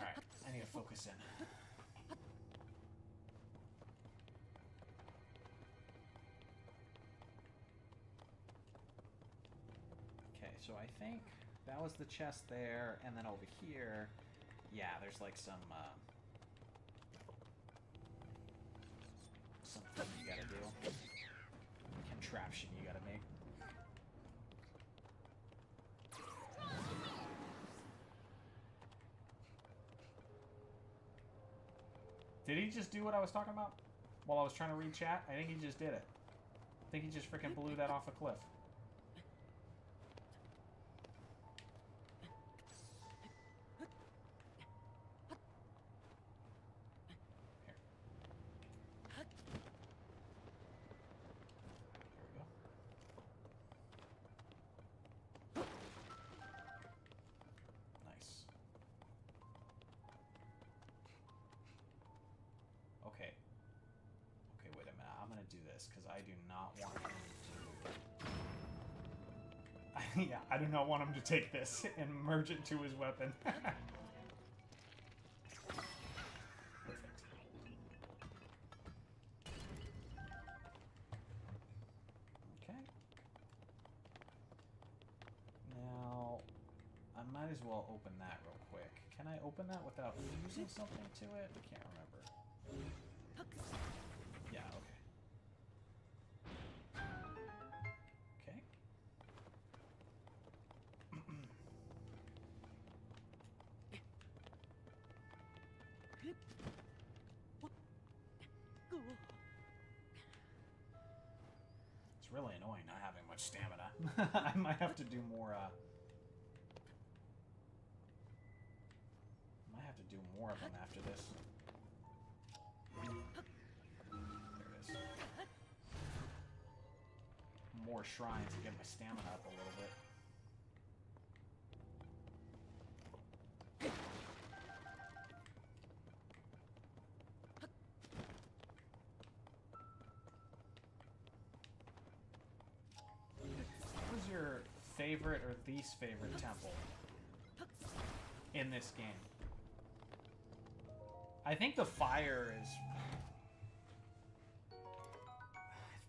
Alright, I need to focus in. So I think that was the chest there, and then over here, yeah, there's like some something you gotta do. Contraption you gotta make. Did he just do what I was talking about while I was trying to read chat? I think he just did it. I think he just freaking blew that off a cliff. Yeah, I do not want him to take this and merge it into his weapon. Perfect. Okay. Now, I might as well open that real quick. Can I open that without fusing something to it? I can't remember. Yeah, okay. It's really annoying not having much stamina. I might have to do more, might have to do more of them after this. There it is. More shrines to get my stamina up a little bit. Favorite or least favorite temple in this game? I think the fire is...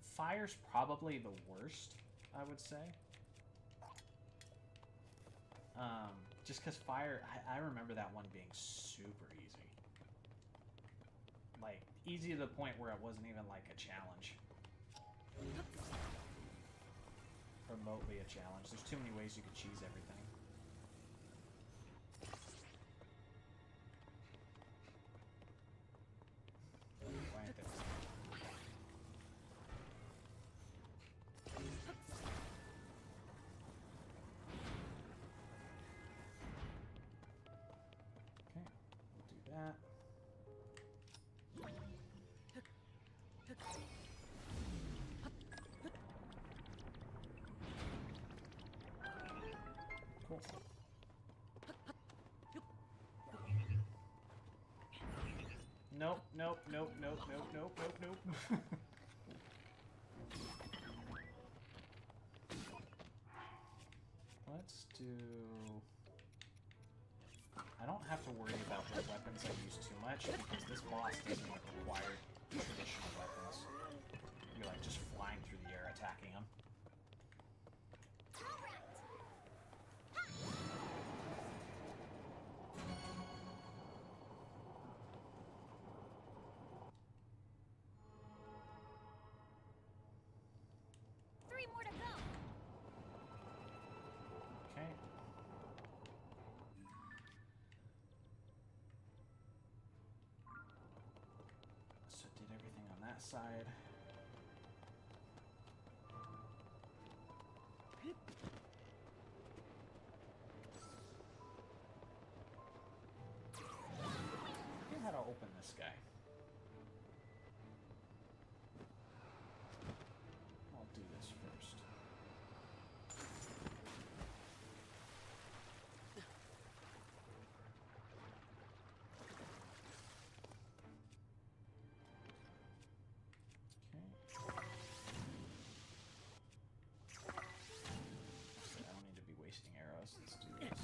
Fire's probably the worst, I would say. Just because fire... I remember that one being super easy. Like, easy to the point where it wasn't even like a challenge. Remotely a challenge. There's too many ways you could cheese everything. Why ain't there? Okay, we'll do that. Nope, nope, nope, nope, nope, nope, nope, nope. Let's do... I don't have to worry about what weapons I use too much, because this boss doesn't require traditional weapons. You're like just flying through the air attacking him. Three more to go. Okay. So did everything on that side. I forget how to open this guy. I'll do this first. Okay. I don't need to be wasting arrows. Let's do this.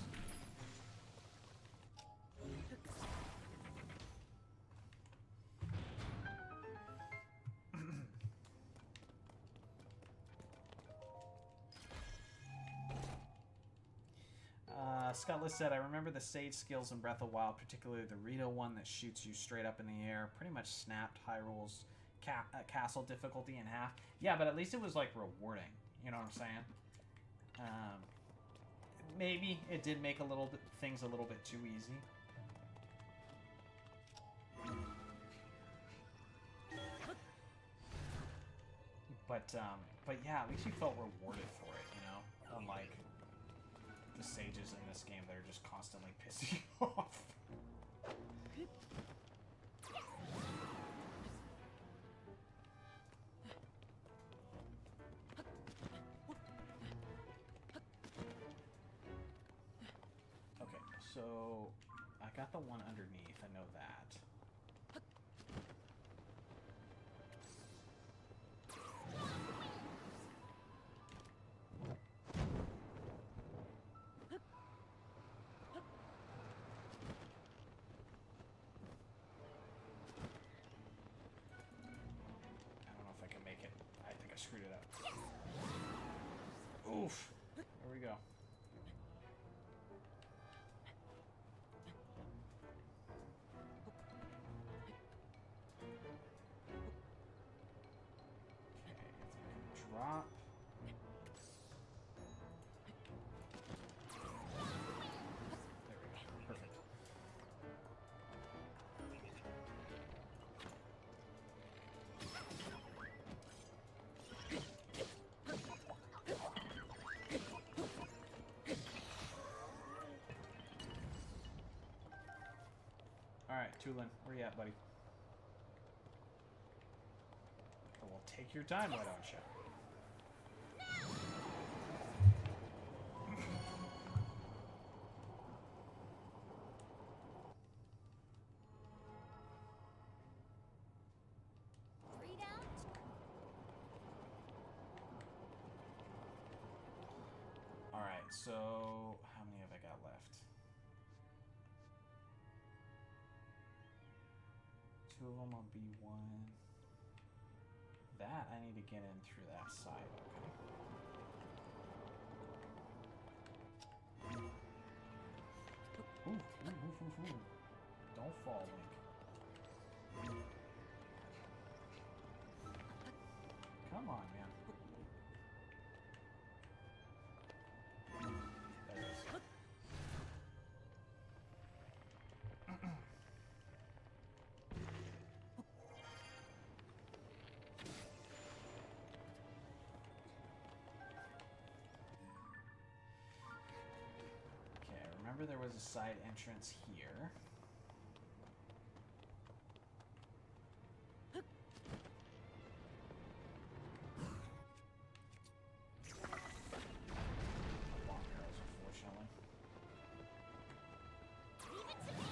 Scutless said, I remember the Sage skills in Breath of the Wild, particularly the Rito one that shoots you straight up in the air. Pretty much snapped Hyrule's castle difficulty in half. Yeah, but at least it was, like, rewarding. You know what I'm saying? Maybe it did make things a little bit too easy. But yeah, at least you felt rewarded for it, you know? Unlike the sages in this game that are just constantly pissing you off. Okay, so I got the one underneath, I know that. Screwed it up. Oof. There we go. Okay, if you can drop. There we go. Perfect. Alright, Tulin, where you at, buddy? Oh, well, take your time, why don't you? Three down. Alright, so how many have I got left? Two of them on B1. That I need to get in through that side, okay. Ooh, ooh, ooh, ooh, ooh. Don't fall, Link. Come on, man. There it is. Okay, I remember there was a side entrance here. Long arrows, unfortunately. Leave it to me.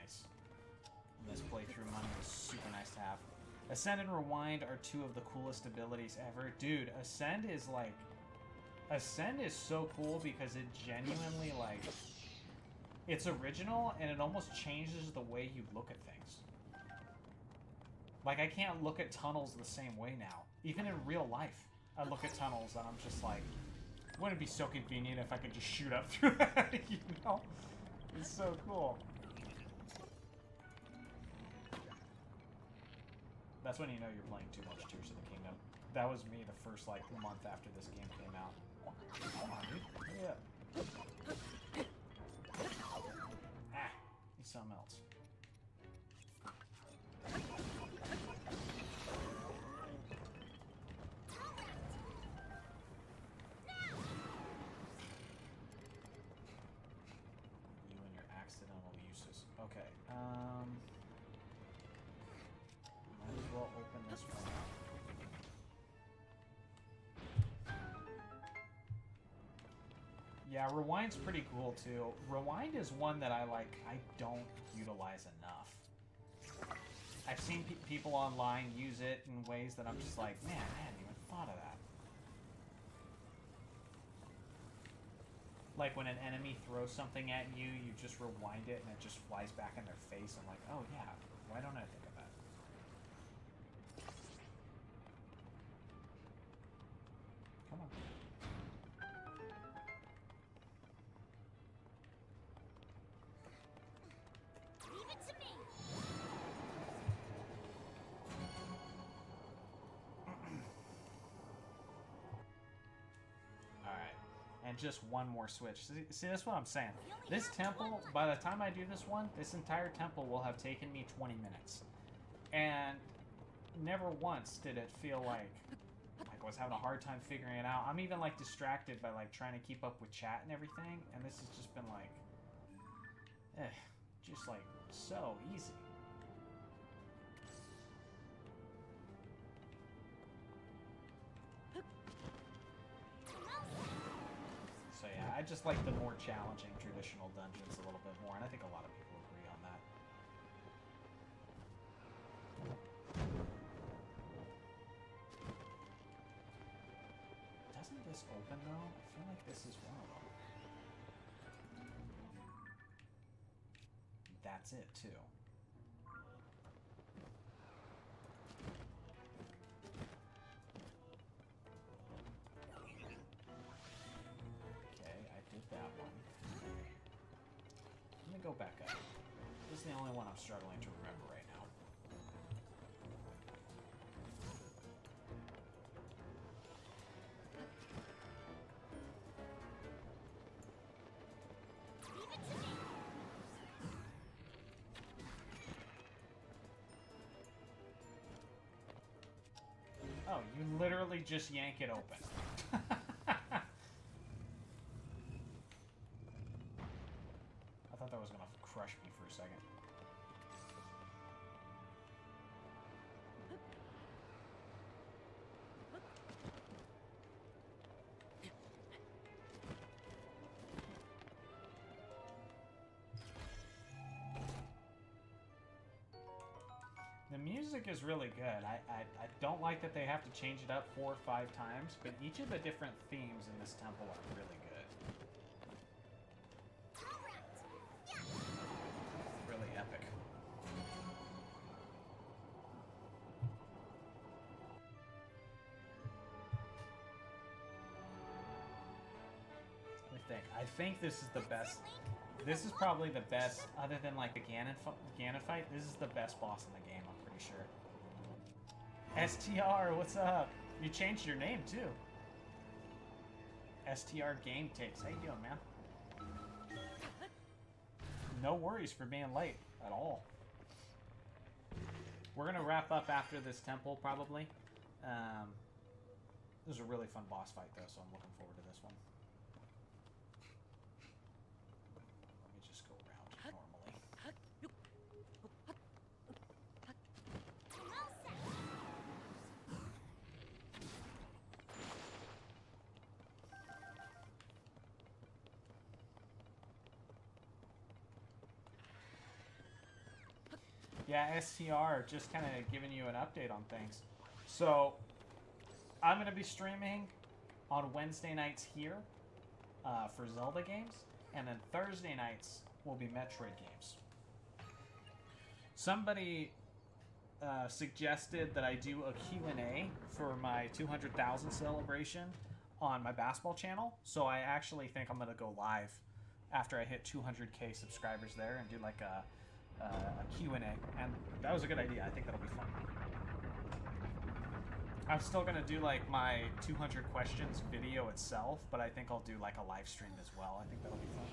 nice. And this playthrough money is super nice to have. Ascend and Rewind are two of the coolest abilities ever. Dude, Ascend is like... Ascend is so cool because it genuinely, like... It's original, and it almost changes the way you look at things. Like, I can't look at tunnels the same way now. Even in real life, I look at tunnels and I'm just like... Wouldn't it be so convenient if I could just shoot up through that, you know? It's so cool. That's when you know you're playing too much Tears of the Kingdom. That was me the first, like, month after this game came out. Come on, dude. Yeah. Ah, he's something else. You and your accidental uses. Okay, might as well open this one up. Yeah, Rewind's pretty cool too. Rewind is one that I don't utilize enough. I've seen people online use it in ways that I'm just like, man, I hadn't even thought of that. Like when an enemy throws something at you, you just rewind it and it just flies back in their face. I'm like, oh yeah, why don't I think of that? Come on. Leave it to me. Alright. And just one more switch. See, that's what I'm saying. This temple, by the time I do this one, this entire temple will have taken me 20 minutes. And never once did it feel like I was having a hard time figuring it out. I'm even like distracted by like trying to keep up with chat and everything. And this has just been like, just like so easy. So yeah, I just like the more challenging traditional dungeons a little bit more, and I think a lot of people agree on that. Doesn't this open though? I feel like this is one of them. That's it too. That one. Let me go back up. This is the only one I'm struggling to remember right now. Leave it to me. Oh, you literally just yank it open. I thought that was gonna crush me for a second. The music is really good. I don't like that they have to change it up 4 or 5 times, but each of the different themes in this temple are really good. Really epic. I think this is the best. This is probably the best, other than like the Ganon fight. This is the best boss in the game, I'm pretty sure. STR, what's up? You changed your name too. STR Game Takes. How you doing, man? No worries for being late at all. We're gonna wrap up after this temple, probably. This was a really fun boss fight, though, so I'm looking forward to this one. Let me just go around normally. Yeah, STR, just kind of giving you an update on things. So, I'm going to be streaming on Wednesday nights here for Zelda games, and then Thursday nights will be Metroid games. Somebody suggested that I do a Q&A for my 200,000 celebration on my basketball channel, so I actually think I'm going to go live after I hit 200k subscribers there and do like a Q&A, and that was a good idea. I think that'll be fun. I'm still gonna do like my 200 questions video itself, but I think I'll do like a live stream as well. I think that'll be fun.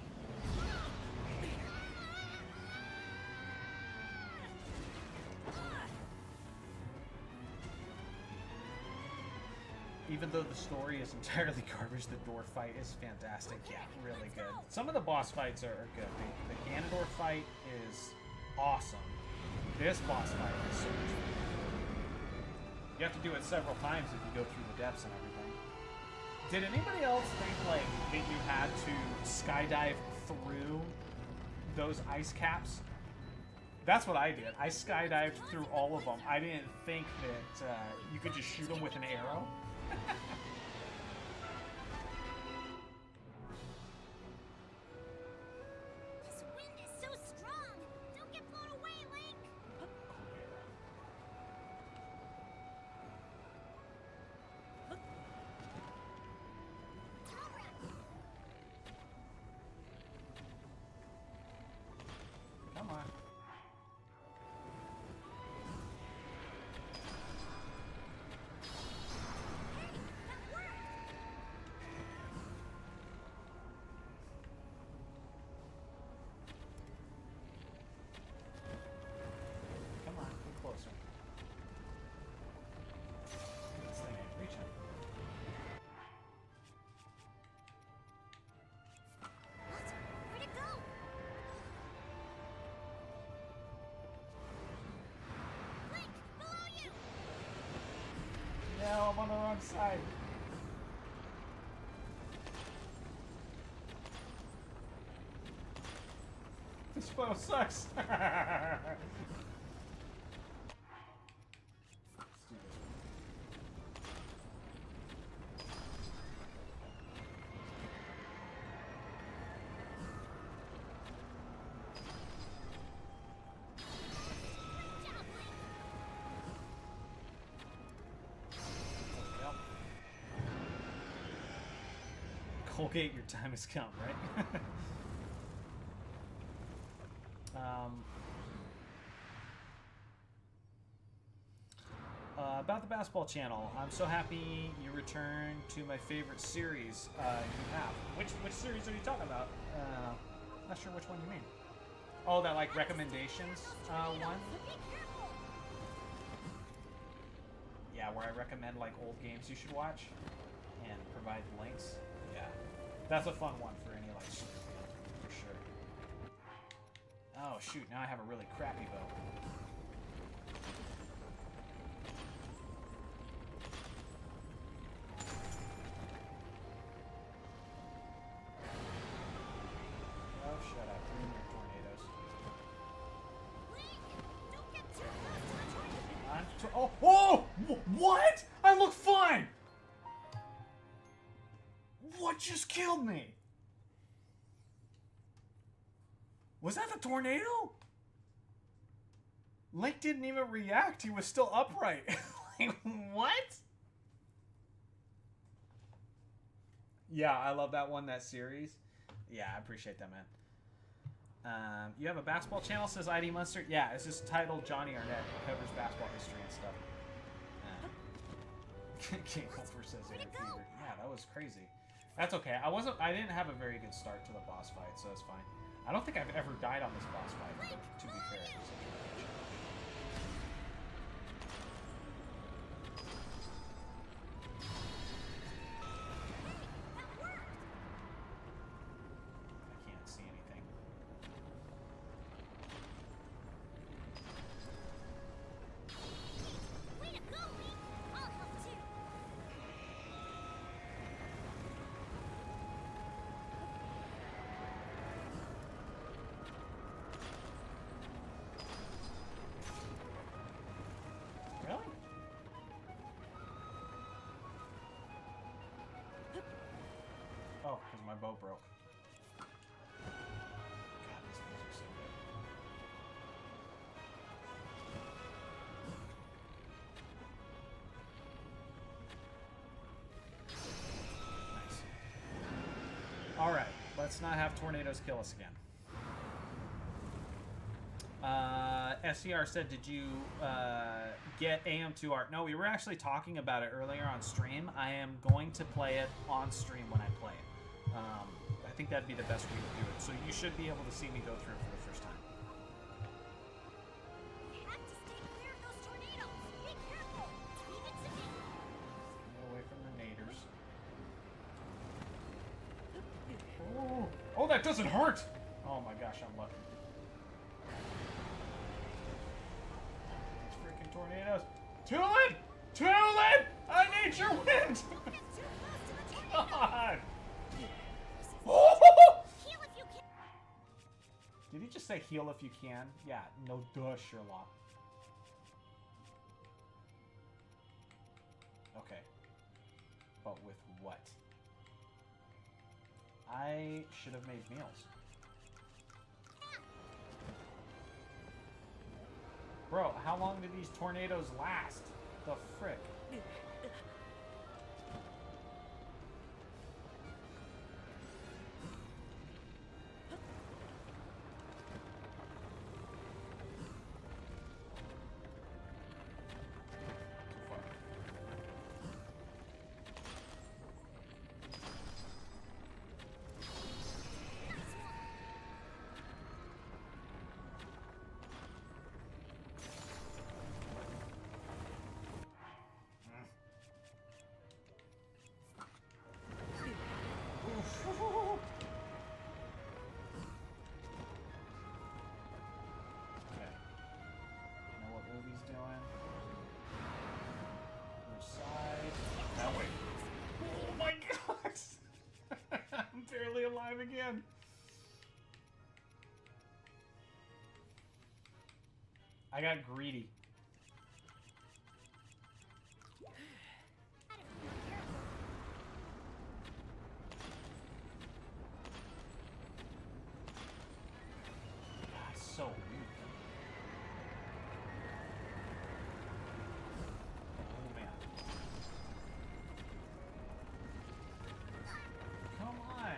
Even though the story is entirely garbage, the door fight is fantastic. Yeah, really good. Some of the boss fights are good. The Ganondorf fight is awesome. This boss fight is so much fun. You have to do it several times if you go through the depths and everything. Did anybody else think like that you had to skydive through those ice caps? That's what I did. I skydived through all of them. I didn't think that you could just shoot them with an arrow. This wind is so strong. Don't get blown away, Link. Come on. Come on, get closer. This thing ain't reaching. What? Where'd it go? Link, below you. No, I'm on the wrong side. This photo sucks. Let's do this one. Great job, Link. Yep. Colgate, your time has come, right? About the basketball channel, I'm so happy you returned to my favorite series you have. Which series are you talking about? Not sure which one you mean. Oh, that like recommendations one? Be careful. Yeah, where I recommend like old games you should watch and provide links. Yeah, that's a fun one for any like super fan, for sure. Oh shoot, now I have a really crappy bow. Oh, shut up. 3 more tornadoes. Link, don't get too close to the tornado. What? I look fine! What just killed me? Was that the tornado? Link didn't even react. He was still upright. Like, what? Yeah, I love that one, that series. Yeah, I appreciate that, man. You have a basketball channel, says ID Munster? Yeah, it's just titled Johnny Arnett. It covers basketball history and stuff. King Culper says air fever. Yeah, that was crazy. That's okay. I didn't have a very good start to the boss fight, so it's fine. I don't think I've ever died on this boss fight, but to be fair, it's such a bitch. I can't see anything. Way to go, Link. I'll help too. my bow broke. God, this music's so good. Nice. Alright, let's not have tornadoes kill us again. SCR said, did you get AM2 art? No, we were actually talking about it earlier on stream. I am going to play it on stream when I play it. I think that'd be the best way to do it. So you should be able to see me go through it for the first time. We have to stay clear of those tornadoes. Be careful. Leave it to me. Get away from the naders. Oh, oh, that doesn't hurt! Oh my gosh, I'm lucky. Tornadoes. Tulin! Tulin! I need your wind! Don't get too close to the tornado. God! Heal if you can. Did he just say heal if you can? Yeah, no duh, Sherlock. Okay. But with what? I should have made meals. Bro, how long do these tornadoes last? The frick? Alive again. I got greedy. God, so weak. Oh man. Come on.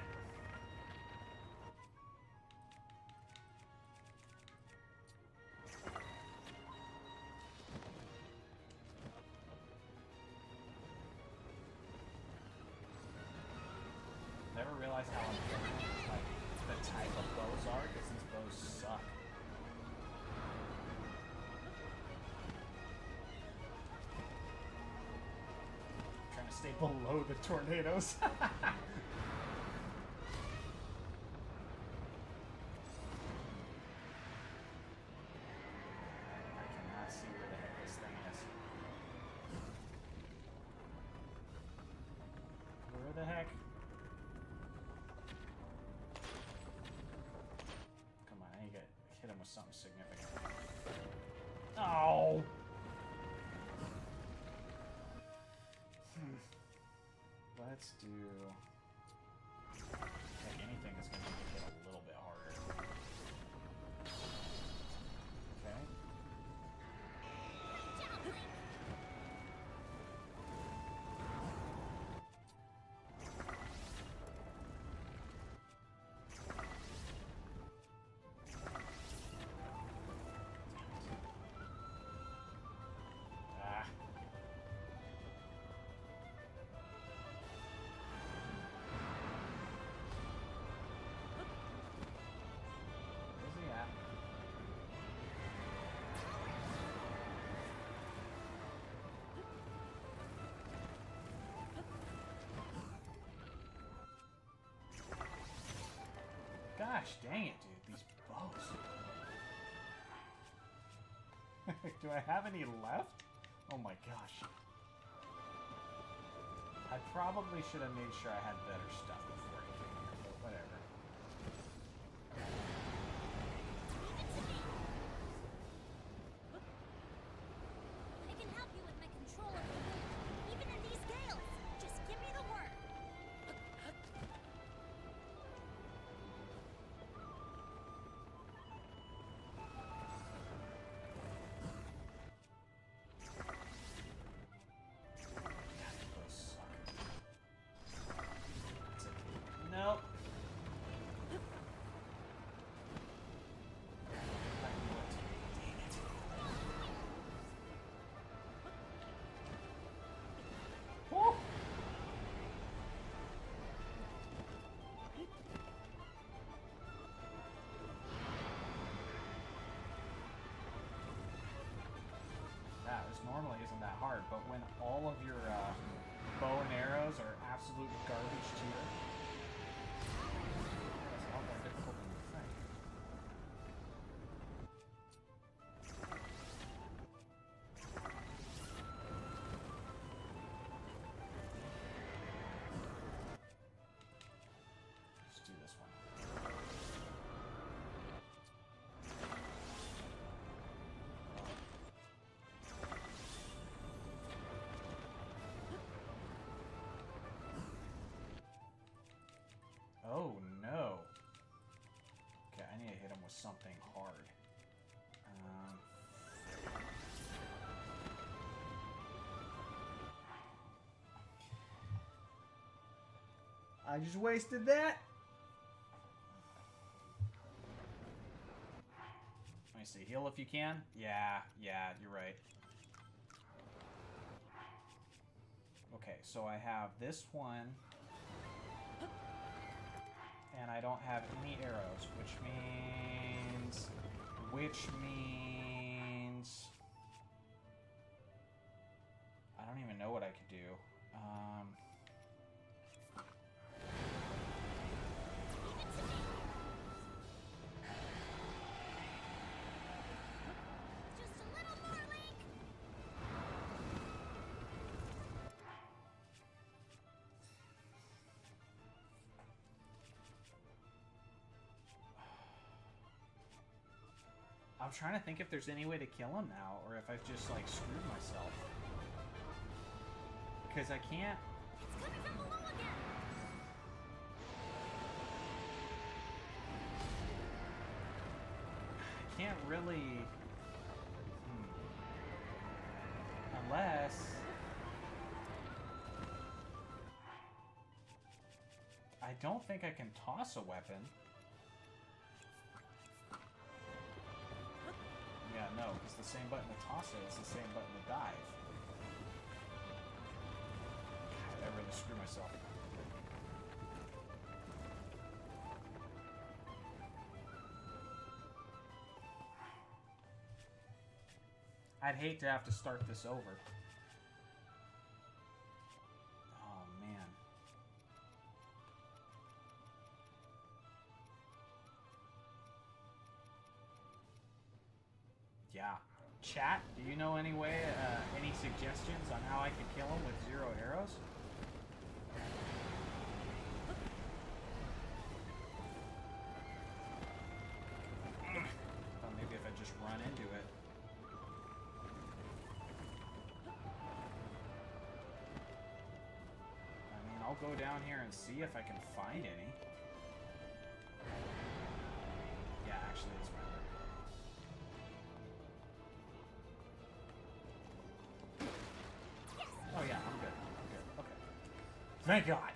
Never realized how important like the type of bows are, because these bows suck. I'm trying to stay below the tornadoes. I cannot see where the heck this thing is. Where the heck? Come on, I need to hit him with something significant. Oh! Let's do... Like anything that's going to make it hit a little bit harder. Okay. Ah. Where's he at? Gosh dang it, dude. These bows. Do I have any left? Oh my gosh. I probably should have made sure I had better stuff before I came here, but whatever. I can help you with my control of the wind, even in these gales. Just give me the word. that. This normally isn't that hard, but when all of your bow and arrows are absolute garbage tier, it's a lot more difficult than you think. Let's do this one. Oh no. Okay, I need to hit him with something hard. I just wasted that. Let me see. Heal if you can. Yeah, you're right. Okay, so I have this one. And I don't have any arrows, which means I don't even know what I could do. Just a little more, Link. I'm trying to think if there's any way to kill him now, or if I've just like screwed myself. Because I can't. It's coming from below again. I can't really. Unless. I don't think I can toss a weapon. Yeah, no, because the same button to toss it is the same button to dive. God, I really screwed myself. I'd hate to have to start this over. Oh, man. Yeah. Chat, do you know any way, any suggestions on how I can kill him with 0 arrows? Well, maybe if I just run into it. I mean, I'll go down here and see if I can find any. Yeah, actually, it's right there. Oh yeah, I'm good. I'm good. Okay. Thank God.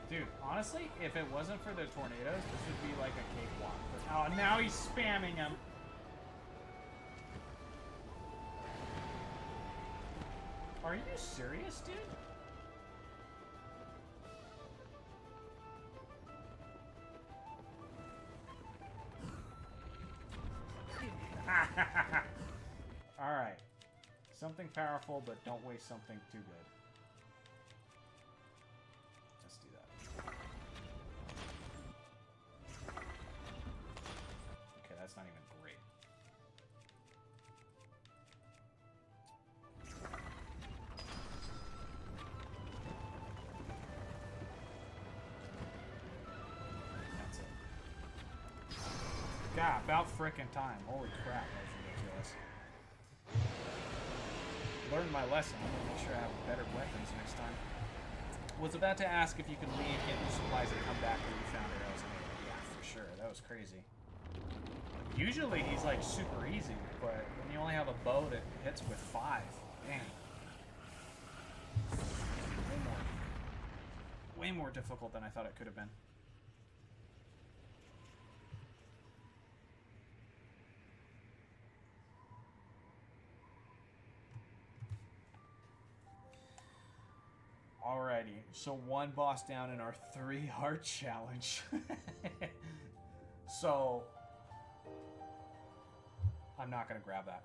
Dude, honestly, if it wasn't for the tornadoes, this would be like a cakewalk. But, oh, now he's spamming him. Are you serious, dude? Alright. Something powerful, but don't waste something too good. Let's do that. Okay, that's not even great. That's it. God, about frickin' time. Holy crap, that was ridiculous. Learned my lesson. I'm gonna make sure I have better weapons next time. Was about to ask if you can leave, get new supplies, and come back when you found arrows. And yeah, for sure. That was crazy. Usually he's like super easy, but when you only have a bow that hits with 5, dang. Way more difficult than I thought it could have been. Alrighty. Alrighty, so one boss down in our 3 heart challenge. So, I'm not going to grab that.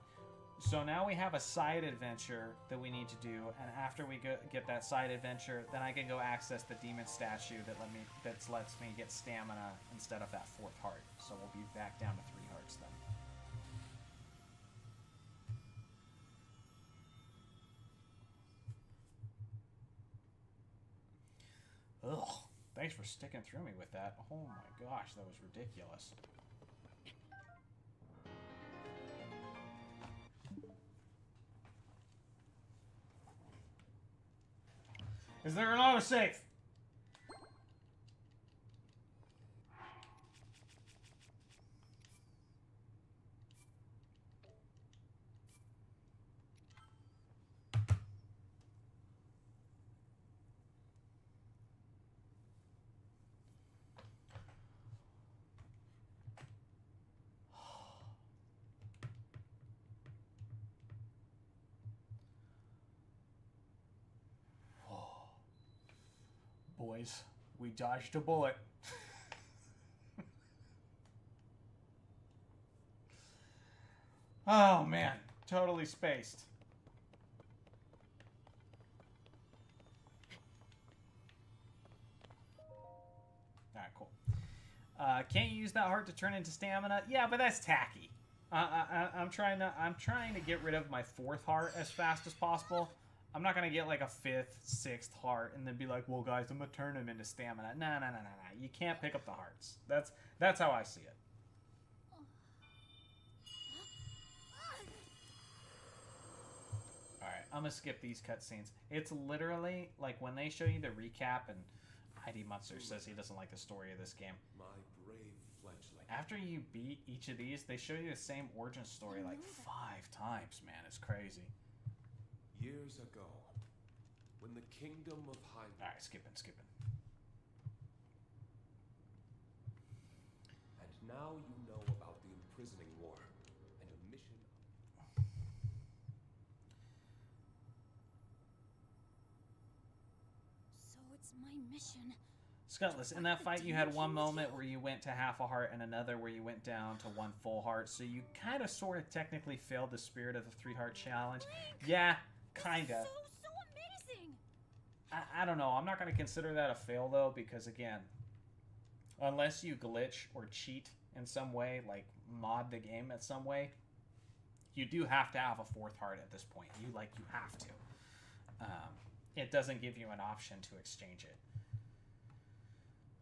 So now we have a side adventure that we need to do, and after we get that side adventure, then I can go access the demon statue that lets me get stamina instead of that 4th heart. So we'll be back down to 3 hearts then. Ugh. Thanks for sticking through me with that. Oh my gosh, that was ridiculous. Is there an autosave? Boys, we dodged a bullet. Oh man, totally spaced. Alright, cool. Can't you use that heart to turn into stamina? Yeah, but that's tacky. I'm trying to get rid of my 4th heart as fast as possible. I'm not gonna get like a 5th, 6th heart and then be like, well guys, I'm gonna turn him into stamina. No. You can't pick up the hearts. That's how I see it. Alright, I'm gonna skip these cutscenes. It's literally like when they show you the recap, and ID Munster says he doesn't like the story of this game. My brave fledgling. After you beat each of these, they show you the same origin story like 5 times, man. It's crazy. Years ago, when the kingdom of Hyrule... Alright, skipping. And now you know about the imprisoning war and a mission... So it's my mission. Skutless, in that fight you had one moment where you went to half a heart and another where you went down to 1 full heart, so you kind of sort of technically failed the spirit of the 3 heart challenge. Yeah, kinda. So amazing. I don't know. I'm not going to consider that a fail, though, because, again, unless you glitch or cheat in some way, like mod the game in some way, you do have to have a 4th heart at this point. You have to. It doesn't give you an option to exchange it.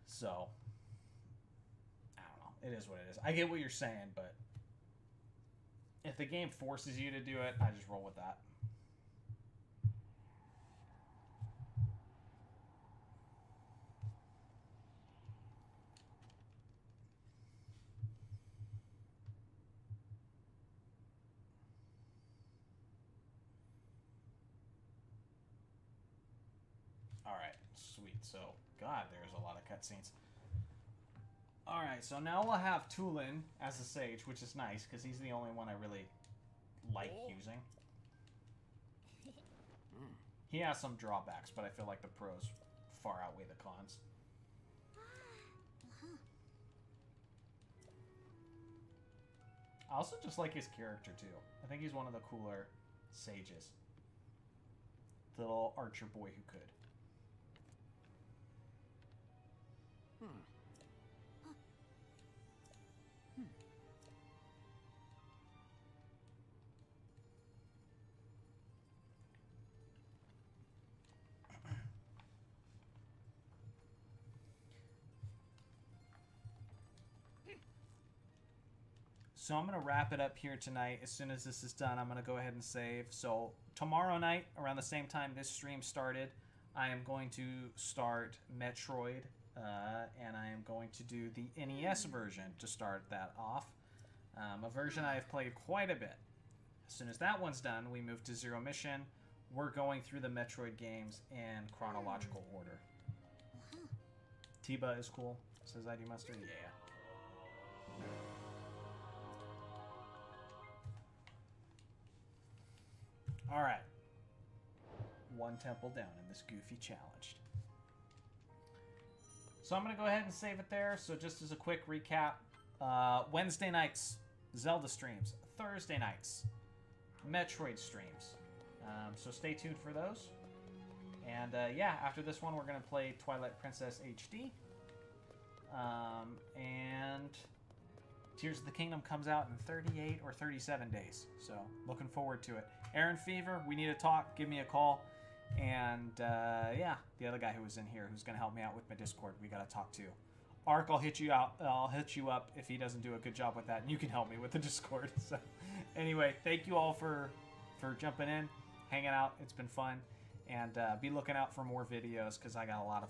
So, I don't know. It is what it is. I get what you're saying, but if the game forces you to do it, I just roll with that. Alright, sweet. So, God, there's a lot of cutscenes. Alright, so now we'll have Tulin as a sage, which is nice, because he's the only one I really like using. He has some drawbacks, but I feel like the pros far outweigh the cons. I also just like his character, too. I think he's one of the cooler sages. The little archer boy who could. So I'm going to wrap it up here tonight. As soon as this is done, I'm going to go ahead and save. So tomorrow night, around the same time this stream started, I am going to start Metroid, and I am going to do the NES version to start that off. A version I have played quite a bit. As soon as that one's done, we move to Zero Mission. We're going through the Metroid games in chronological order. Tiba is cool, says ID Mustard. Yeah. Alright. 1 temple down in this goofy challenge. So I'm going to go ahead and save it there. So just as a quick recap, Wednesday nights, Zelda streams. Thursday nights, Metroid streams. So stay tuned for those. And yeah, after this one, we're going to play Twilight Princess HD. And Tears of the Kingdom comes out in 38 or 37 days. So looking forward to it. Aaron Fever, we need to talk. Give me a call. And yeah, the other guy who was in here who's going to help me out with my Discord, we got to talk to. Ark, I'll hit you out. I'll hit you up if he doesn't do a good job with that, and you can help me with the Discord. So anyway, thank you all for jumping in, hanging out. It's been fun. And be looking out for more videos because I got a lot of them.